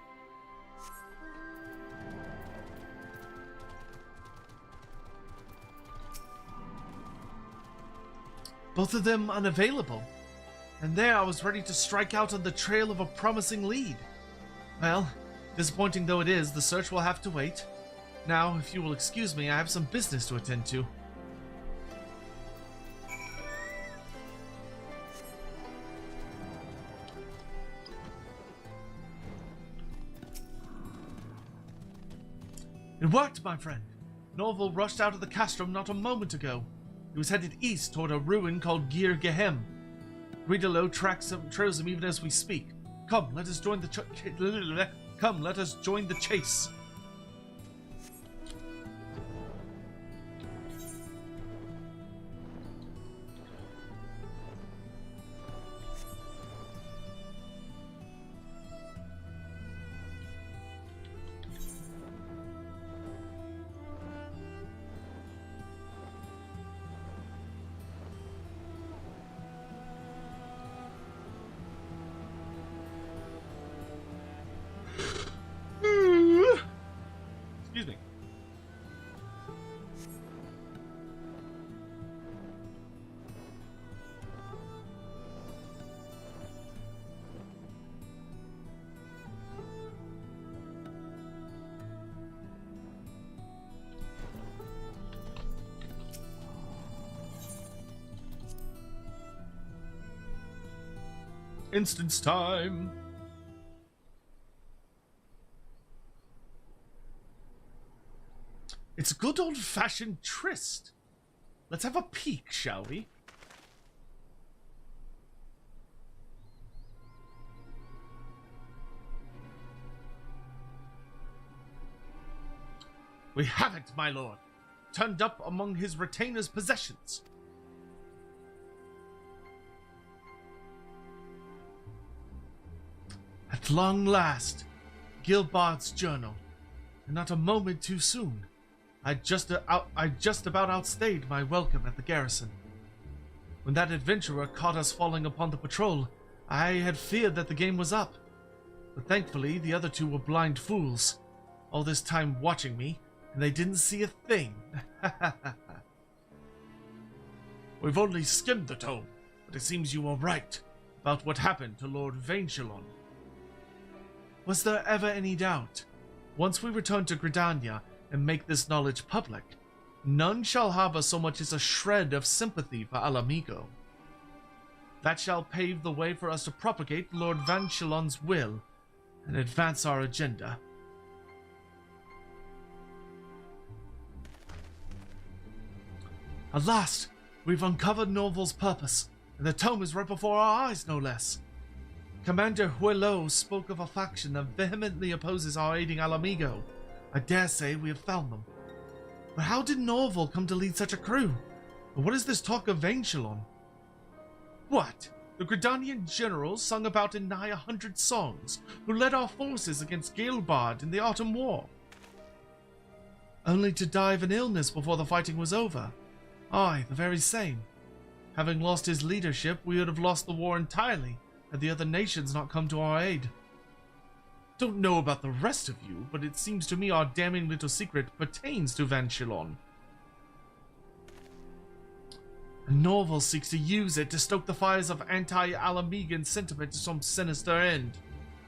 Both of them unavailable. And there I was ready to strike out on the trail of a promising lead. Well, disappointing though it is, the search will have to wait. Now, if you will excuse me, I have some business to attend to. It worked, my friend. Norval rushed out of the castrum not a moment ago. He was headed east toward a ruin called Gir Gehem. Guidolo trails him even as we speak. Come, let us join the chase. instance time. It's a good old-fashioned tryst. Let's have a peek, shall we? We have it, my lord. Turned up among his retainer's possessions. At long last, Gilbard's journal, and not a moment too soon. I just about outstayed my welcome at the garrison. When that adventurer caught us falling upon the patrol, I had feared that the game was up. But thankfully, the other two were blind fools, all this time watching me, and they didn't see a thing. We've only skimmed the tome, but it seems you were right about what happened to Lord Vainchelon. Was there ever any doubt? Once we return to Gridania and make this knowledge public, none shall harbor so much as a shred of sympathy for Alamigo. That shall pave the way for us to propagate Lord Vainchelon's will and advance our agenda. At last, we've uncovered Norval's purpose, and the tome is right before our eyes, no less. Commander Huelo spoke of a faction that vehemently opposes our aiding Alamigo. I dare say we have found them. But how did Norval come to lead such a crew? And what is this talk of Vainchelon? What? The Gridanian generals sung about in nigh 100 songs, who led our forces against Gilbard in the Autumn War. Only to die of an illness before the fighting was over. Aye, the very same. Having lost his leadership, we would have lost the war entirely, had the other nations not come to our aid. Don't know about the rest of you, but it seems to me our damning little secret pertains to Vainchelon. And Norval seeks to use it to stoke the fires of anti-Alamigan sentiment to some sinister end.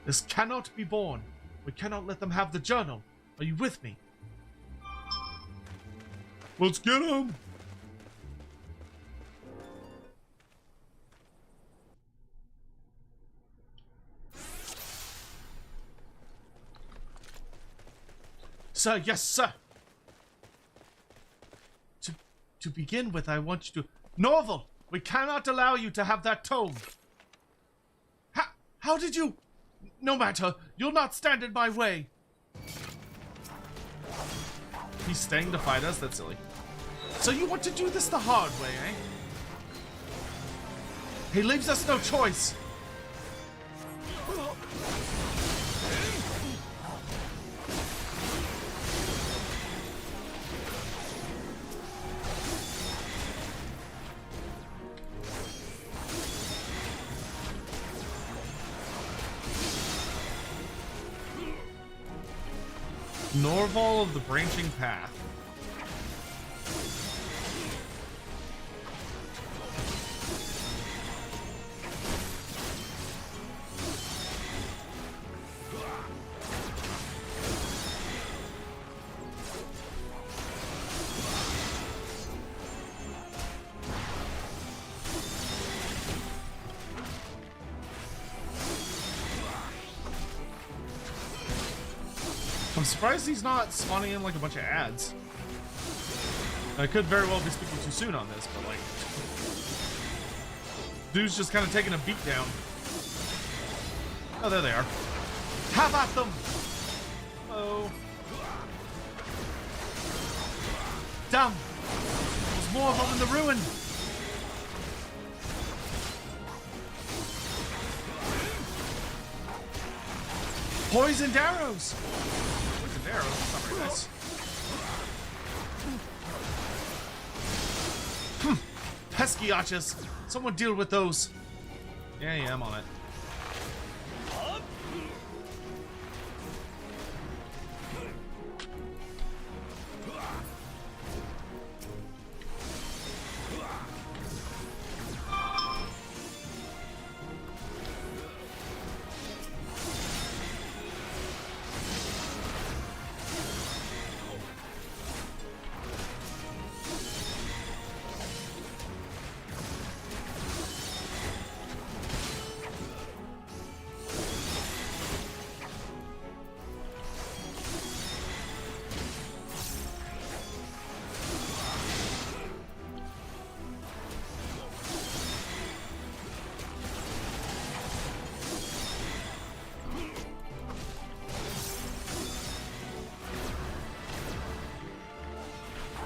This cannot be borne. We cannot let them have the journal. Are you with me? Let's get him! Sir, yes, sir. To begin with, I want you to... Norval, we cannot allow you to have that tome. How did you... No matter, you'll not stand in my way. He's staying to fight us? That's silly. So you want to do this the hard way, eh? He leaves us no choice. Norval of the Branching Path. I'm surprised he's not spawning in like a bunch of ads. I could very well be speaking too soon on this, but like, dude's just kind of taking a beat down. Oh, there they are. Have at them! Oh. Damn! There's more of them in the ruin! Poisoned arrows! Poisoned arrows? That's not very nice. Pesky archers! Someone deal with those! Yeah, I'm on it.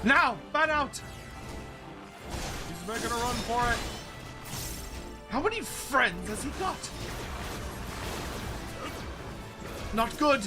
Now! Bat out! He's making a run for it. How many friends has he got? Not good.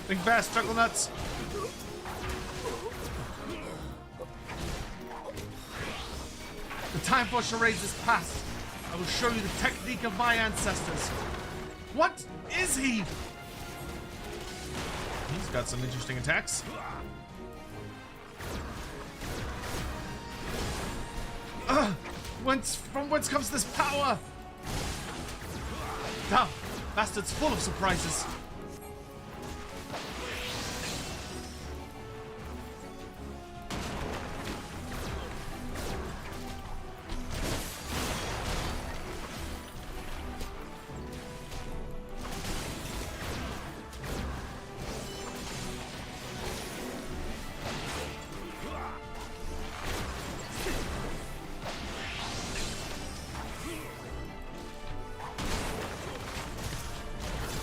Think fast, chuckle nuts. The time for charades is past. I will show you the technique of my ancestors. What is he? He's got some interesting attacks. From whence comes this power? Damn, bastard's full of surprises.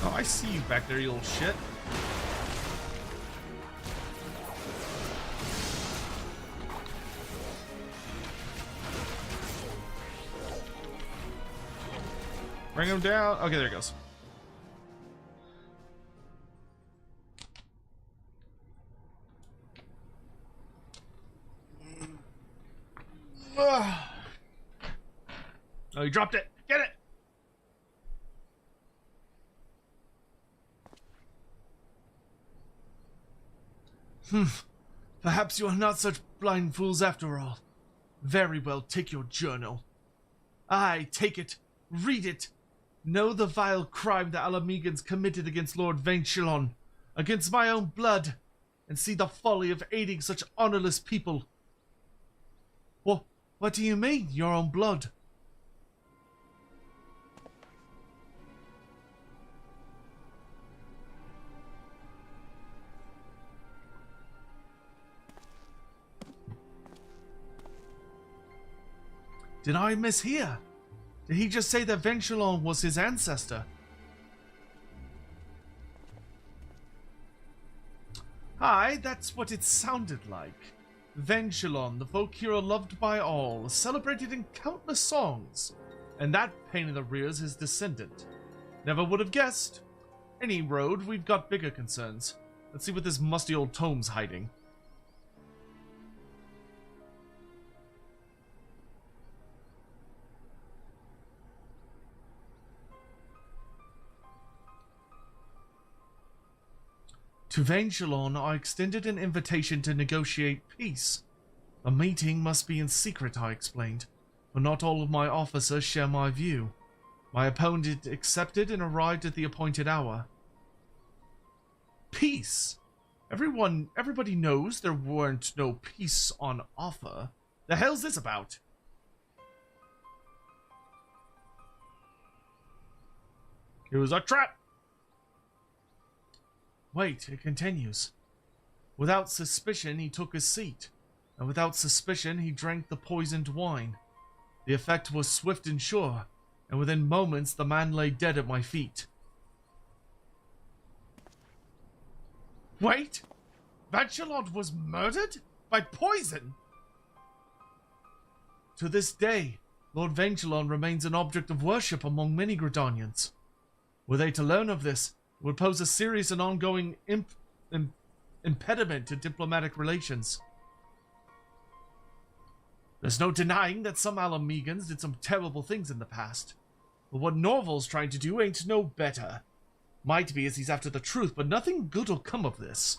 Oh, I see you back there, you little shit. Bring him down. Okay, there he goes. Oh, he dropped it. Get it. Perhaps you are not such blind fools after all. Very well, take your journal. Aye, take it. Read it. Know the vile crime the Alamegans committed against Lord Vainchilon, against my own blood, and see the folly of aiding such honorless people. What do you mean, your own blood? Did I mishear? Did he just say that Vainchilon was his ancestor? Aye, that's what it sounded like. Vainchilon, the folk hero loved by all, celebrated in countless songs. And that pain in the rear is his descendant. Never would have guessed. Any road, we've got bigger concerns. Let's see what this musty old tome's hiding. To Vainchilon, I extended an invitation to negotiate peace. A meeting must be in secret, I explained, for not all of my officers share my view. My opponent accepted and arrived at the appointed hour. Peace? Everybody knows there weren't no peace on offer. The hell's this about? It was a trap! Wait, it continues. Without suspicion, he took his seat, and without suspicion, he drank the poisoned wine. The effect was swift and sure, and within moments, the man lay dead at my feet. Wait! Vainchilon was murdered? By poison? To this day, Lord Vainchilon remains an object of worship among many Gridanians. Were they to learn of this, would pose a serious and ongoing impediment to diplomatic relations. There's no denying that some Alamegans did some terrible things in the past. But what Norval's trying to do ain't no better. Might be as he's after the truth, but nothing good will come of this.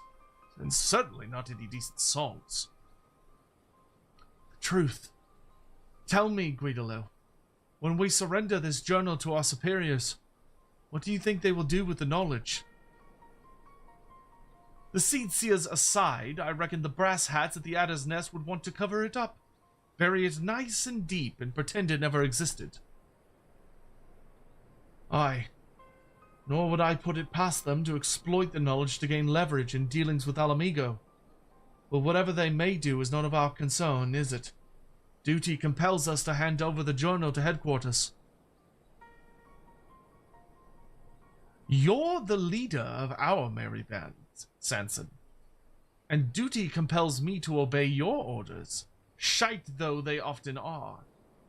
And certainly not any decent songs. The truth. Tell me, Guidolo, when we surrender this journal to our superiors, what do you think they will do with the knowledge? The seed seers aside, I reckon the brass hats at the Adder's Nest would want to cover it up. bury it nice and deep, and pretend it never existed. Aye. Nor would I put it past them to exploit the knowledge to gain leverage in dealings with Alamigo. But whatever they may do is none of our concern, is it? Duty compels us to hand over the journal to headquarters. You're the leader of our merry band, Sanson. And duty compels me to obey your orders, shite though they often are.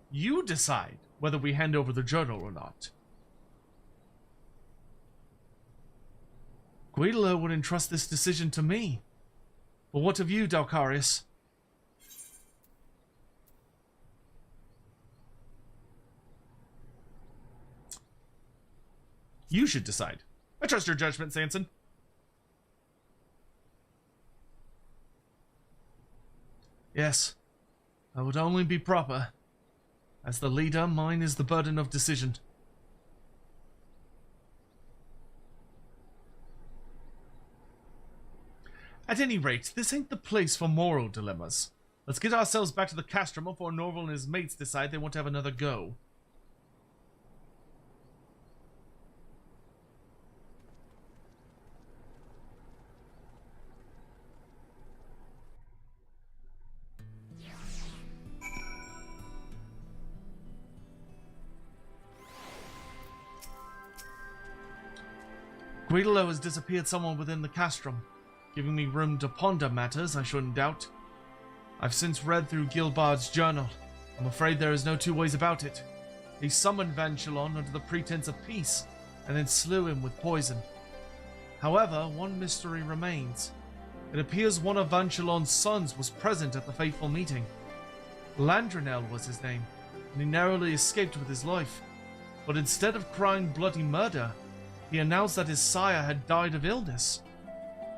You decide whether we hand over the journal or not. Guidolo would entrust this decision to me. But what of you, Dalcarius? You should decide. I trust your judgment, Sanson. Yes, that would only be proper. As the leader, mine is the burden of decision. At any rate, this ain't the place for moral dilemmas. Let's get ourselves back to the castrum before Norval and his mates decide they want to have another go. Guidolo has disappeared somewhere within the castrum, giving me room to ponder matters I shouldn't doubt. I've since read through Gilbard's journal. I'm afraid there is no two ways about it. He summoned Vanchelon under the pretense of peace, and then slew him with poison. However, one mystery remains. It appears one of Vanchelon's sons was present at the fateful meeting. Landrinel was his name, and he narrowly escaped with his life. But instead of crying bloody murder, he announced that his sire had died of illness.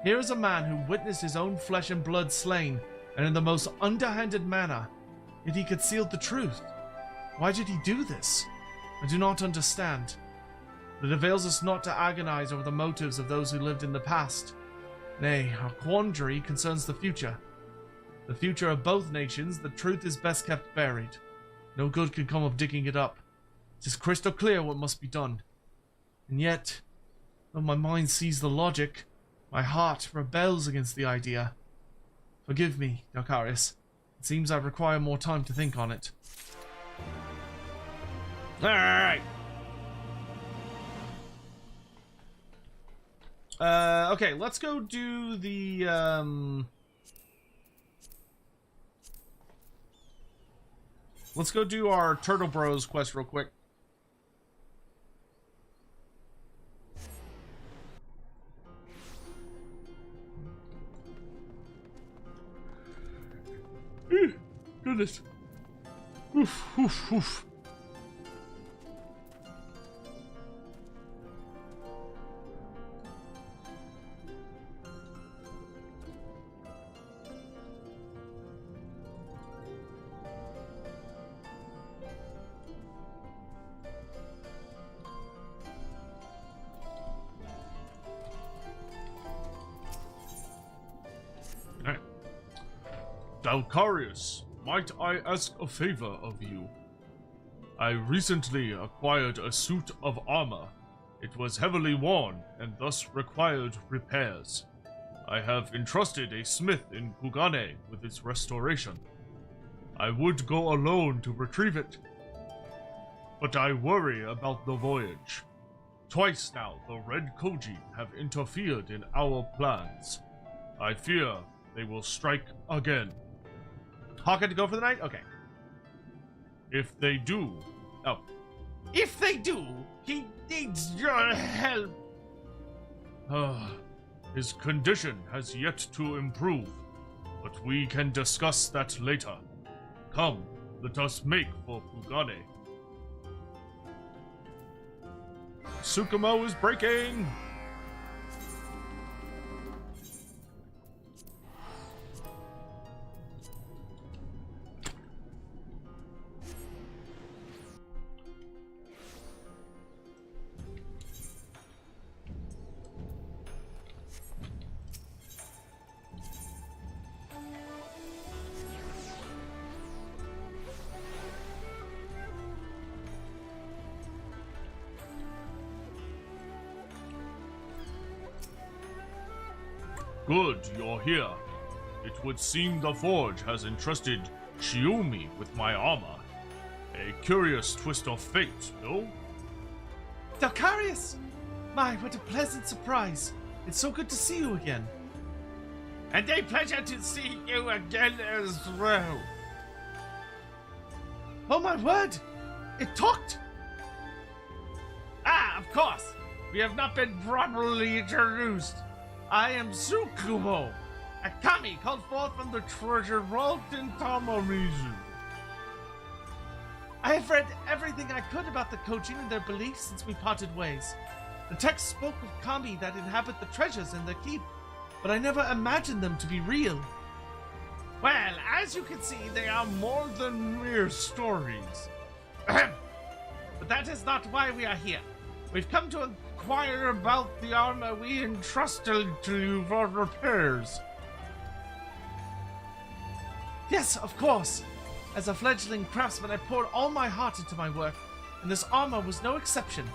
Here is a man who witnessed his own flesh and blood slain, and in the most underhanded manner, yet he concealed the truth. Why did he do this? I do not understand. But it avails us not to agonize over the motives of those who lived in the past. Nay, our quandary concerns the future. The future of both nations, the truth is best kept buried. No good can come of digging it up. It is crystal clear what must be done. And yet, though my mind sees the logic, my heart rebels against the idea. Forgive me, Dalcarius. It seems I require more time to think on it. Alright. Okay, let's go do the, let's go do our Turtle Bros quest real quick. Goodness. Oof, oof, oof. Alright. Dalcarius, might I ask a favor of you? I recently acquired a suit of armor. It was heavily worn and thus required repairs. I have entrusted a smith in Kugane with its restoration. I would go alone to retrieve it, but I worry about the voyage. Twice now the Red Koji have interfered in our plans. I fear they will strike again. Hawkeye to go for the night? Okay. If they do... Oh. If they do, he needs your help. His condition has yet to improve, but we can discuss that later. Come, let us make for Kugane. Tsukumo is breaking! Good, you're here. It would seem the Forge has entrusted Shiumi with my armor. A curious twist of fate, no? Dalcarius! My, what a pleasant surprise. It's so good to see you again. And a pleasure to see you again as well. Oh my word! It talked! Ah, of course! We have not been properly introduced. I am Tsukumo, a kami called forth from the treasure vault in Tamarizu. I have read everything I could about the Kojin and their beliefs since we parted ways. The text spoke of kami that inhabit the treasures in the keep, but I never imagined them to be real. Well, as you can see, they are more than mere stories. Ahem. But that is not why we are here. We've come to inquire about the armor we entrusted to you for repairs. Yes, of course. As a fledgling craftsman, I poured all my heart into my work, and this armor was no exception.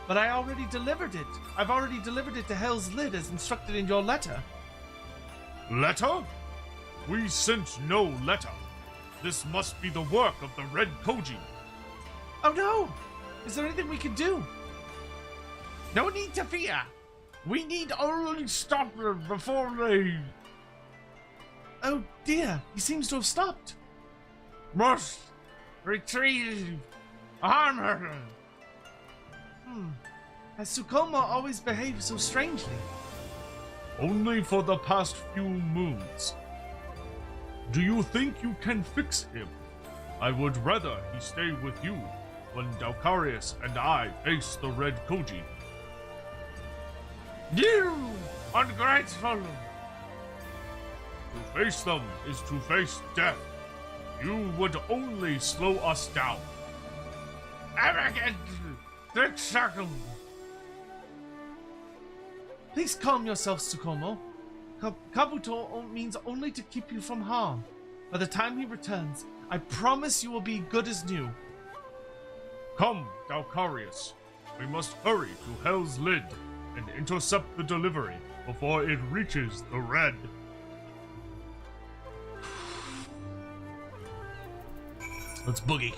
But I already delivered it. I've already delivered it to Hell's Lid as instructed in your letter. Letter? We sent no letter. This must be the work of the Red Koji. Oh no! Is there anything we can do? No need to fear. We need only stop them before they... Oh dear, he seems to have stopped. Must retrieve armor. Has Tsukoma always behaved so strangely? Only for the past few moons. Do you think you can fix him? I would rather he stay with you when Dalcarius and I face the Red Koji. You ungrateful! To face them is to face death. You would only slow us down. Arrogant! Tricksuckle! Please calm yourself, Tsukomo. Kabuto means only to keep you from harm. By the time he returns, I promise you will be good as new. Come, Dalcarius. We must hurry to Hell's Lid and intercept the delivery before it reaches the Red. Let's boogie.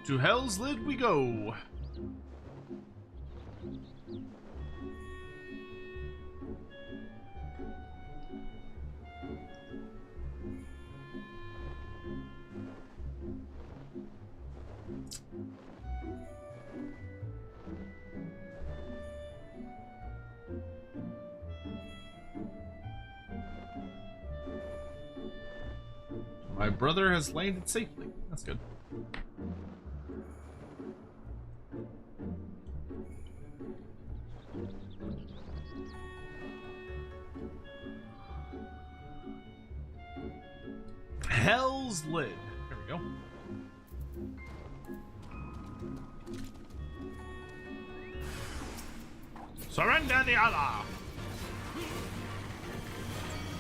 To Hell's Lid we go. My brother has landed safely. That's good. Hell's Lid. There we go. Surrender the other.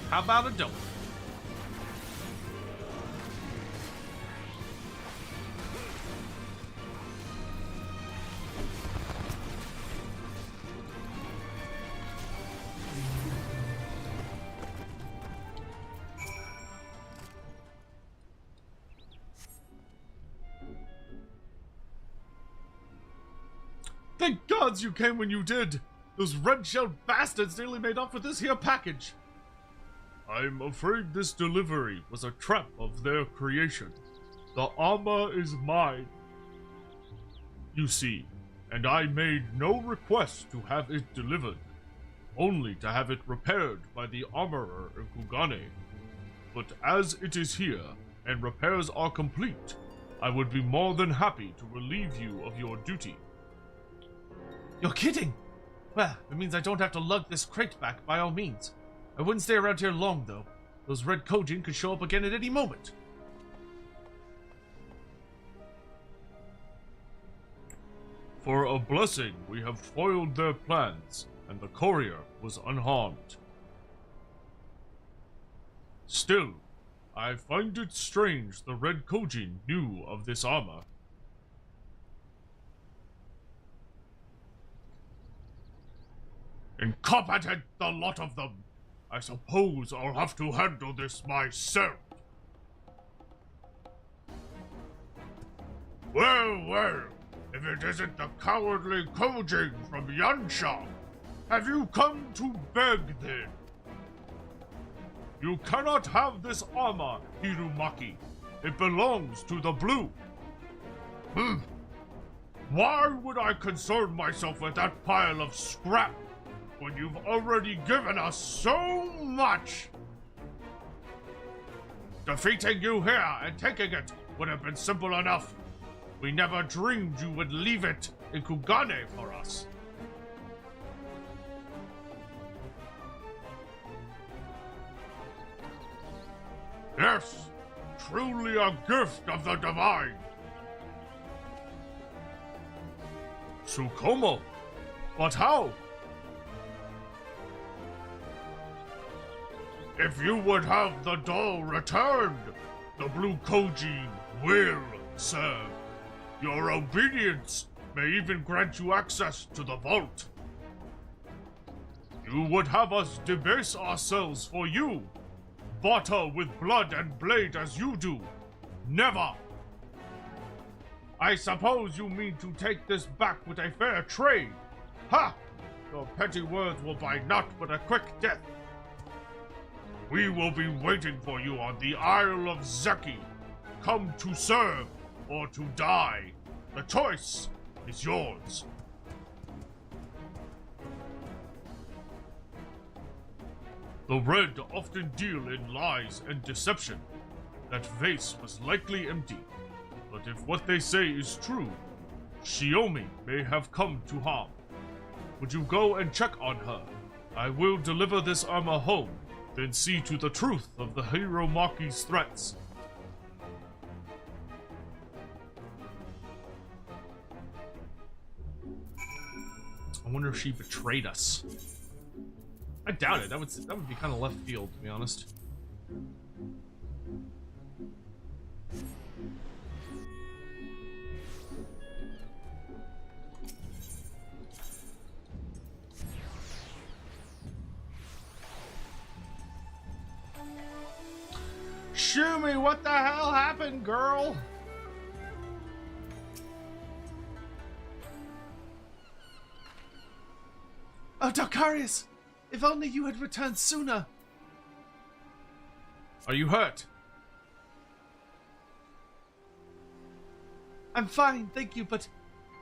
How about a don't? Thank gods you came when you did! Those red-shelled bastards nearly made off with this here package! I'm afraid this delivery was a trap of their creation. The armor is mine. You see, and I made no request to have it delivered, only to have it repaired by the armorer in Kugane. But as it is here, and repairs are complete, I would be more than happy to relieve you of your duty. You're kidding! Well, it means I don't have to lug this crate back by all means. I wouldn't stay around here long, though. Those red Kojin could show up again at any moment. For a blessing, we have foiled their plans, and the courier was unharmed. Still, I find it strange the red Kojin knew of this armor. Incompetent, the lot of them! I suppose I'll have to handle this myself. Well, if it isn't the cowardly Kojin from Yansha, have you come to beg then? You cannot have this armor, Hirumaki. It belongs to the blue. Why would I concern myself with that pile of scrap when you've already given us so much? Defeating you here and taking it would have been simple enough. We never dreamed you would leave it in Kugane for us. Yes, truly a gift of the divine. Tsukumo? But how? If you would have the doll returned, the blue Kojin will serve. Your obedience may even grant you access to the vault. You would have us debase ourselves for you, barter with blood and blade as you do. Never! I suppose you mean to take this back with a fair trade. Ha! Your petty words will buy naught but a quick death. We will be waiting for you on the Isle of Zeki. Come to serve or to die. The choice is yours. The Red often deal in lies and deception. That vase was likely empty. But if what they say is true, Shiomi may have come to harm. Would you go and check on her? I will deliver this armor home, then see to the truth of the Hiromaki's threats. I wonder if she betrayed us. I doubt it. That would be kind of left field, to be honest. Shumi, what the hell happened, girl? Oh, Docarius! If only you had returned sooner! Are you hurt? I'm fine, thank you, but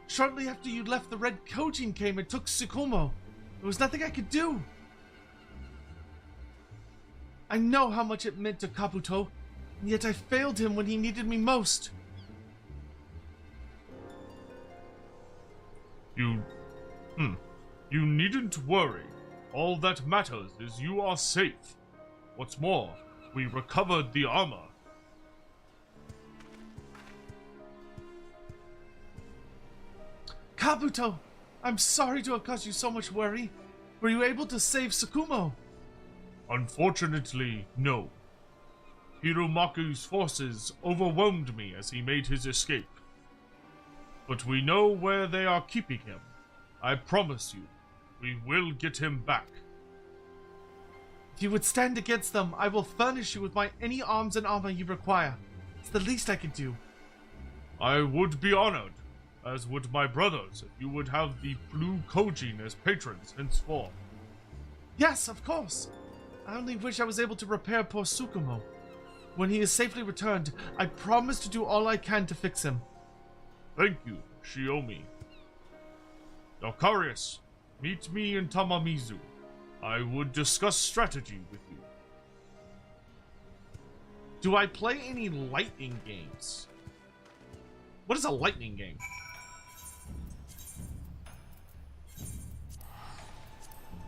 shortly after you left, the Red Kojin came and took Tsukumo. There was nothing I could do. I know how much it meant to Kabuto, and yet I failed him when he needed me most. You needn't worry. All that matters is you are safe. What's more, we recovered the armor. Kabuto, I'm sorry to have caused you so much worry. Were you able to save Tsukumo? Unfortunately, no. Hiromaku's forces overwhelmed me as he made his escape. But we know where they are keeping him. I promise you, we will get him back. If you would stand against them, I will furnish you with any arms and armor you require. It's the least I can do. I would be honored, as would my brothers, if you would have the Blue Kojin as patrons henceforth. Yes, of course. I only wish I was able to repair poor Tsukumo. When he is safely returned, I promise to do all I can to fix him. Thank you, Shiomi. Docarius, meet me in Tamamizu. I would discuss strategy with you. Do I play any lightning games? What is a lightning game?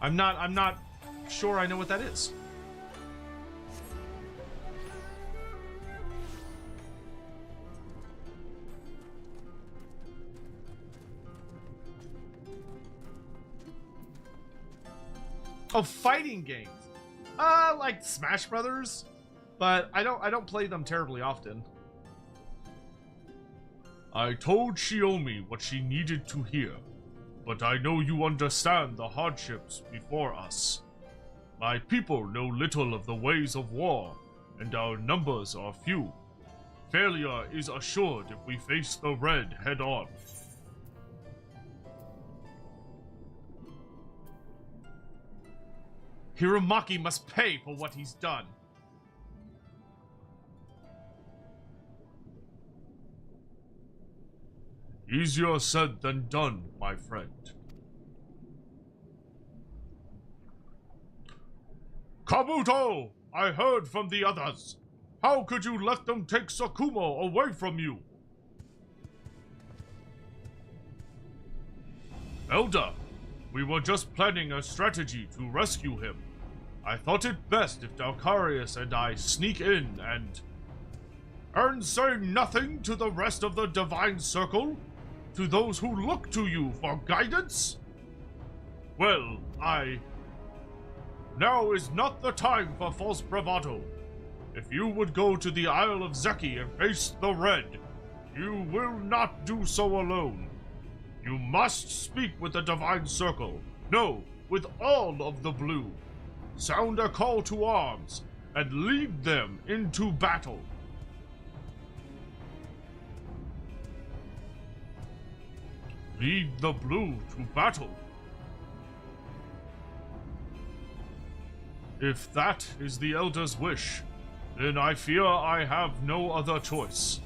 I'm not sure I know what that is. Oh, fighting games. Like Smash Brothers, but I don't play them terribly often. I told Shiomi what she needed to hear, but I know you understand the hardships before us. My people know little of the ways of war, and our numbers are few. Failure is assured if we face the Red head-on. Hiromaki must pay for what he's done. Easier said than done, my friend. Kabuto! I heard from the others. How could you let them take Sakumo away from you? Elder, we were just planning a strategy to rescue him. I thought it best if Dalkarius and I sneak in and say nothing to the rest of the Divine Circle? To those who look to you for guidance? Well, now is not the time for false bravado. If you would go to the Isle of Zeki and face the Red, you will not do so alone. You must speak with the Divine Circle. No, with all of the Blue. Sound a call to arms and lead them into battle. Lead the Blue to battle. If that is the Elder's wish, then I fear I have no other choice.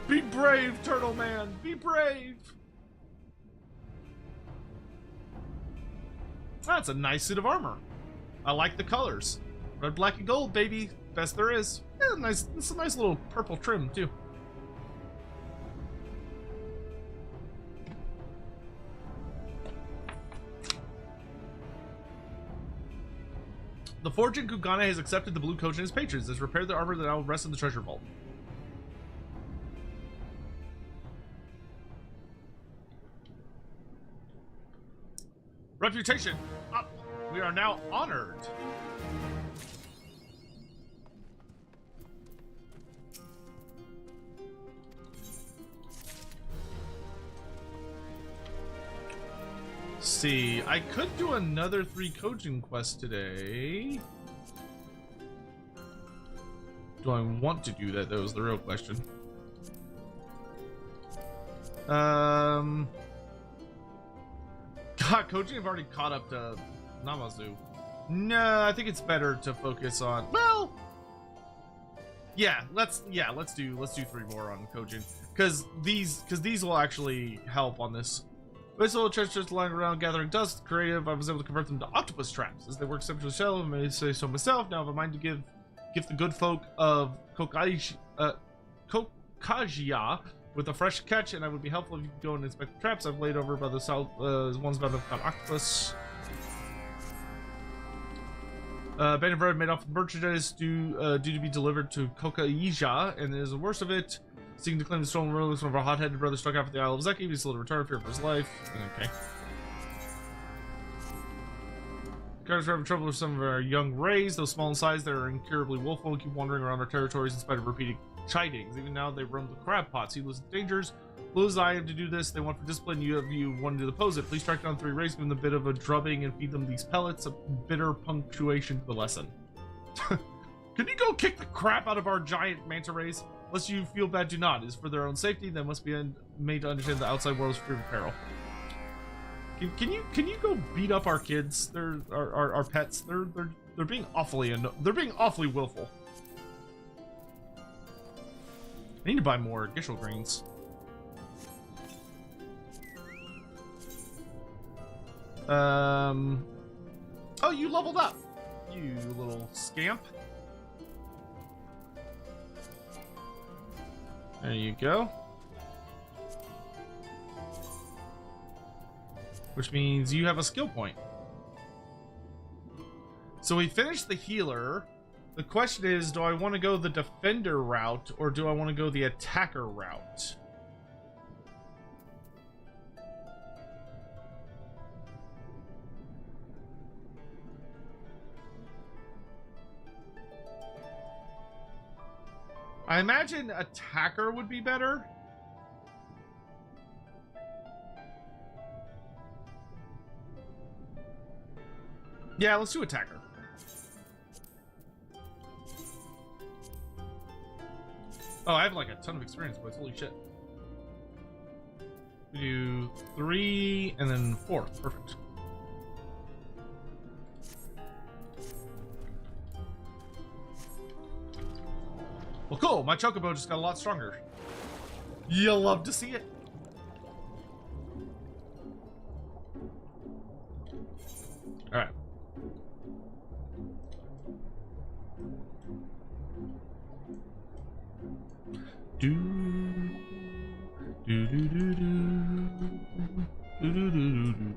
Be brave, Turtle Man! Be brave! That's a nice suit of armor. I like the colors. Red, black, and gold, baby. Best there is. Yeah, nice. It's a nice little purple trim, too. The Forge in Kugane has accepted the Blue Coach and his patrons. Has repaired their armor that now rests in the treasure vault. Reputation up. We are now honored. See, I could do another 3 coaching quests today. Do I want to do that? That was the real question. God, coaching, I've already caught up to Namazu. No, I think it's better to focus on. Well, yeah, let's do 3 more on coaching because these will actually help on this. This little church just lying around gathering dust. Creative, I was able to convert them to octopus traps as they work separately shell. I may say so myself. Now I have a mind to give the good folk of Kokajia with a fresh catch, and I would be helpful if you could go and inspect the traps I've laid over by the south ones about an octopus. Band of bread made off merchandise due to be delivered to Kokaija, and is the worst of it. Seeking to claim the stolen relics, one of our hot-headed brothers struck out at the Isle of Zeki. He's still to return, fear for his life. Okay. Guards are having trouble with some of our young rays. Though small in size, they're incurably willful and keep wandering around our territories in spite of repeated chidings. Even now, they roam the crab pots. Heedless of dangers. Blue as I am to do this. They want for discipline. You wanted to oppose it. Please track down 3 rays, give them a bit of a drubbing, and feed them these pellets. A bitter punctuation to the lesson. Can you go kick the crap out of our giant manta rays? Unless you feel bad, do not. It is for their own safety. They must be made to understand the outside world is free of peril. Can you go beat up our kids? They're our pets. They're being awfully willful. I need to buy more Gishel greens. Oh, you leveled up, you little scamp. There you go. Which means you have a skill point. So we finished the healer. The question is, do I want to go the defender route or do I want to go the attacker route? I imagine attacker would be better. Yeah, let's do attacker. Oh, I have like a ton of experience points. Holy shit. We do 3 and then 4. Perfect. Well, cool. My chocobo just got a lot stronger. You'll love to see it. All right. Do do do do do do do do do.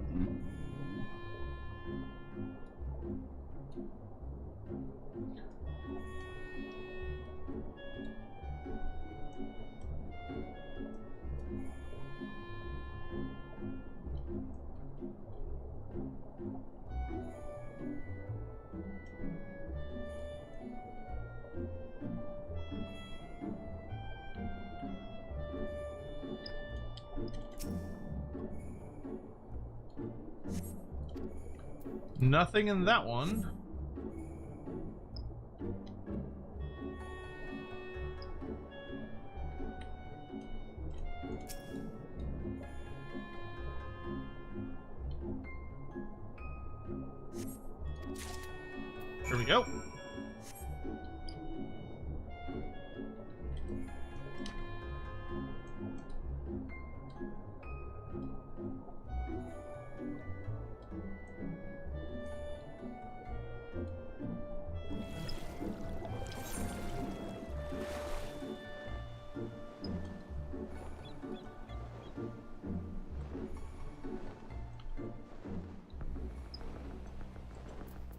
Nothing in that one. Here we go.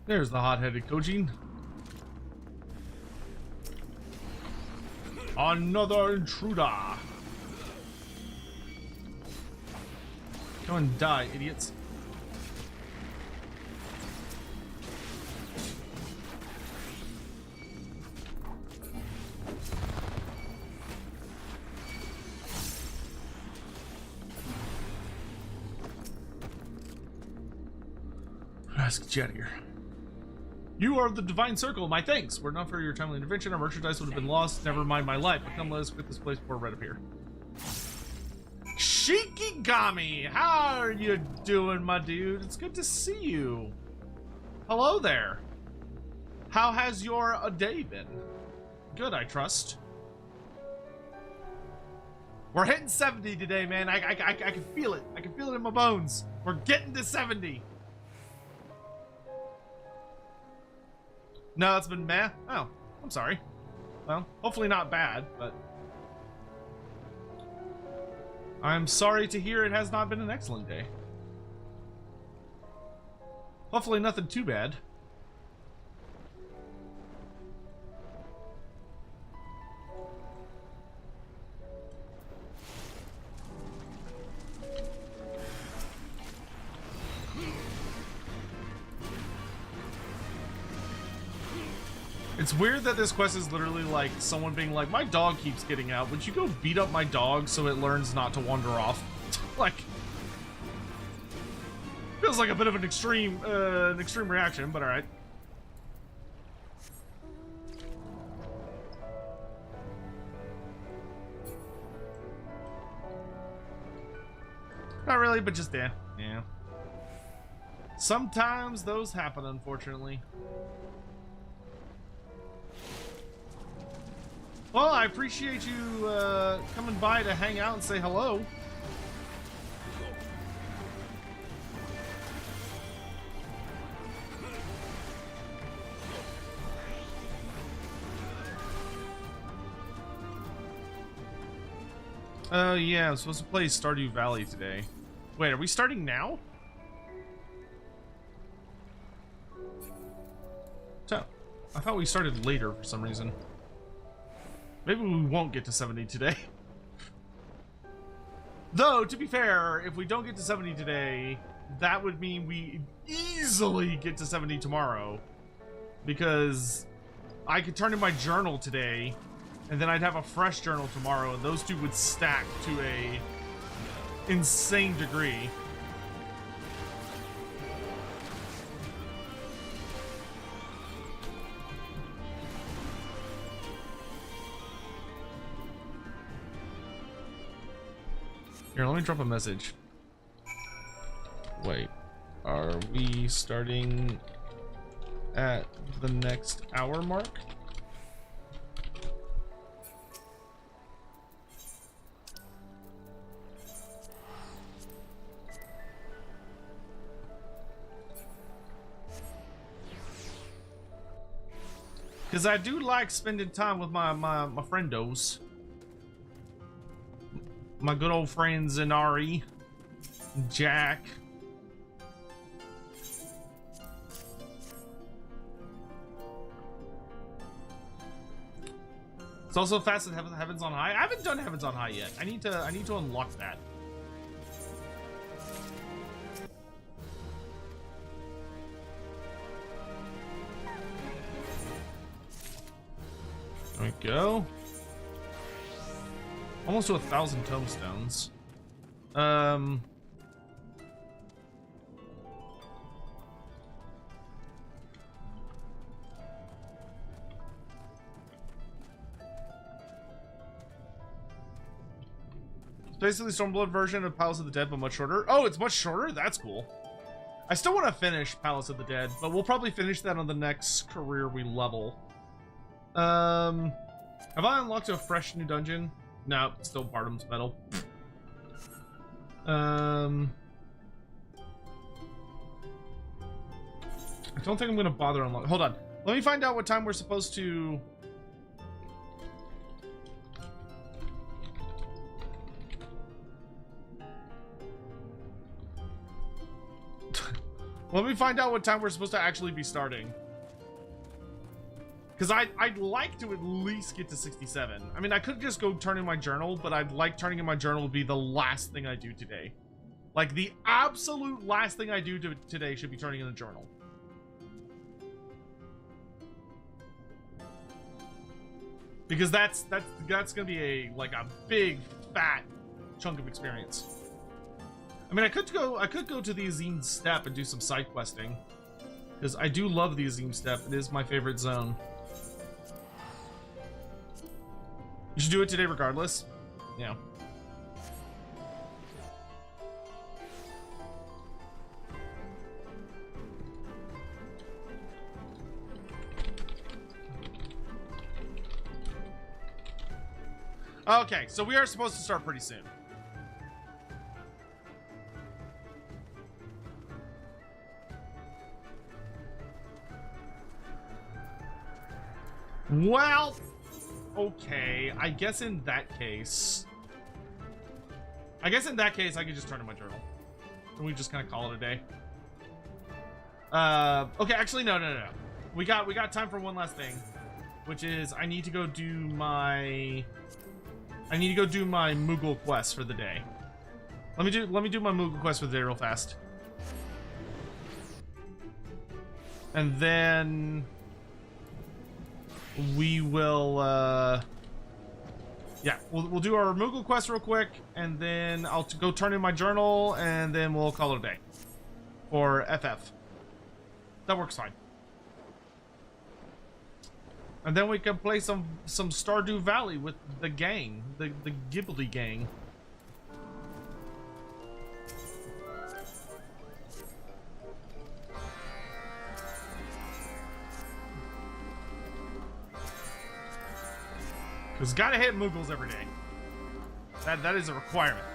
There's the hot-headed Kojin. Another intruder. Go and die, idiots. Let's get you out of here. You are the Divine Circle, my thanks. Were it not for your timely intervention, our merchandise would have been lost. Never mind my life. But come, let us quit this place before Red appear. Shikigami, how are you doing, my dude? It's good to see you. Hello there. How has your day been? Good, I trust. We're hitting 70 today, man. I can feel it. I can feel it in my bones. We're getting to 70. No, it's been meh. Oh, I'm sorry. Well, hopefully not bad, but I'm sorry to hear it has not been an excellent day. Hopefully nothing too bad. It's weird that this quest is literally like someone being like, my dog keeps getting out. Would you go beat up my dog so it learns not to wander off? Like, feels like a bit of an extreme reaction, but all right. Not really, but just yeah. Sometimes those happen, unfortunately. Well, I appreciate you coming by to hang out and say hello. Oh, yeah, I'm supposed to play Stardew Valley today. Wait, are we starting now? So, I thought we started later for some reason. Maybe we won't get to 70 today. Though, to be fair, if we don't get to 70 today, that would mean we easily get to 70 tomorrow. Because I could turn in my journal today, and then I'd have a fresh journal tomorrow, and those two would stack to a insane degree. Here, let me drop a message. Wait, are we starting at the next hour mark? Because I do like spending time with my friendos. My good old friends Inari, Jack. It's also fast as Heavens on High. I haven't done Heavens on High yet. I need to unlock that. There we go. Almost to 1,000 tomestones. It's basically Stormblood version of Palace of the Dead, but much shorter. Oh, it's much shorter? That's cool. I still want to finish Palace of the Dead, but we'll probably finish that on the next career we level. Have I unlocked a fresh new dungeon? No, still Bardam's Metal. I don't think I'm gonna bother unlocking. Hold on. Let me find out what time we're supposed to. Let me find out what time we're supposed to actually be starting. Because I'd like to at least get to 67. I mean, I could just go turn in my journal, but I'd like turning in my journal to be the last thing I do today. Like, the absolute last thing I do today should be turning in a journal. Because that's gonna be a big fat chunk of experience. I mean, I could go to the Azim Steppe and do some side questing. Because I do love the Azim Steppe. It is my favorite zone. You should do it today regardless. Yeah. Okay, so we are supposed to start pretty soon. Well, okay, I guess in that case I could just turn in my journal. And we just kind of call it a day. Okay, actually, no. We got time for one last thing, which is I need to go do my Moogle quest for the day. Let me do my Moogle quest for the day real fast. And then we will yeah, we'll do our Moogle quest real quick, and then I'll go turn in my journal, and then we'll call it a day for FF. That works fine. And then we can play some Stardew Valley with the gang, the Ghibli gang. Because gotta hit Moogles every day. That is a requirement.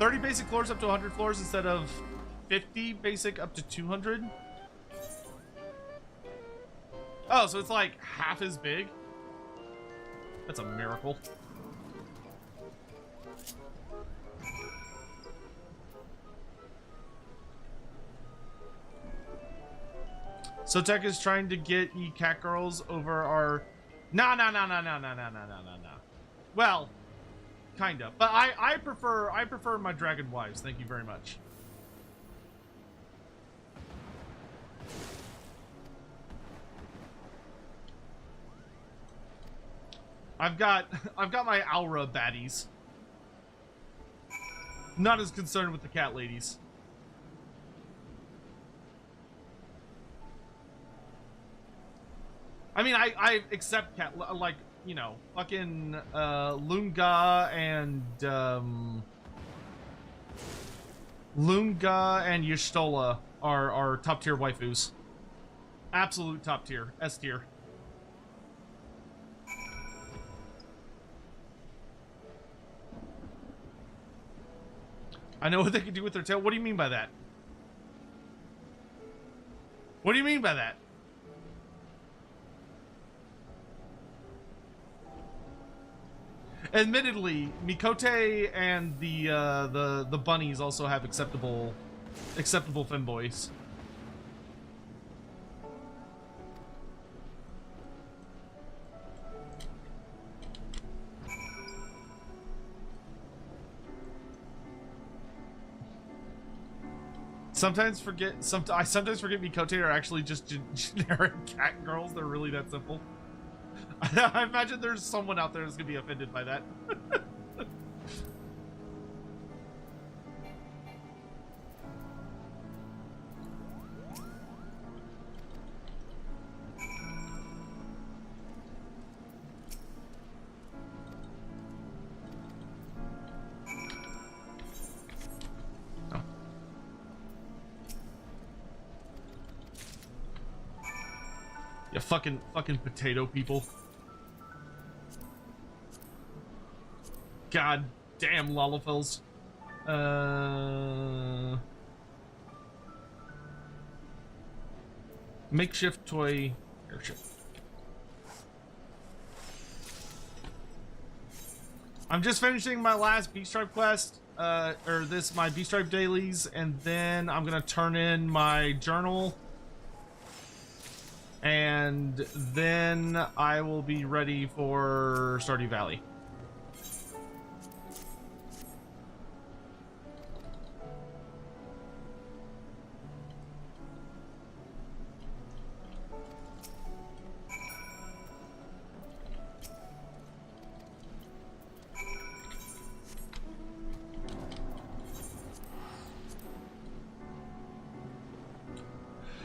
30 basic floors up to 100 floors instead of 50 basic up to 200. Oh, so it's like half as big? That's a miracle. Sotek is trying to get cat girls over our... No. Well, kind of. But I prefer my dragon wives. Thank you very much. I've got my Aura baddies. Not as concerned with the cat ladies. I mean, I accept cat, like, you know, fucking Lunga and Y'shtola are top tier waifus. Absolute top tier, S tier. I know what they can do with their tail. What do you mean by that? What do you mean by that? Admittedly, Mikote and the bunnies also have acceptable femboys. I sometimes forget Mikote are actually just generic cat girls. They're really that simple. I imagine there's someone out there that's gonna be offended by that. Oh. Yeah, fucking potato people. God damn Lollafels. Makeshift toy airship. I'm just finishing my last Beast Stripe quest, my Beast Stripe dailies, and then I'm gonna turn in my journal, and then I will be ready for Stardew Valley.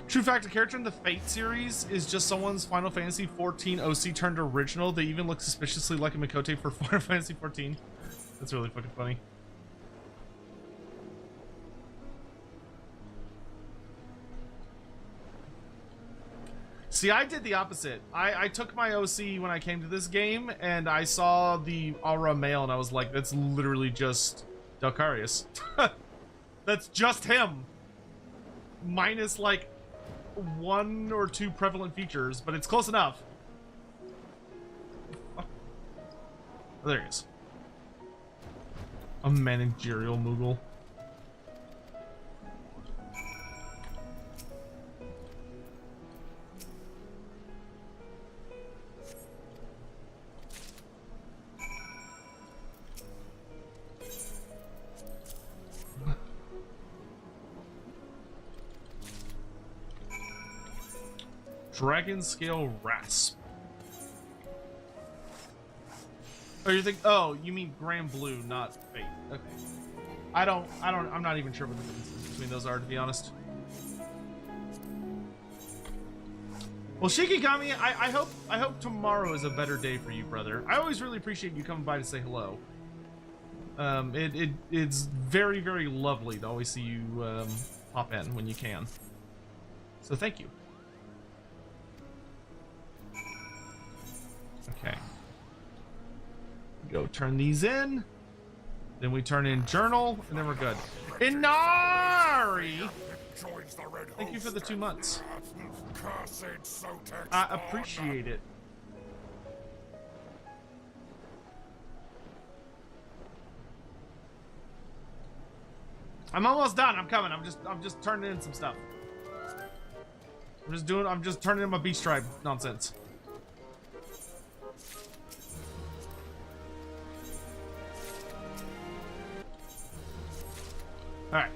True fact, a character in the Fate series is just someone's Final Fantasy XIV OC turned original. They even look suspiciously like a Mikote for Final Fantasy XIV. That's really fucking funny. See, I did the opposite. I took my OC when I came to this game, and I saw the Aura male, and I was like, that's literally just Delcarius. That's just him. Minus, like, 1 or 2 prevalent features, but it's close enough. Oh, there he is. A managerial Moogle. Dragon Scale Rasp. Oh, you think? Oh, you mean Grand Blue, not Fate. Okay. I'm not even sure what the differences between those are, to be honest. Well, Shikigami, I hope tomorrow is a better day for you, brother. I always really appreciate you coming by to say hello. It's very, very lovely to always see you pop in when you can. So thank you. Okay. Go turn these in. Then we turn in journal, and then we're good. Inari! Thank you for the 2 months. I appreciate it. I'm almost done. I'm coming. I'm just turning in some stuff. I'm just turning in my beast tribe nonsense. All right.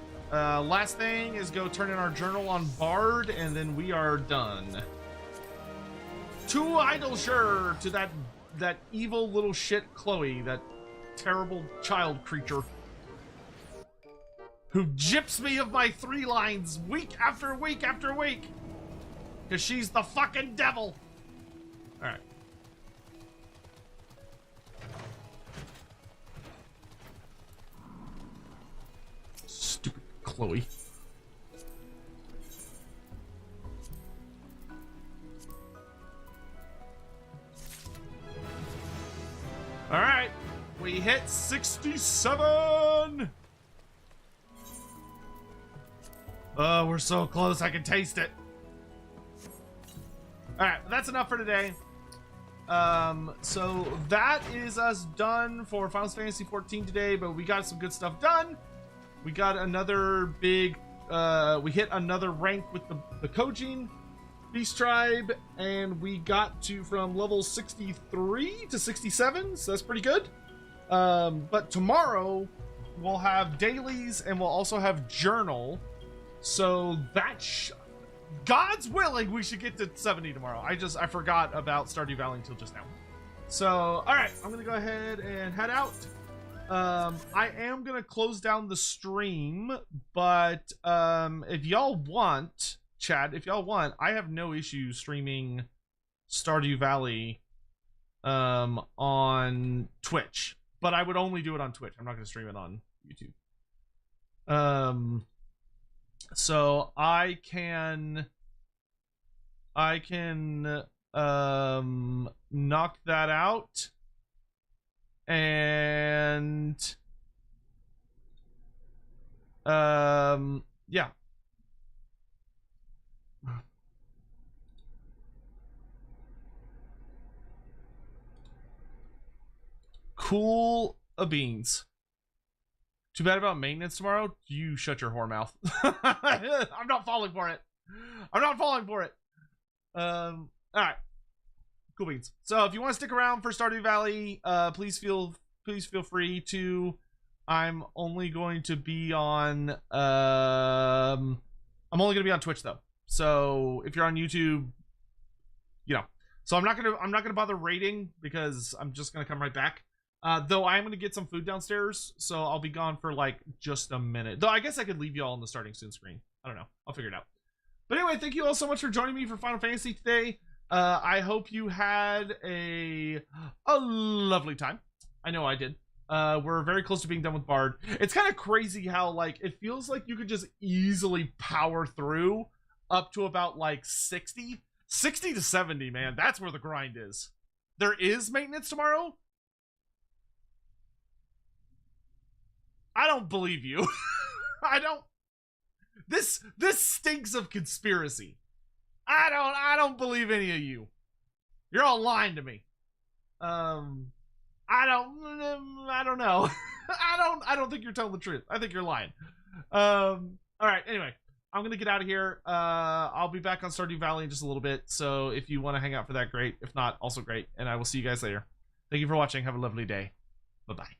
Last thing is go turn in our journal on Bard, and then we are done. To Idleshire, to that evil little shit Chloe, that terrible child creature who gyps me of my 3 lines week after week after week, because she's the fucking devil. All right. Stupid Chloe. All right, we hit 67. Oh, we're so close. I can taste it. All right, that's enough for today. So that is us done for Final Fantasy 14 today, but we got some good stuff done. We got another big, we hit another rank with the Kojin Beast Tribe, and we got to from level 63 to 67, so that's pretty good. But tomorrow we'll have dailies and we'll also have journal. So that God's willing, we should get to 70 tomorrow. I forgot about Stardew Valley until just now. So, all right, I'm gonna go ahead and head out. I am gonna close down the stream, but if y'all want, chat, if y'all want, I have no issue streaming Stardew Valley on Twitch, but I would only do it on Twitch. I'm not gonna stream it on YouTube. So I can knock that out, and yeah. Cool beans. Too bad about maintenance tomorrow. You shut your whore mouth. I'm not falling for it. I'm not falling for it. All right. Cool beans. So if you want to stick around for Stardew Valley, please feel free to. I'm only going to be on. I'm only going to be on Twitch though. So if you're on YouTube, you know. So I'm not gonna bother raiding because I'm just gonna come right back. Though I'm going to get some food downstairs, so I'll be gone for like just a minute. Though I guess I could leave you all on the starting soon screen. I don't know. I'll figure it out. But anyway, thank you all so much for joining me for Final Fantasy today. I hope you had a lovely time. I know I did. We're very close to being done with Bard. It's kind of crazy how like it feels like you could just easily power through up to about like 60 to 70, man. That's where the grind is. There is maintenance tomorrow. I don't believe you. I don't. This stinks of conspiracy. I don't believe any of you. You're all lying to me. I don't know. I don't think you're telling the truth. I think you're lying. All right. Anyway, I'm gonna get out of here. I'll be back on Stardew Valley in just a little bit. So if you want to hang out for that, great. If not, also great. And I will see you guys later. Thank you for watching. Have a lovely day. Bye bye.